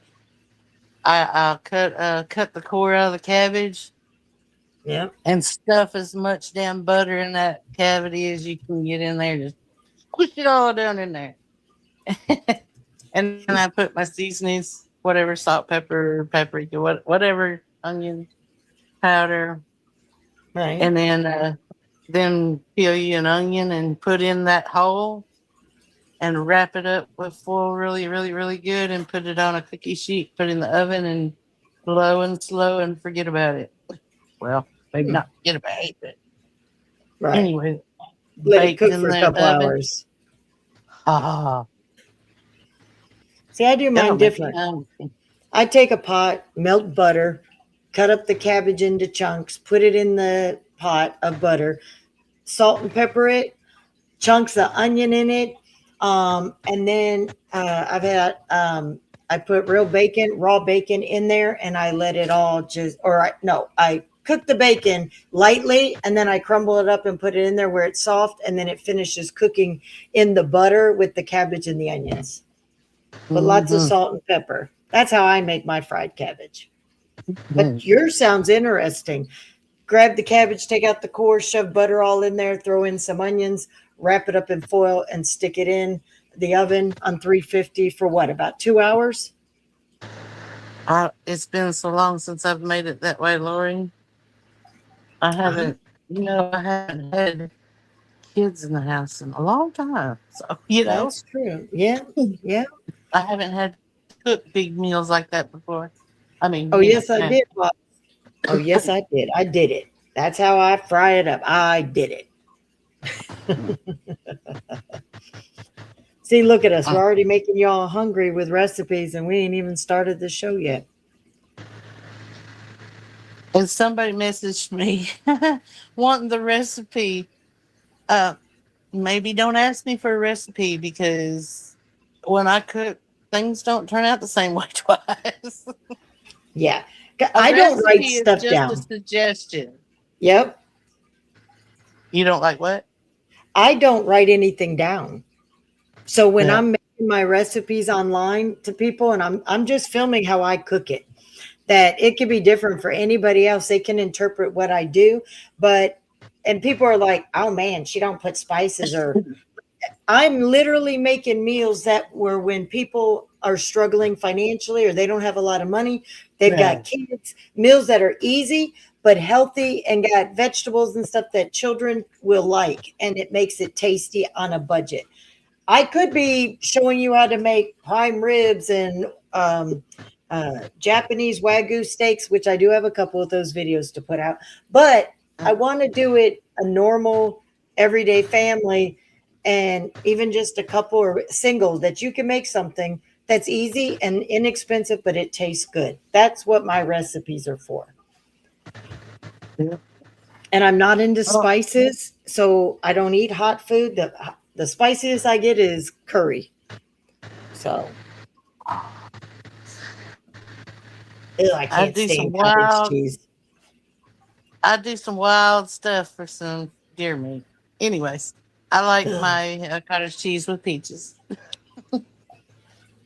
I cut the core out of the cabbage. Yeah. And stuff as much damn butter in that cavity as you can get in there. Just push it all down in there. And then I put my seasonings, whatever, salt, pepper, paprika, whatever, onion powder. Right. And then peel you an onion and put in that hole and wrap it up with foil really, really, really good and put it on a cookie sheet, put it in the oven and low and slow and forget about it. Well, maybe not forget about it, but Right. anyway. Let it baked cook in for a that couple oven. hours. Ah. See, I do That'll mine make you different. hungry. I take a pot, melt butter, cut up the cabbage into chunks, put it in the pot of butter, salt and pepper it, chunks of onion in it, and then I put raw bacon in there, and I let it all I cook the bacon lightly, and then I crumble it up and put it in there where it's soft, and then it finishes cooking in the butter with the cabbage and the onions. But lots of Mhm. salt and pepper. That's how I make my fried cabbage. Mm. But yours sounds interesting. Grab the cabbage, take out the core, shove butter all in there, throw in some onions, wrap it up in foil, and stick it in the oven on 350 for what, about 2 hours? It's been so long since I've made it that way, Lori. I haven't had kids in the house in a long time. So, That's true. Yeah. Yeah. I haven't had to cook big meals like that before. I mean, Oh, yeah, yes, I did. Bob. Oh, yes, I did. I did it. That's how I fry it up. I did it. See, look at us. We're already making y'all hungry with recipes, and we ain't even started the show yet. And somebody messaged me wanting the recipe Maybe don't ask me for a recipe because when I cook, things don't turn out the same way twice. Yeah. A I don't write recipe is stuff just down. a suggestion. Yep. You don't like what? I don't write anything down. So when Yeah. I'm making my recipes online to people and I'm just filming how I cook it, that it could be different for anybody else. They can interpret what I do, and people are like, "Oh man, she don't put spices," or I'm literally making meals that were when people are struggling financially or they don't have a lot of money, they've Yeah. got kids, meals that are easy but healthy and got vegetables and stuff that children will like, and it makes it tasty on a budget. I could be showing you how to make prime ribs and Japanese Wagyu steaks, which I do have a couple of those videos to put out, but I want to do it a normal, everyday family, and even just a couple or single that you can make something that's easy and inexpensive, but it tastes good. That's what my recipes are for. Yeah. And I'm not into spices, so I don't eat hot food. The spiciest I get is curry. So ew, I can't do some stand cottage wild- cheese. I do some wild stuff for some deer meat. Anyways, I like my cottage cheese with peaches.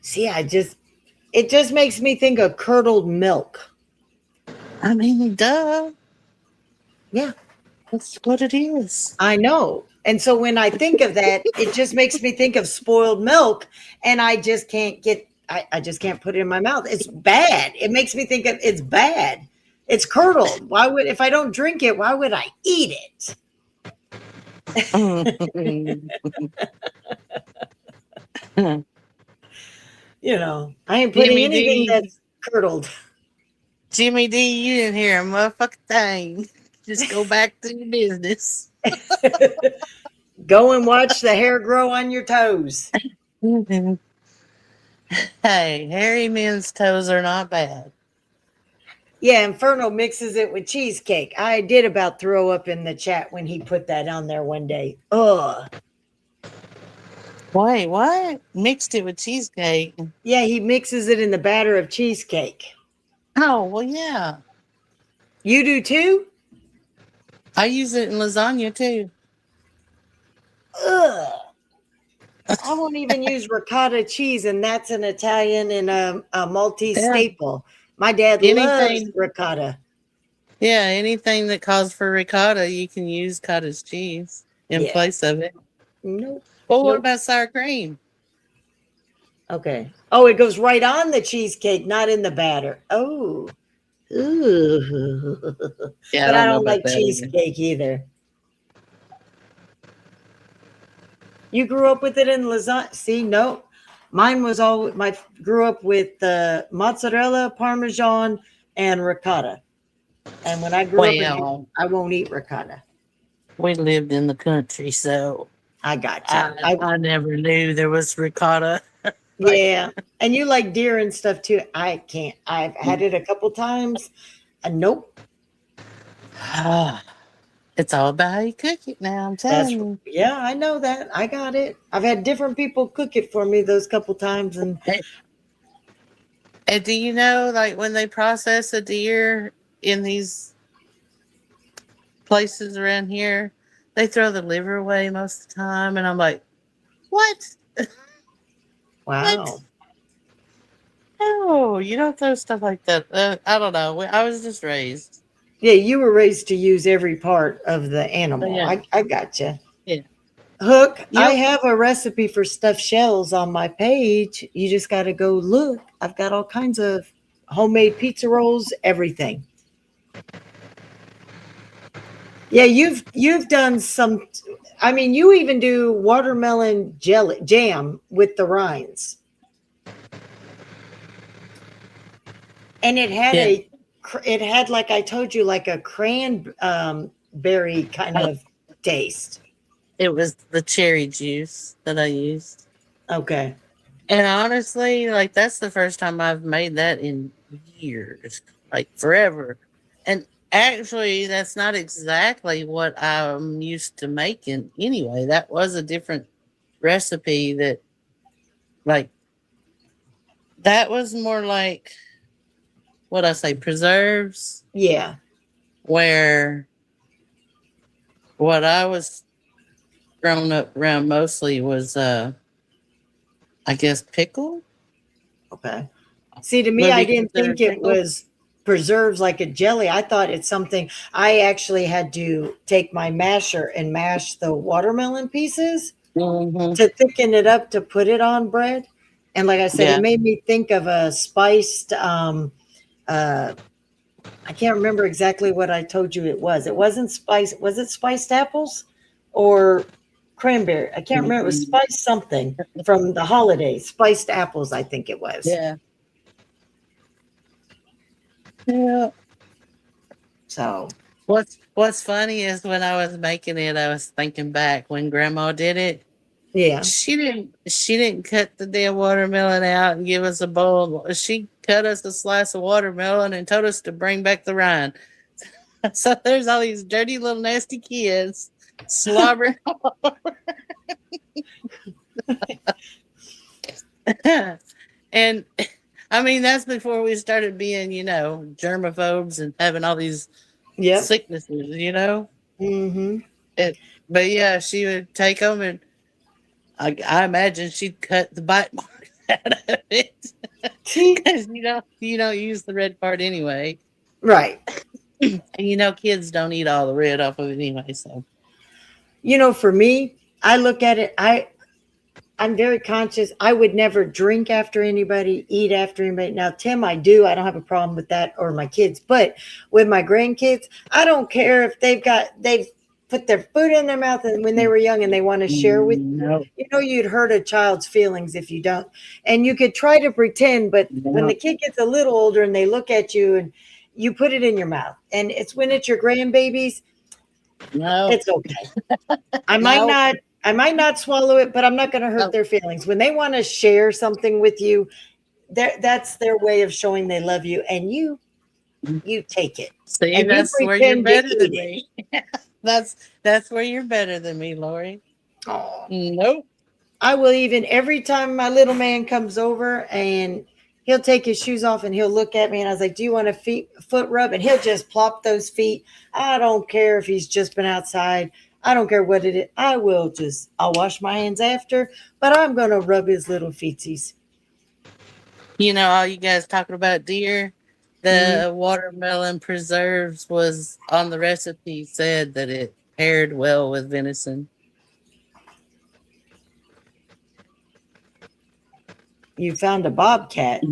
See, it just makes me think of curdled milk. I mean, duh. Yeah. That's what it is. I know. And so when I think of that, it just makes me think of spoiled milk, and I just can't I just can't put it in my mouth. It's bad. It makes me think of it's bad. It's curdled. If I don't drink it, why would I eat it? You know, I ain't putting Jimmy anything D. that's curdled. Jimmy D, you didn't hear a motherfucking thing. Just go back to your business. Go and watch the hair grow on your toes. Hey, hairy men's toes are not bad. Yeah, Inferno mixes it with cheesecake. I did about throw up in the chat when he put that on there one day. Ugh. Wait, what? Mixed it with cheesecake. Yeah, he mixes it in the batter of cheesecake. Oh, well, yeah. You do too? I use it in lasagna too. Ugh. I won't even use ricotta cheese, and that's an Italian and a Maltese Yeah. staple. My dad loves ricotta. Yeah, anything that calls for ricotta, you can use cottage cheese in Yeah. place of it. Nope. Well, what Nope. about sour cream? Okay. Oh, it goes right on the cheesecake, not in the batter. Oh. Ooh. Yeah, But I know don't about like that either. cheesecake either. You grew up with it in lasagna? See, no. Mine was all grew up with mozzarella, parmesan, and ricotta. And when I grew up, Well, I won't eat ricotta. we lived in the country, so I gotcha. I never knew there was ricotta. Yeah. And you like deer and stuff too. I can't. I've had it a couple times. Nope. It's all about how you cook it now, I'm telling you. Yeah, I know that. I got it. I've had different people cook it for me those couple times, and do you know, like, when they process a deer in these places around here, they throw the liver away most of the time, and I'm like, what? wow. What? No, you don't throw stuff like that. I don't know. I was just raised. Yeah, you were raised to use every part of the animal. Yeah. I gotcha. Yeah. Hook, Yep. I have a recipe for stuffed shells on my page. You just got to go look. I've got all kinds of homemade pizza rolls, everything. Yeah, you've done some. I mean, you even do watermelon jam with the rinds, and it had like I told you, like a cranberry kind of taste. It was the cherry juice that I used. Okay. And honestly, like, that's the first time I've made that in years, like forever. And Actually, that's not exactly what I'm used to making. Anyway, that was a different recipe. Like, that was more like what I say, preserves. Yeah. Where what I was grown up around mostly was, I guess, pickle. Okay. See, to me, Would I be didn't think considered it pickle. was preserves like a jelly. I thought it's something. I actually had to take my masher and mash the watermelon pieces to thicken it up to put it on bread. And like I said, Yeah. it made me think of a spiced. I can't remember exactly what I told you it was. It wasn't spiced. Was it spiced apples or cranberry? I can't remember. It was spiced something from the holidays. Spiced apples, I think it was. Yeah. Yeah. So What's funny is when I was making it, I was thinking back when Grandma did it. Yeah. She didn't cut the damn watermelon out and give us a bowl. She cut us a slice of watermelon and told us to bring back the rind. So there's all these dirty little nasty kids slobbering all over. And I mean, that's before we started being, germaphobes and having all these sicknesses, Mm-hmm. But yeah, she would take them, and I imagine she'd cut the bite marks out of it because you don't use the red part anyway, Right. and kids don't eat all the red off of it anyway. So For me, I look at it. I'm very conscious. I would never drink after anybody, eat after anybody. Now, Tim, I do. I don't have a problem with that, or my kids. But with my grandkids, I don't care if they've put their food in their mouth and when they were young and they want to share with you. You'd hurt a child's feelings if you don't. And you could try to pretend, but when the kid gets a little older and they look at you and you put it in your mouth, and it's when it's your grandbabies, it's okay. I might not swallow it, but I'm not going to hurt their feelings. When they want to share something with you, that's their way of showing they love you, and you take it. See, and that's where you're pretend to better than eat me. That's where you're better than me, Lori. Oh. Nope. I will even every time my little man comes over and he'll take his shoes off and he'll look at me and I was like, "Do you want a foot rub?" And he'll just plop those feet. I don't care if he's just been outside. I don't care what it is. I'll wash my hands after, but I'm going to rub his little feetsies. All you guys talking about deer, the watermelon preserves was on the recipe, said that it paired well with venison. You found a bobcat.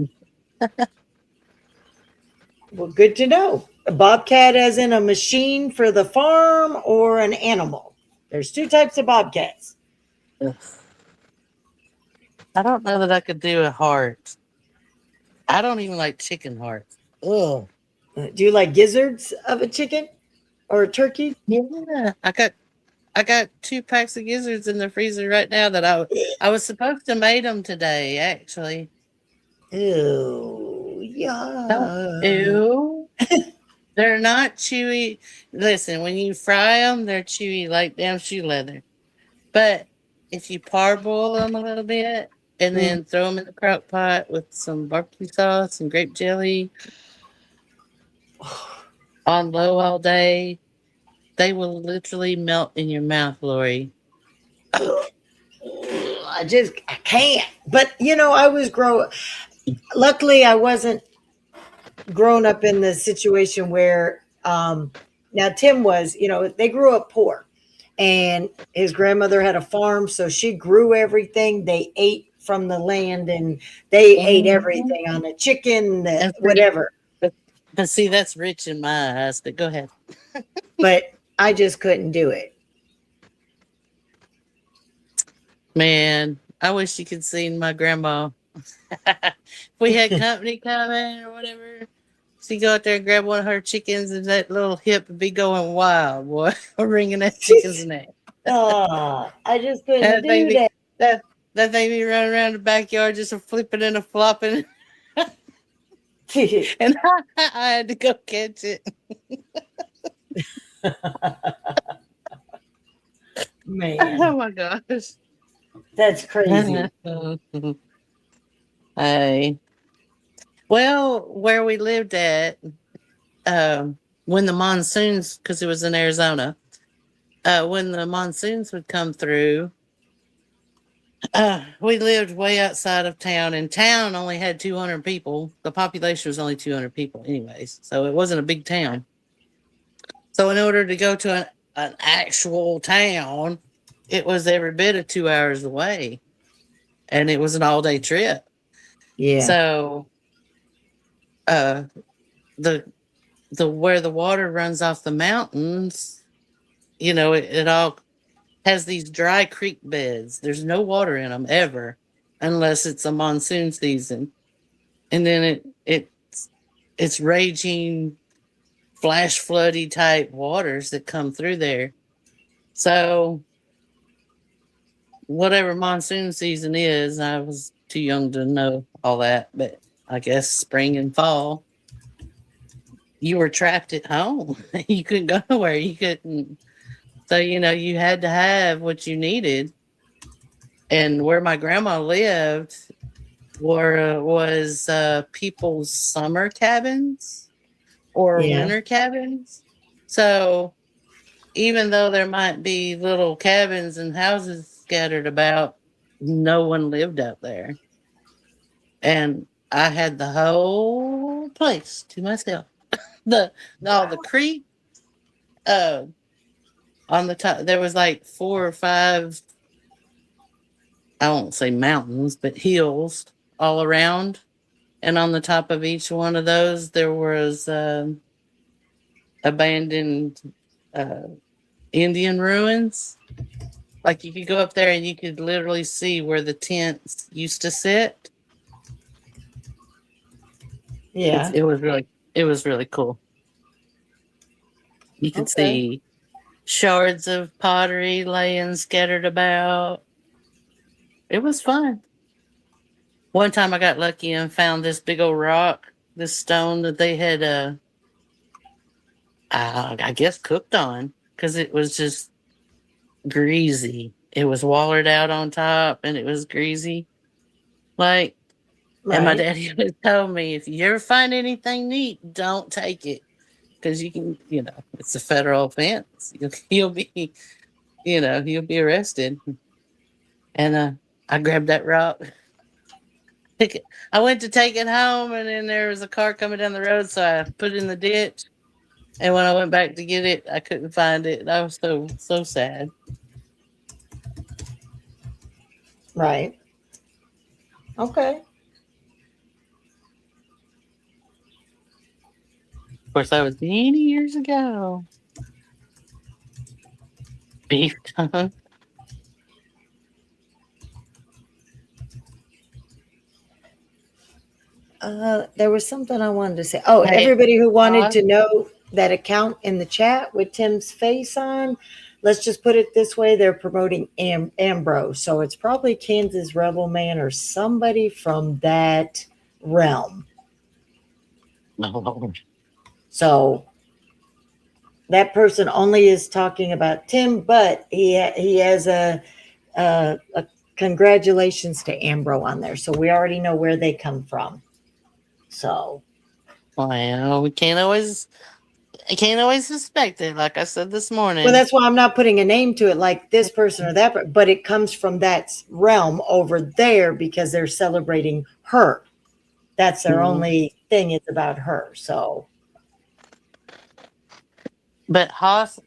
Well, good to know. A bobcat as in a machine for the farm or an animal? There's two types of bobcats. I don't know that I could do a heart. I don't even like chicken hearts. Ugh. Do you like gizzards of a chicken or a turkey? Yeah. I got 2 packs of gizzards in the freezer right now that I was supposed to make them today, actually. Ew. Yeah. Ew. They're not chewy. Listen, when you fry them, they're chewy like damn shoe leather. But if you parboil them a little bit and then throw them in the crock pot with some barbecue sauce and grape jelly on low all day, they will literally melt in your mouth, Lori. I can't. But luckily I wasn't grown up in the situation where now Tim was, they grew up poor and his grandmother had a farm, so she grew everything. They ate from the land and they ate everything on the chicken, whatever. But see, that's rich in my eyes, but go ahead. But I just couldn't do it. Man, I wish you could see my grandma. If we had company coming or whatever, she'd go out there and grab one of her chickens and that little hip would be going wild, boy, wringing that chicken's neck. Oh, I just couldn't do that. That thing be running around the backyard just a flipping and a flopping. and I had to go catch it. Man, Oh my gosh. that's crazy. Hey. Well, where we lived at, when the monsoons, because it was in Arizona, when the monsoons would come through, we lived way outside of town, and town only had 200 people. The population was only 200 people, anyways, so it wasn't a big town. So, in order to go to an actual town, it was every bit of 2 hours away, and it was an all-day trip. Yeah. So, the where the water runs off the mountains, it all has these dry creek beds. There's no water in them ever, unless it's a monsoon season, and then it's raging, flash floody type waters that come through there. So, whatever monsoon season is, I was too young to know all that, but I guess spring and fall, you were trapped at home. You couldn't go nowhere. You couldn't. So, you had to have what you needed. And where my grandma lived was people's summer cabins or winter cabins. So, even though there might be little cabins and houses scattered about, no one lived out there. And I had the whole place to myself. The creek, on the top, there was like 4 or 5, I won't say mountains, but hills all around. And on the top of each one of those, there was abandoned Indian ruins. Like, you could go up there and you could literally see where the tents used to sit. Yeah. It was really cool. You could see shards of pottery laying scattered about. It was fun. One time I got lucky and found this big old rock, this stone that they had, I guess, cooked on, because it was just greasy. It was wallered out on top, and it was greasy. And my daddy always told me, if you ever find anything neat, don't take it, because you can, it's a federal offense. You'll be arrested. And I grabbed that rock. I went to take it home, and then there was a car coming down the road, so I put it in the ditch. And when I went back to get it, I couldn't find it. I was so sad. Right. Okay. Of course, that was many years ago. Beef tongue. There was something I wanted to say. Oh, Hey, everybody who wanted to know that account in the chat with Tim's face on, let's just put it this way. They're promoting Ambrose. So it's probably Kansas Rebel Man or somebody from that realm. No. So that person only is talking about Tim, but he has a congratulations to Ambrose on there. So we already know where they come from. So, well, we can't always suspect it. Like I said this morning. Well, that's why I'm not putting a name to it like this person or that, but it comes from that realm over there because they're celebrating her. That's their only thing is about her. So, but Hoss,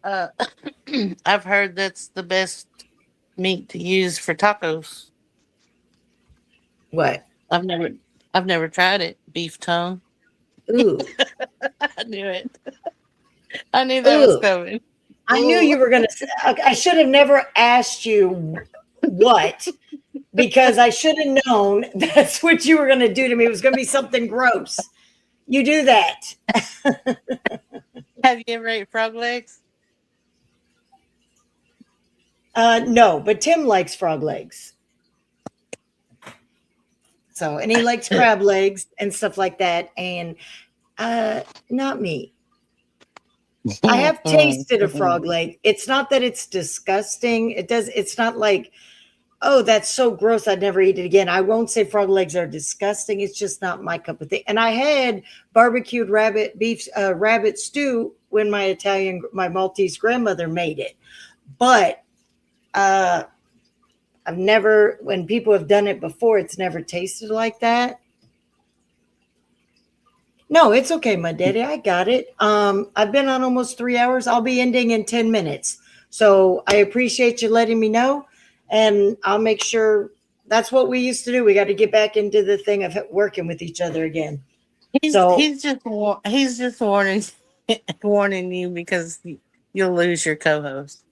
I've heard that's the best meat to use for tacos. What? I've never tried it. Beef tongue. Ooh. I knew it. I knew that was coming. I knew you were going to say, I should have never asked you what, because I should have known that's what you were going to do to me. It was going to be something gross. You do that. Have you ever ate frog legs? No, but Tim likes frog legs. So, and he likes crab legs and stuff like that. And not me. I have tasted a frog leg. It's not that it's disgusting. It's not like, oh, that's so gross, I'd never eat it again. I won't say frog legs are disgusting. It's just not my cup of tea. And I had barbecued rabbit stew when my Maltese grandmother made it. But I've never, when people have done it before, it's never tasted like that. No, it's okay, my daddy. I got it. I've been on almost 3 hours. I'll be ending in 10 minutes. So I appreciate you letting me know. And I'll make sure that's what we used to do. We got to get back into the thing of working with each other again. He's just warning warning you because you'll lose your co-host.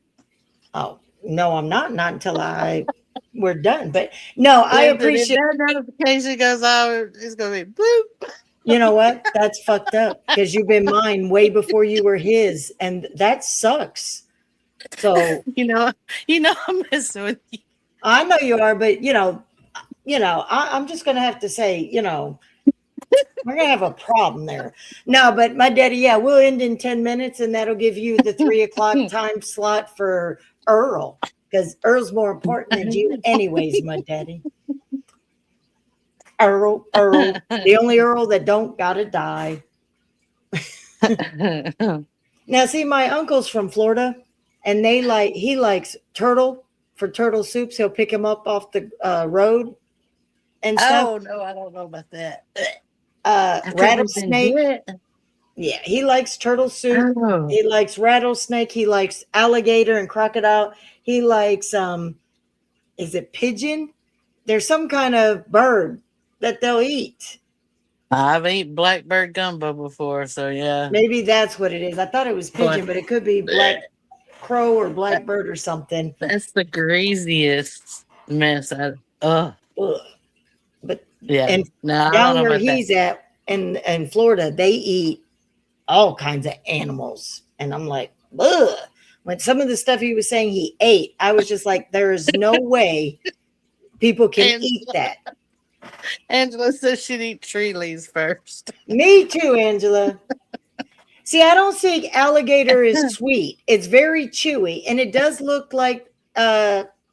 Oh, no, I'm not. Not until we're done. But no, I appreciate that notification goes out. It's gonna be boop. You know what? That's fucked up because you've been mine way before you were his, and that sucks. So you know, I'm messing with you. I know you are, but I'm just gonna have to say, we're gonna have a problem there. No, but my daddy, yeah, we'll end in 10 minutes, and that'll give you the 3 o'clock time slot for Earl, because Earl's more important than you, anyways, my daddy. Earl, the only Earl that don't gotta die. Now, see, my uncle's from Florida, and he likes turtle for turtle soups. He'll pick him up off the road and stuff. Oh no, I don't know about that. Rattlesnake. Yeah, he likes turtle soup. Oh. He likes rattlesnake. He likes alligator and crocodile. He likes is it pigeon? There's some kind of bird that they'll eat. I've eaten blackbird gumbo before, so yeah. Maybe that's what it is. I thought it was pigeon, but it could be black crow or blackbird or something. That's the greasiest mess. But yeah, and no, down where he's at in Florida, they eat all kinds of animals. And I'm like, ugh. When some of the stuff he was saying he ate, I was just like, there is no way people can eat that. Angela says she'd eat tree leaves first. Me too, Angela. See, I don't think alligator is sweet. It's very chewy, and it does look like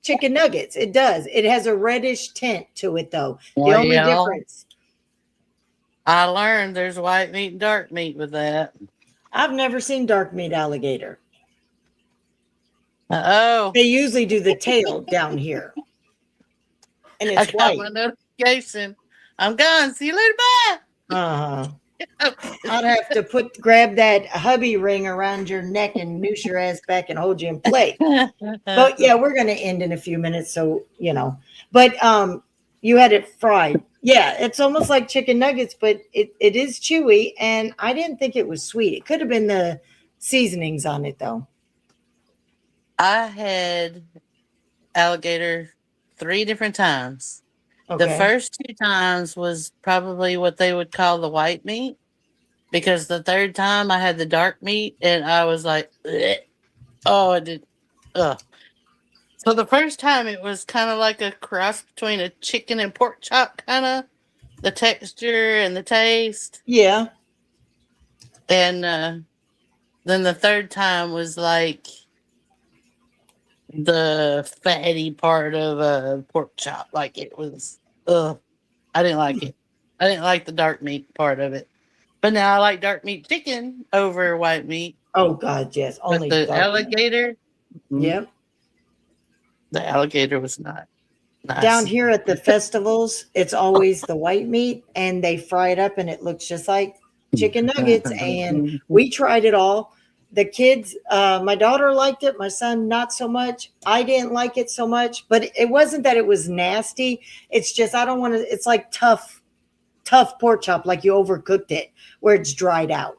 chicken nuggets. It does. It has a reddish tint to it, though. The only difference. I learned there's white meat and dark meat with that. I've never seen dark meat alligator. Oh. They usually do the tail down here. And it's I got white. my notification. I'm gone. See you later. Bye. Uh-huh. I'd have to grab that hubby ring around your neck and noose your ass back and hold you in place. But yeah, we're gonna end in a few minutes, so But you had it fried. Yeah, it's almost like chicken nuggets, but it is chewy, and I didn't think it was sweet. It could have been the seasonings on it, though. I had alligator 3 different times. Okay. The first 2 times was probably what they would call the white meat, because the third time I had the dark meat and I was like, bleh. Oh, it did. Ugh. So the first time it was kind of like a cross between a chicken and pork chop, kind of the texture and the taste. Yeah. And then the third time was like the fatty part of a pork chop. Like it was, I didn't like it. I didn't like the dark meat part of it. But now I like dark meat chicken over white meat. Oh God, yes. Only but the dark alligator. meat. Yep. The alligator was not nice. Down here at the festivals, it's always the white meat, and they fry it up, and it looks just like chicken nuggets. And we tried it all. The kids, my daughter liked it. My son, not so much. I didn't like it so much, but it wasn't that it was nasty. It's just, I don't want to, it's like tough pork chop, like you overcooked it, where it's dried out,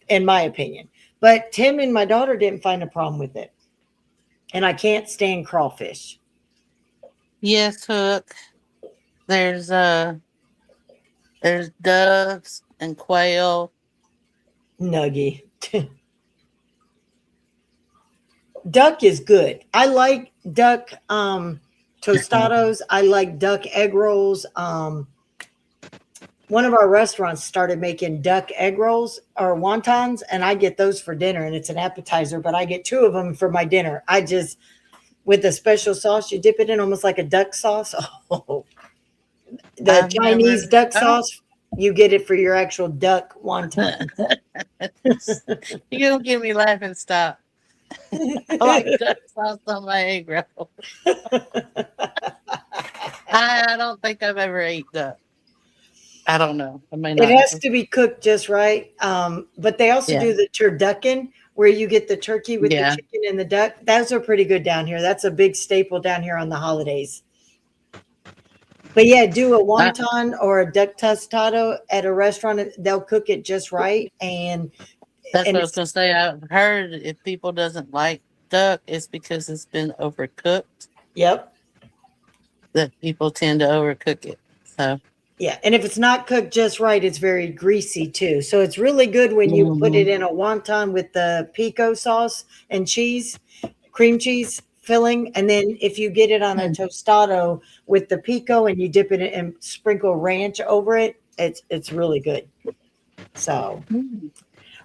in my opinion. But Tim and my daughter didn't find a problem with it. And I can't stand crawfish. Yes, Hook. There's doves and quail. Nuggy. Duck is good. I like duck. tostados. I like duck egg rolls. One of our restaurants started making duck egg rolls or wontons, and I get those for dinner, and it's an appetizer, but I get 2 of them for my dinner. I just, with a special sauce, you dip it in almost like a duck sauce. Oh, the Chinese duck sauce, you get it for your actual duck wonton. You don't give me laughing stop. I like duck sauce on my egg roll. I don't think I've ever ate duck. I don't know. I may not. It has to be cooked just right. But they also do the turducken, where you get the turkey with the chicken and the duck. Those are pretty good down here. That's a big staple down here on the holidays. But yeah, do a wonton or a duck tostado at a restaurant. They'll cook it just right. And that's what I was going to say. I've heard if people doesn't like duck, it's because it's been overcooked. Yep. That people tend to overcook it. So. Yeah, and if it's not cooked just right, it's very greasy too. So it's really good when you put it in a wonton with the pico sauce and cheese, cream cheese filling. And then if you get it on a tostado with the pico and you dip it in and sprinkle ranch over it, it's really good. So,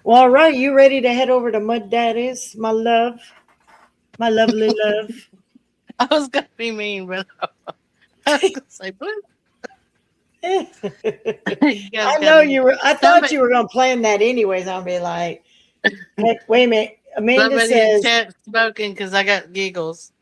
well, all right, you ready to head over to Mud Daddy's, my love? My lovely love. I was going to be mean, but I was going to say, blue. I know you were. I thought you were going to plan that anyways. I'll be like, hey, wait a minute. Amanda says, smoking because I got giggles.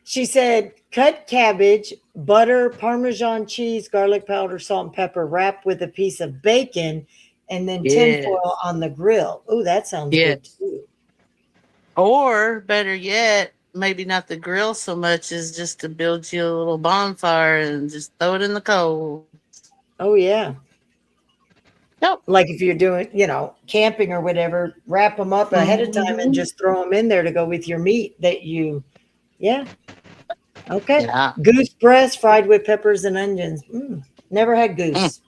She said, cut cabbage, butter, Parmesan cheese, garlic powder, salt, and pepper, wrap with a piece of bacon, and then tinfoil on the grill. Oh, that sounds good too. Or better yet, maybe not the grill so much as just to build you a little bonfire and just throw it in the coals. Oh, yeah. Yep. Like if you're doing, camping or whatever, wrap them up ahead of time and just throw them in there to go with your meat that you, Okay. Yeah. Goose breast fried with peppers and onions. Never had goose.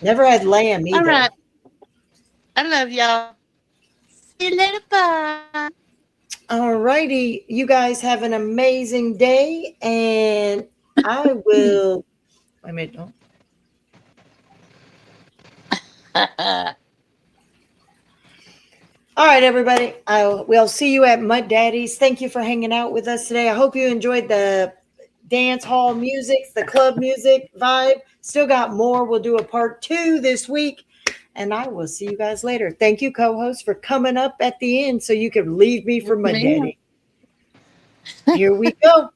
Never had lamb either. All right. I love y'all. See you later. Bye. All righty. You guys have an amazing day. And I will. Wait a minute. Don't. All right, everybody. We'll see you at Mud Daddy's. Thank you for hanging out with us today. I hope you enjoyed the dance hall music, the club music vibe. Still got more. We'll do a part 2 this week. And I will see you guys later. Thank you, co-host, for coming up at the end so you could leave me for Mud Daddy. Here we go.